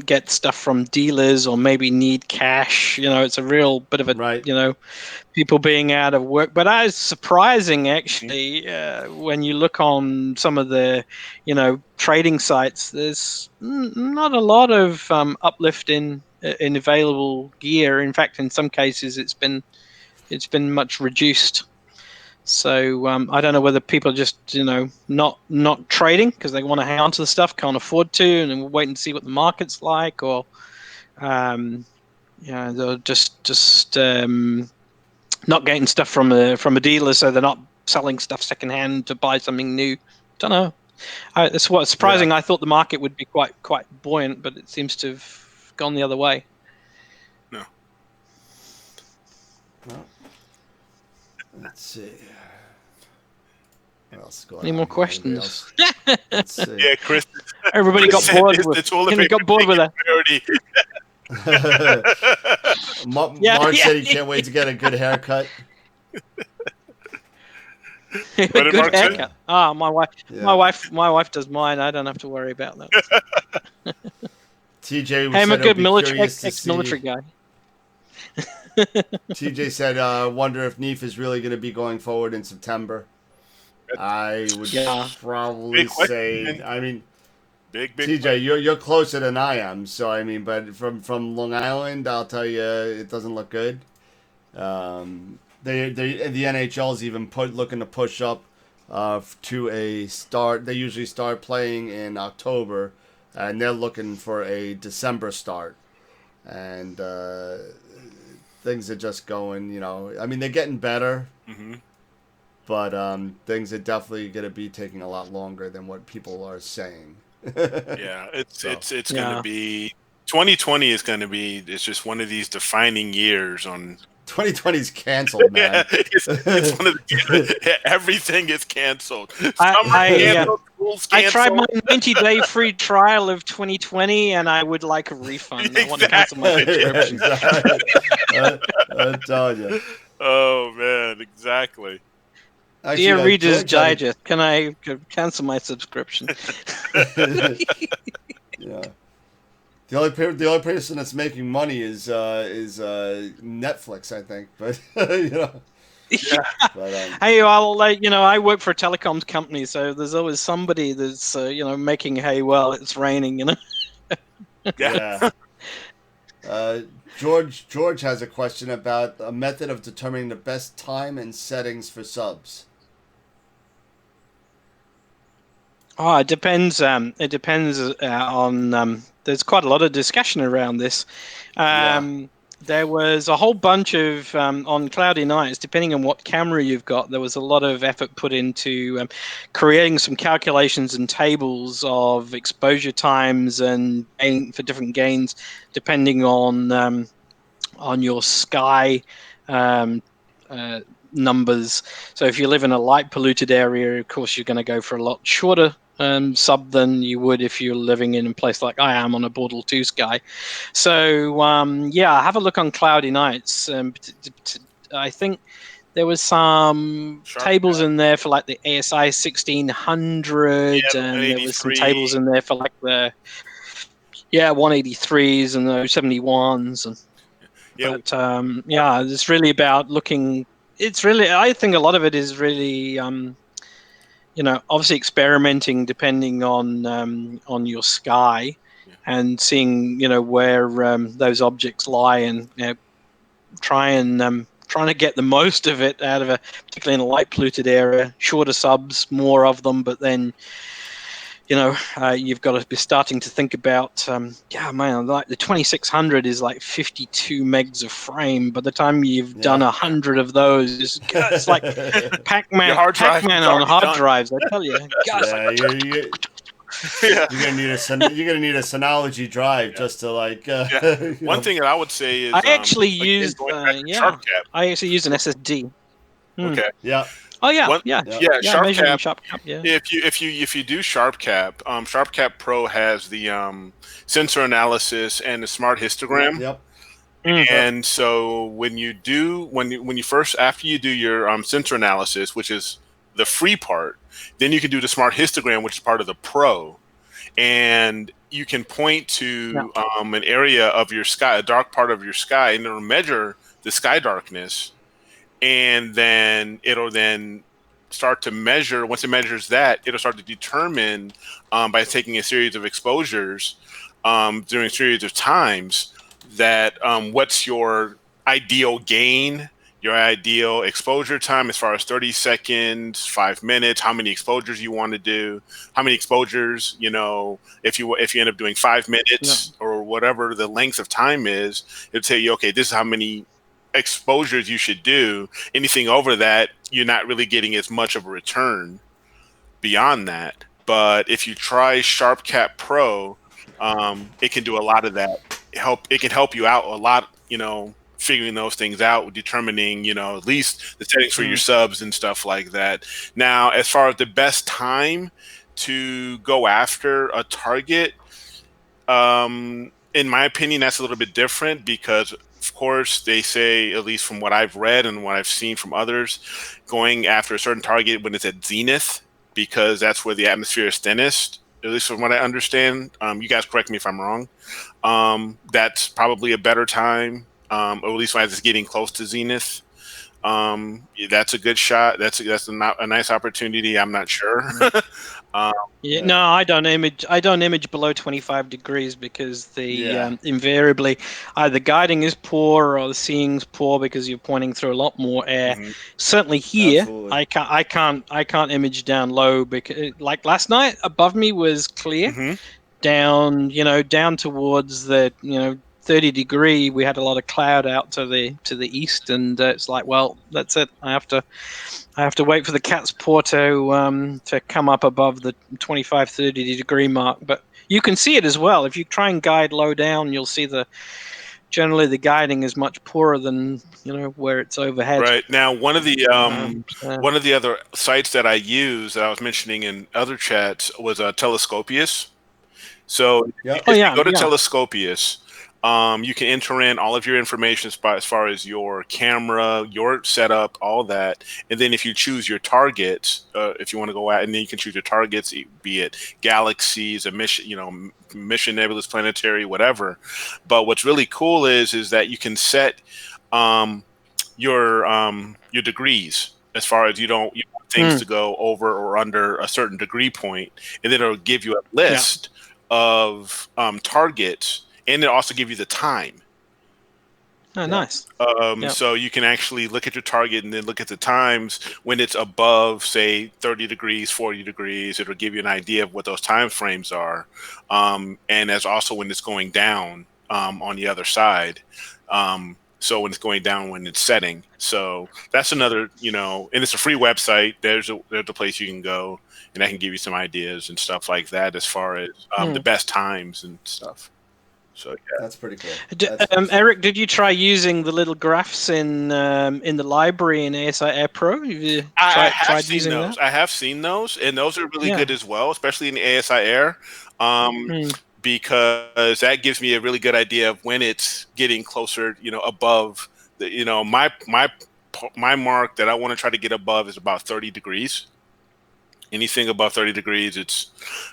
get stuff from dealers or maybe need cash. It's a real bit of a people being out of work. But it's surprising actually when you look on some of the trading sites. There's not a lot of uplift in available gear. In fact, in some cases, it's been much reduced. So I don't know whether people are just not trading because they want to hang on to the stuff, can't afford to, and then we'll wait and see what the market's like, or Yeah, they're just not getting stuff from a dealer, so they're not selling stuff secondhand to buy something new. Don't know. That's what's surprising. Yeah. I thought the market would be quite buoyant, but it seems to have gone the other way. No. Well, let's see. What else is going Any on more here? Anybody questions? else? Let's see. Yeah, Chris. Everybody Chris got said bored it's with the toilet paper got bored with that. priority. Yeah, Mark yeah. said he can't wait to get a good haircut. What did Good Mark say? haircut. Ah, my wife. Yeah. My wife does mine. I don't have to worry about that. TJ Hey, I'm a said he'll good be curious to ex-military see. guy. TJ said, wonder if NEEF is really going to be going forward in September. I would Yeah. probably Big question, say, man. I mean, Big TJ, you're closer than I am, so I mean, but from Long Island, I'll tell you, it doesn't look good. The NHL's even looking to push up to a start. They usually start playing in October, and they're looking for a December start. And things are just going, I mean, they're getting better, Mm-hmm. but things are definitely going to be taking a lot longer than what people are saying. Yeah, it's going Yeah. to be 2020 is going to be. It's just one of these defining years on. 2020 is canceled, man. Yeah, it's one of the, everything is canceled. I Canceled, schools I tried my canceled. 90-day free trial of 2020, and I would like a refund. I want to cancel my subscription. Exactly. I'm telling you. Oh man, exactly. Actually, Dear Reader's George had Digest, can I cancel my subscription? yeah. The only person that's making money is Netflix, I think. But But, Hey, well, I work for a telecoms company, so there's always somebody that's making hay while it's raining. yeah. George has a question about a method of determining the best time and settings for subs. Oh, it depends. It depends on. There's quite a lot of discussion around this. There was a whole bunch of on cloudy nights, depending on what camera you've got. There was a lot of effort put into creating some calculations and tables of exposure times and for different gains, depending on your sky numbers. So if you live in a light polluted area, of course you're going to go for a lot shorter sub than you would if you're living in a place like I am on a Bortle 2 sky. So have a look on cloudy nights. I think there was some tables in there for like the ASI 1600, and there was some tables in there for like the 183s and the 71s, and it's really about looking. It's really, I think a lot of it is really obviously experimenting depending on your sky and seeing where those objects lie, and trying to get the most of it out of particularly in a light polluted area. Shorter subs, more of them, but then you've got to be starting to think about like the 2600 is like 52 megs of frame. By the time you've done 100 of those, it's like Pac-Man on hard drives, I tell you. You're gonna need a Synology drive just to like. One thing that I would say is I actually used SharpCap. I actually used an SSD. Okay. Yeah. Oh yeah. SharpCap. Yeah. If you do SharpCap, SharpCap Pro has the sensor analysis and the smart histogram. Yep. And so when you first, after you do your sensor analysis, which is the free part, then you can do the smart histogram, which is part of the Pro, and you can point to an area of your sky, a dark part of your sky, and it'll measure the sky darkness. And then it'll then start to measure. Once it measures that, it'll start to determine by taking a series of exposures during a series of times that what's your ideal gain, your ideal exposure time as far as 30 seconds, 5 minutes, how many exposures you want to do, how many exposures, if you end up doing 5 minutes or whatever the length of time is, it'll tell you, okay, this is how many exposures you should do. Anything over that, you're not really getting as much of a return beyond that. But if you try SharpCat Pro, it can do a lot of that. It can help you out a lot, figuring those things out, determining, at least the settings for your subs and stuff like that. Now, as far as the best time to go after a target, in my opinion, that's a little bit different because, of course, they say, at least from what I've read and what I've seen from others, going after a certain target when it's at zenith, because that's where the atmosphere is thinnest, at least from what I understand. You guys correct me if I'm wrong. That's probably a better time, or at least when it's getting close to zenith. That's a good shot. That's a nice opportunity. I'm not sure. No, I don't image below 25 degrees because invariably either guiding is poor or the seeing's poor because you're pointing through a lot more air. Certainly here, Absolutely. I can't image down low because, like last night, above me was clear. Down towards the 30 degree, we had a lot of cloud out to the east, and it's like, well, that's it. I have to wait for the cat's paw to come up above the 25-30 degree mark. But you can see it as well. If you try and guide low down, you'll see generally the guiding is much poorer than where it's overhead. Right. Now, one of the other sites that I use that I was mentioning in other chats was Telescopius. So if you go to Telescopius, you can enter in all of your information as far as your camera, your setup, all that. And then if you choose your targets, if you want to go out, and then you can choose your targets, be it galaxies, a mission, mission, nebulous, planetary, whatever. But what's really cool is that you can set your degrees as far as you don't want things to go over or under a certain degree point, and then it'll give you a list of targets, and it'll also give you the time. Oh, nice. So you can actually look at your target and then look at the times when it's above, say, 30 degrees, 40 degrees. It'll give you an idea of what those time frames are. And as also when it's going down on the other side. So when it's going down, when it's setting. So that's another, and it's a free website. There's a place you can go, and I can give you some ideas and stuff like that as far as the best times and stuff. So that's pretty cool. Eric, did you try using the little graphs in the library in ASI Air Pro? Have you tried using those? I have seen those, and those are really good as well, especially in the ASI Air, because that gives me a really good idea of when it's getting closer, above the, my mark that I want to try to get above is about 30 degrees. Anything above 30 degrees, it's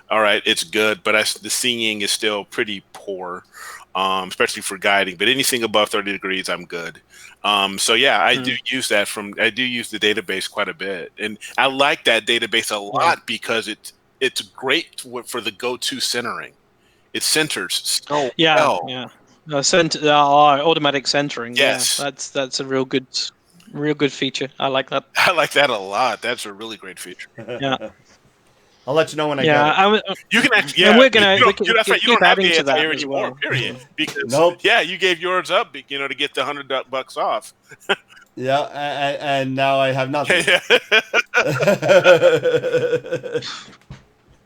all right. It's good, but the seeing is still pretty poor, especially for guiding. But anything above 30 degrees, I'm good. So yeah, I do use that I do use the database quite a bit, and I like that database a lot because it's great for the go-to centering. It centers so well. Automatic centering. Yes, that's a real good feature. I like that. I like that a lot. That's a really great feature. Yeah. I'll let you know when I get it. You can actually, and we're gonna that's right. You don't have to that anymore, well. period. Because you gave yours up, to get the $100 off. Yeah, and now I have nothing.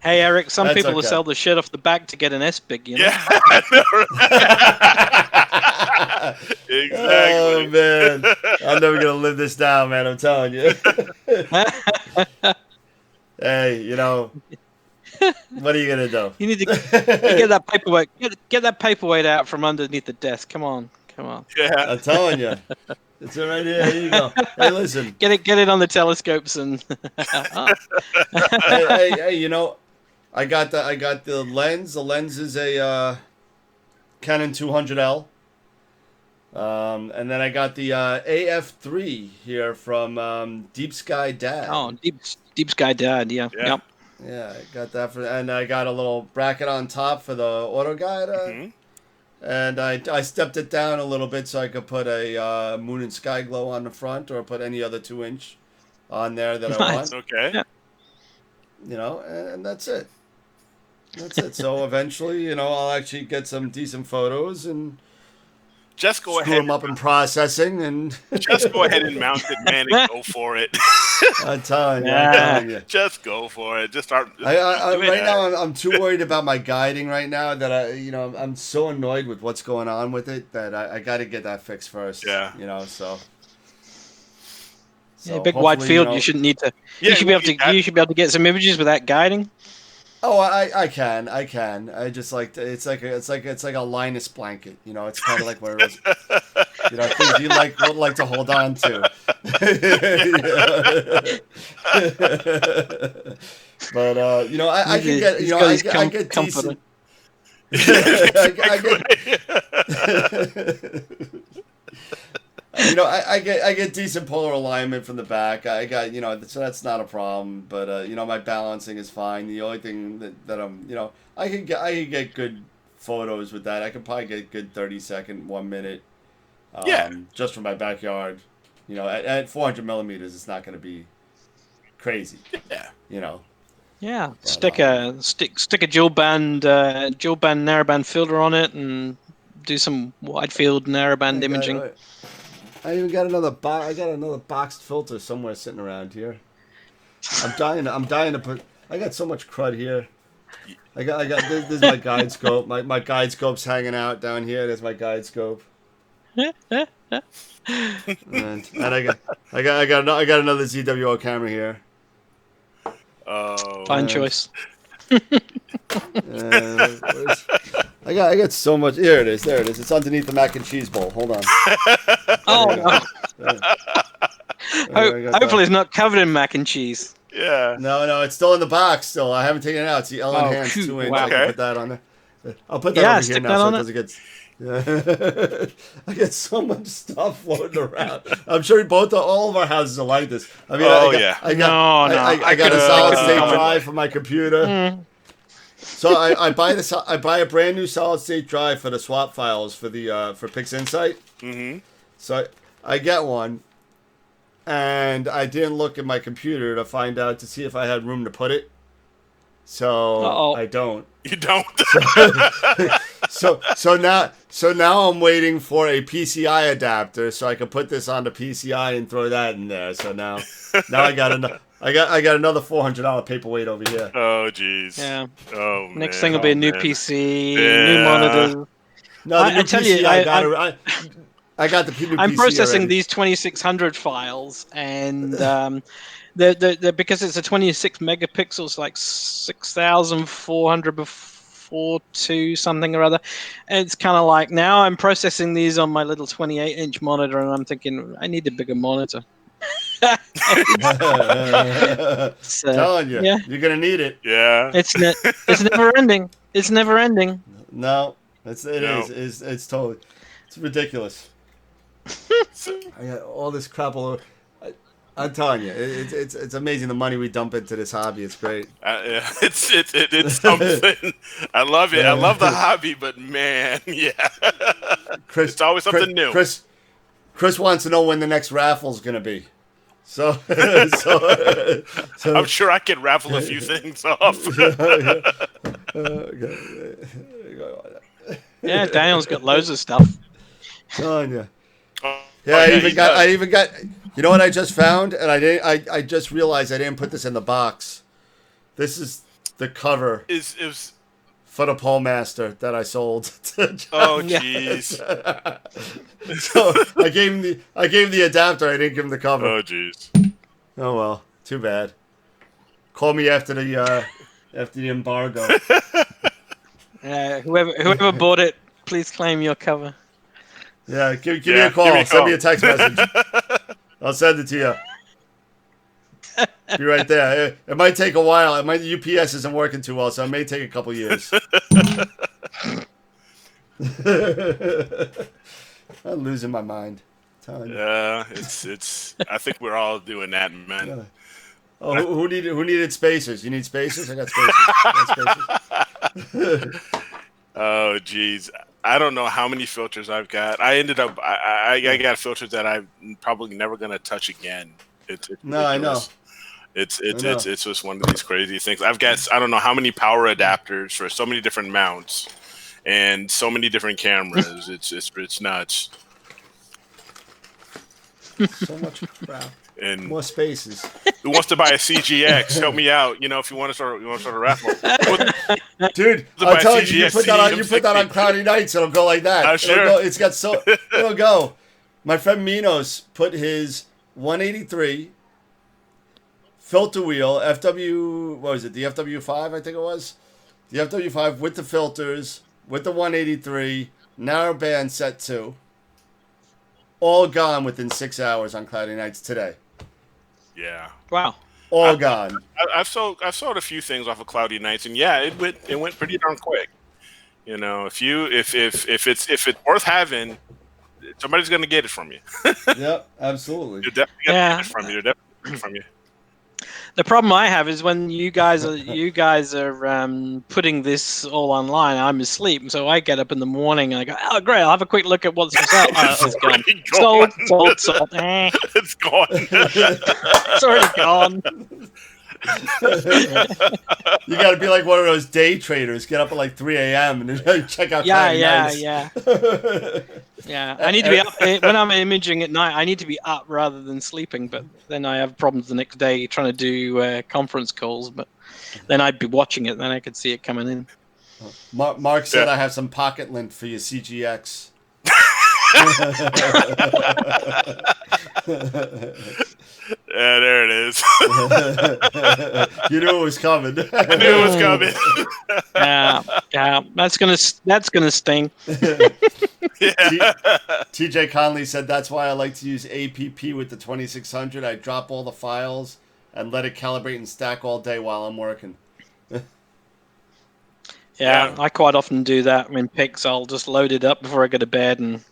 Hey, Eric, some people will sell the shit off the back to get an S-Big, Yeah, I know, right? Exactly. Oh, man. I'm never going to live this down, man. I'm telling you. Hey, what are you going to do? You need to get that paperweight. Get that paperweight out from underneath the desk. Come on. Yeah. I'm telling you. It's right here. Here you go. Hey, listen. Get it on the telescopes and. hey, I got the lens. The lens is a Canon 200L. And then I got the AF3 here from Deep Sky Dad. Oh, Deep Sky Dad, yeah. Yep. Yeah, I got that and I got a little bracket on top for the auto guide. And I stepped it down a little bit so I could put a Moon and Sky Glow on the front, or put any other 2-inch on there that I want. Okay. Yeah. And that's it. That's it. So eventually, I'll actually get some decent photos and Just go screw ahead. them up in processing, and Just go ahead and mount it, man, and go for it. I'm telling you, Just go for it. Just start. Right now, I'm too worried about my guiding right now that I'm so annoyed with what's going on with it that I got to get that fixed first. Yeah. So. Yeah, big wide field. You shouldn't need to. Yeah, you should be able to. You should be able to get some images without guiding. Oh, I can. I just like it's like a Linus blanket. It's kind of like one of those things you would like to hold on to. But I can get I get decent. I get decent polar alignment from the back. I got so that's not a problem. But my balancing is fine. The only thing that I'm I can get good photos with that. I could probably get good 30-second, 1 minute. Just from my backyard. At 400 millimeters, it's not going to be crazy. Yeah. Yeah, But, stick a dual band narrowband filter on it and do some wide field narrowband imaging. I even got another I got another boxed filter somewhere sitting around here. I'm dying to put. I got so much crud here. I got. This is my guide scope. My guide scope's hanging out down here. There's my guide scope. and I got another ZWO camera here. Oh, fine choice. I got so much. Here it is. There it is. It's underneath the mac and cheese bowl. Hold on. Hopefully it's not covered in mac and cheese. Yeah. No, it's still in the box. Still, I haven't taken it out. It's the L-Enhanced 2-inch. Wow. I can put that on there. I'll put that over here now so it doesn't get. I get so much stuff floating around. I'm sure all of our houses are like this. I mean, I got a solid state drive for my computer. So I buy a brand new solid state drive for the swap files for the for PixInsight. Mm-hmm. So I get one, and I didn't look at my computer to see if I had room to put it. So I don't. You don't. So now I'm waiting for a PCI adapter so I can put this on the PCI and throw that in there. So now I got another $400 paperweight over here. Oh jeez. Yeah. Oh man. Next thing will be a new PC, new monitor. No, I tell you, I got the new PC. I'm processing already. these 2600 files, and they're because it's a 26 megapixels, like 6,400 before 2 something or other. And it's kind of like now I'm processing these on my little 28-inch monitor, and I'm thinking I need a bigger monitor. Telling you, you're gonna need it. Yeah. It's never ending. It's never ending. No, it's totally, it's ridiculous. I got all this crap all over. I'm telling you, it's amazing the money we dump into this hobby. It's great. Yeah, it's something. I love it. I love the hobby, but man, yeah, it's always something new. Chris wants to know when the next raffle's gonna be. So I'm sure I can raffle a few things off. Yeah, Daniel's got loads of stuff. Telling you. Yeah, I even got. You know what I just found, and I just realized I didn't put this in the box. This is the cover for the PoleMaster that I sold. Oh jeez. So I gave him the adapter. I didn't give him the cover. Oh jeez. Oh well, too bad. Call me after the embargo. Whoever bought it, please claim your cover. Yeah, give me a call. Send me a text message. I'll send it to you. Be right there. It might take a while. UPS isn't working too well, so it may take a couple years. I'm losing my mind. Yeah, it's. I think we're all doing that, man. Yeah. Oh, who needed spacers? You need spacers? I got spacers. Oh, geez. I don't know how many filters I've got. I got filters that I'm probably never going to touch again. It's no, I know. It's just one of these crazy things. I don't know how many power adapters for so many different mounts and so many different cameras. It's nuts. So much crap. And More spaces. who wants to buy a CGX? Help me out. If you want to start a raffle. Dude, I'm telling you, you put that on Cloudy Nights, it'll go like that. Sure. It'll go. My friend Minos put his 183 filter wheel, FW, what was it, the FW5, I think it was? The FW5 with the filters, with the 183, narrowband set 2. All gone within 6 hours on Cloudy Nights today. Yeah. Wow. All gone. I've sold a few things off of Cloudy Nights, and yeah, it went pretty darn quick. If it's worth having, somebody's gonna get it from you. Yep, absolutely. They're definitely gonna get it from you. They're definitely gonna get it from you. The problem I have is when you guys are putting this all online, I'm asleep, so I get up in the morning and I go, "Oh, great! I'll have a quick look at what's for sale." It's gone. Sold. It's gone. It's already gone. You got to be like one of those day traders. Get up at like 3 a.m. and check out. Yeah. I need to be up when I'm imaging at night. I need to be up rather than sleeping. But then I have problems the next day trying to do conference calls. But then I'd be watching it, then I could see it coming in. Mark said, "I have some pocket lint for your CGX." Yeah, there it is. You knew it was coming. I knew it was coming. Yeah, that's gonna sting. TJ Conley said, "That's why I like to use APP with the 2600. I drop all the files and let it calibrate and stack all day while I'm working." Yeah, I quite often do that. In Pix, I'll just load it up before I go to bed, and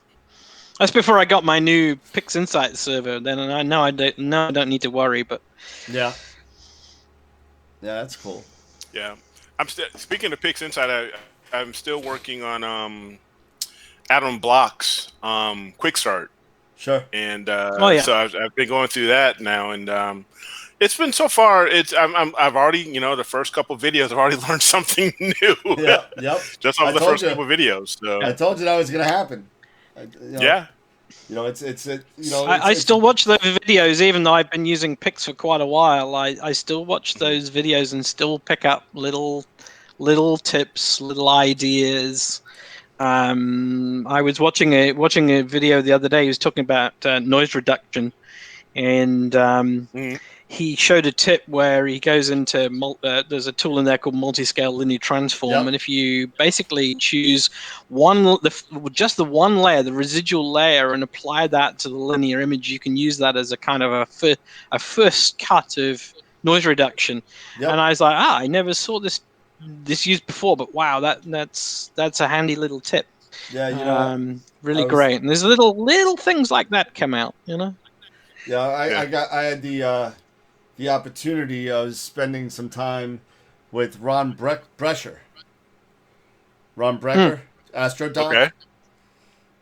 that's before I got my new Pix Insight server. Then I know I don't need to worry. But yeah, that's cool. Yeah, speaking of Pix Insight. I'm still working on Adam Block's Quick Start. Sure. And so I've been going through that now, and it's been so far. I've already the first couple of videos I've already learned something new. Yep. Just off the first couple of videos. So I told you that was gonna happen. Yeah. I still watch those videos, even though I've been using Pix for quite a while. I still watch those videos and still pick up little tips, little ideas. I was watching a video the other day. He was talking about noise reduction, and he showed a tip where he goes into there's a tool in there called multi-scale linear transform, and if you basically choose just the one layer, the residual layer, and apply that to the linear image, you can use that as a kind of a first cut of noise reduction. And I was like, I never saw this used before, but wow, that's a handy little tip. Yeah, really great. And there's little things like that come out, Yeah, I had the opportunity of spending some time with Ron Brecher. Ron Brecher, AstroDoc. Okay.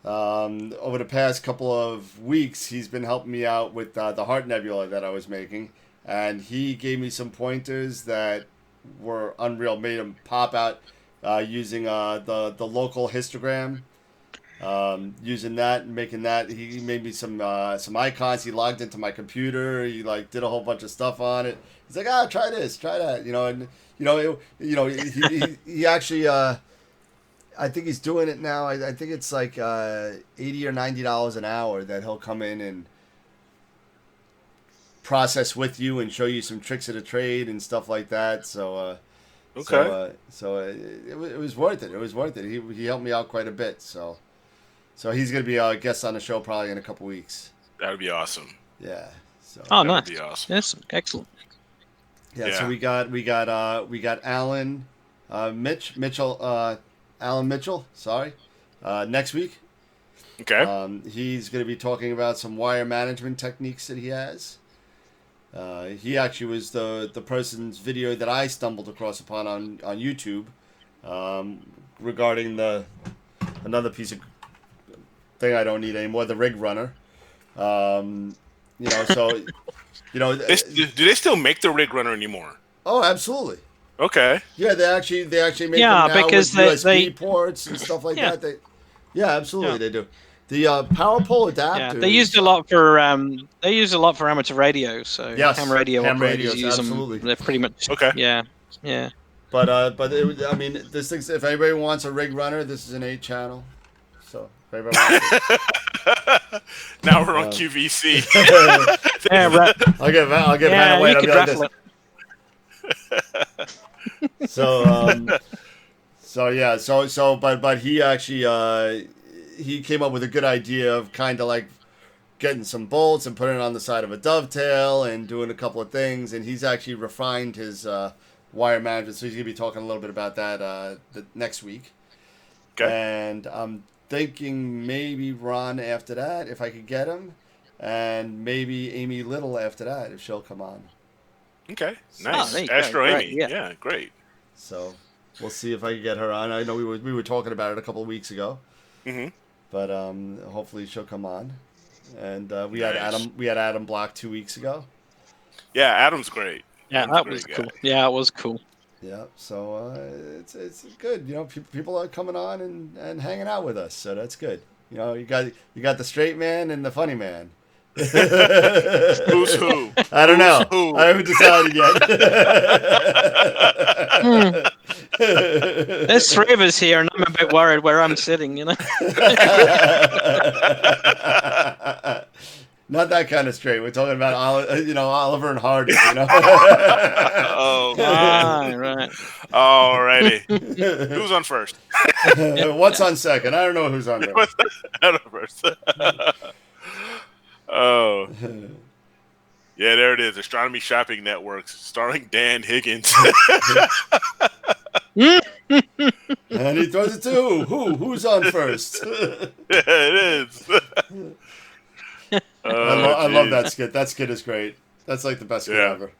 Over the past couple of weeks, he's been helping me out with the Heart Nebula that I was making, and he gave me some pointers that were unreal. Made him pop out using the local histogram. Using that and making that, he made me some icons. He logged into my computer. He did a whole bunch of stuff on it. He's like, try this, try that, he actually, I think he's doing it now. I think it's like $80 or $90 an hour that he'll come in and process with you and show you some tricks of the trade and stuff like that. So, okay. So it was worth it. It was worth it. He helped me out quite a bit. So he's going to be a guest on the show probably in a couple weeks. That would be awesome. Yeah. So nice. That would be awesome. Yes, excellent. Yeah. So we got Alan Mitchell. Alan Mitchell. Sorry. Next week. Okay. He's going to be talking about some wire management techniques that he has. He actually was the person's video that I stumbled across upon on YouTube regarding another piece of thing I don't need anymore, the rig runner. So Do they still make the rig runner anymore? Oh, absolutely. Okay. Yeah, they actually make Yeah, them now because with they USB ports and stuff like Yeah. that. Yeah, absolutely, Yeah. they do. The power pole Yeah, adapters. they used a lot for amateur radio, so Yes, ham radio ham operators radios, use absolutely. them. They're pretty much Okay. Yeah. But I mean, this thing's, if anybody wants a rig runner, this is an 8-channel. So if anybody wants it. Now we're on QVC. Yeah, right. I'll get Yeah, Vanna White. you I'll could be like raffle this. it. But he actually he came up with a good idea of kind of like getting some bolts and putting it on the side of a dovetail and doing a couple of things, and he's actually refined his wire management, so he's gonna be talking a little bit about that the next week. Okay. And I'm thinking maybe Ron after that, if I could get him, and maybe Amy Little after that, if she'll come on. Okay, nice. there you go. Astro Great, Amy. yeah. Yeah, great. So we'll see if I can get her on. I know we were talking about it a couple of weeks ago, but hopefully she'll come on. And we had Adam Block 2 weeks ago. Yeah, Adam's great. Yeah, Adam's that a great was guy. cool. Yeah, it was cool. Yeah, so it's good. People are coming on and hanging out with us, so that's good. You got the straight man and the funny man. Who's who? I don't know. Who? I haven't decided yet. There's 3 of us here, and I'm a bit worried where I'm sitting. Not that kind of straight. We're talking about Oliver and Hardy. Oh, Right. alrighty. Who's on first? What's on second? I don't know who's on there. What's on first? Oh. Yeah, there it is. Astronomy Shopping Networks, starring Dan Higgins. And he throws it to who's on first? Yeah, it is. I love that skit. That skit is great. That's like the best skit ever.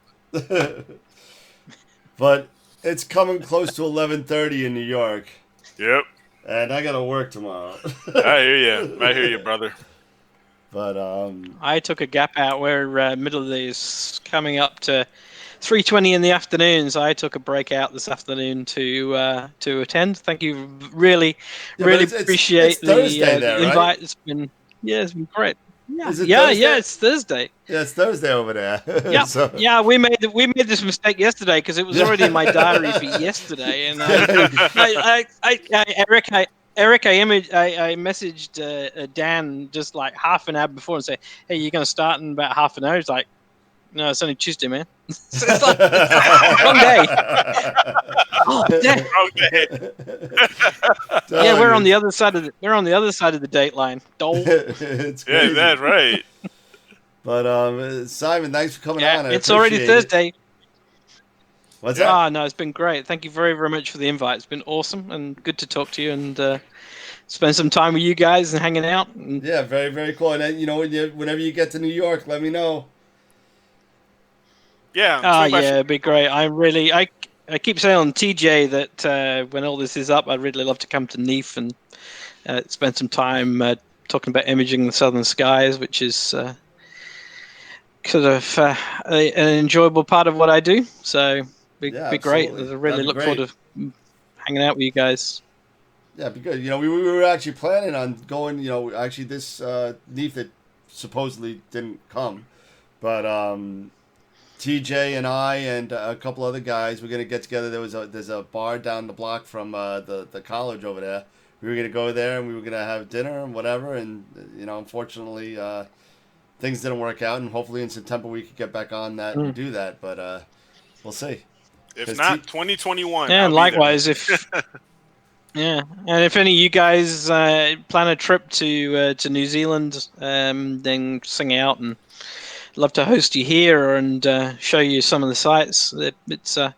But it's coming close to 11:30 in New York. Yep. And I gotta work tomorrow. I hear you, brother. But I took a gap out where middle of the day is coming up to 3:20 in the afternoon, so I took a break out this afternoon to attend. Thank you, really appreciate it's Thursday the there, invite. right? It's been great. Yeah, Is it yeah, Thursday? it's Thursday. Yeah, it's Thursday over there. Yeah, So- yeah. We made this mistake yesterday because it was already in my diary for yesterday, and Eric, I messaged Dan just like half an hour before and say, "Hey, you're going to start in about half an hour." He's like, "No, it's only Tuesday, man." So it's like, wrong day. Oh, damn. Wrong day. Yeah, we're on the other side of the date line. Dole. It's Yeah, crazy. that's right. But Simon, thanks for coming Yeah, on. I it's already appreciate it. Thursday. What's that? Ah, no, it's been great. Thank you very, very much for the invite. It's been awesome and good to talk to you and spend some time with you guys and hanging out. And Yeah, very, very cool. And whenever you get to New York, let me know. Yeah. yeah, it'd be great. I keep saying on TJ that when all this is up, I'd really love to come to NEAF and spend some time talking about imaging the southern skies, which is sort of an enjoyable part of what I do. So be great. absolutely. I really look forward to hanging out with you guys. Yeah, it'd be good. We were actually planning on going. Actually this NEAF that supposedly didn't come, but TJ and I and a couple other guys, we're gonna get together. There's a bar down the block from the college over there. We were gonna go there and we were gonna have dinner and whatever. And unfortunately, things didn't work out. And hopefully in September we could get back on that and do that. But we'll see. If not, 2021. Yeah, I'll and be likewise, if yeah, and if any of you guys plan a trip to New Zealand, then sing out and love to host you here and show you some of the sites. It's a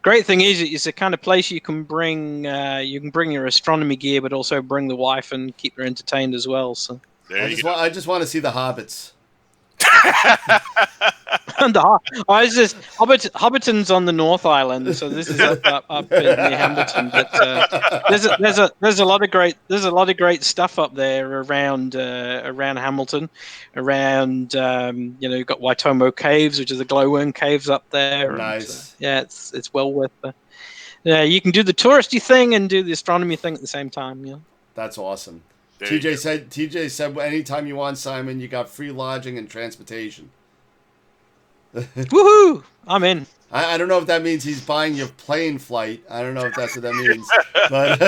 great thing. It's the kind of place you can bring your astronomy gear, but also bring the wife and keep her entertained as well. So There you go. I just want to see the hobbits. I was just Hobbiton's on the North Island, so this is up in near Hamilton. But there's a lot of great stuff up there around Hamilton, around you've got Waitomo Caves, which is the glowworm caves up there. Nice. And, it's well worth it. Yeah, you can do the touristy thing and do the astronomy thing at the same time. Yeah. That's awesome. There TJ said anytime you want, Simon, you got free lodging and transportation. Woohoo! I'm in. I don't know if that means he's buying your plane flight. I don't know if that's what that means. But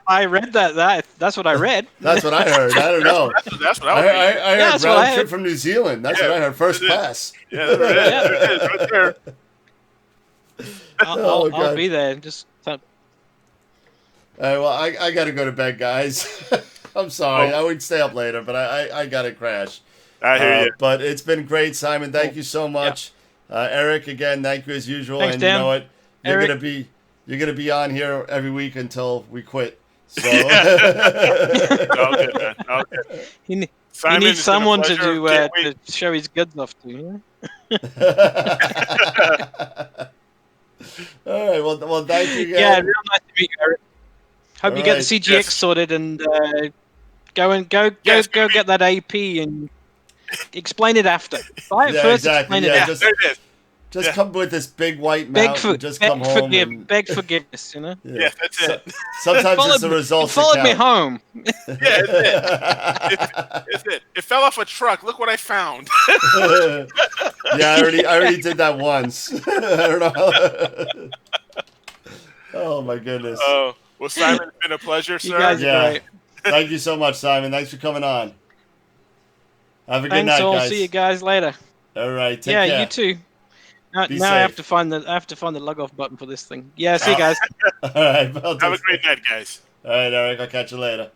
I read that. That's what I read. That's what I heard. I don't know. That's what I was I heard that's round what I trip heard. from New Zealand. That's what I heard. First class. Yeah, there it is. Right there. Oh, I'll God. be there. Just All right, well, I got to go to bed, guys. I'm sorry. I would stay up later, but I got to crash. I hear you. But it's been great, Simon. Thank you so much. Eric, again, thank you as usual. Thanks, and Dan. you know what? You're Eric. gonna be on here every week until we quit. So All good, man. All good. he Simon, needs it's been a someone to pleasure. do Can't wait. to show his goods off to. You know? All right. Well, thank you again. Yeah, real nice to meet you, Eric. Hope All you get right. the CGX Yes. sorted and go Yes, get that AP and explain it after. Buy it Yeah, first, exactly. explain Yeah, it after. There it is. Just Yeah. come with this big white mount and just come home. And, beg forgiveness, you know. Yeah, that's it. Sometimes it's the results. It followed me that home. Yeah, it's it. It fell off a truck. Look what I found. count. Yeah, I already did that once. I don't know. Oh my goodness. Oh, well, Simon, it's been a pleasure, sir. You guys are Yeah. great. Thank you so much, Simon. Thanks for coming on. Have a good Thanks night, all. guys. See you guys later. All right. Take Yeah, care. you too. Now Be I have safe. to find the log off button for this thing. Yeah, see you guys. All right. Well, Have a great night, guys. All right, Eric. I'll catch you later.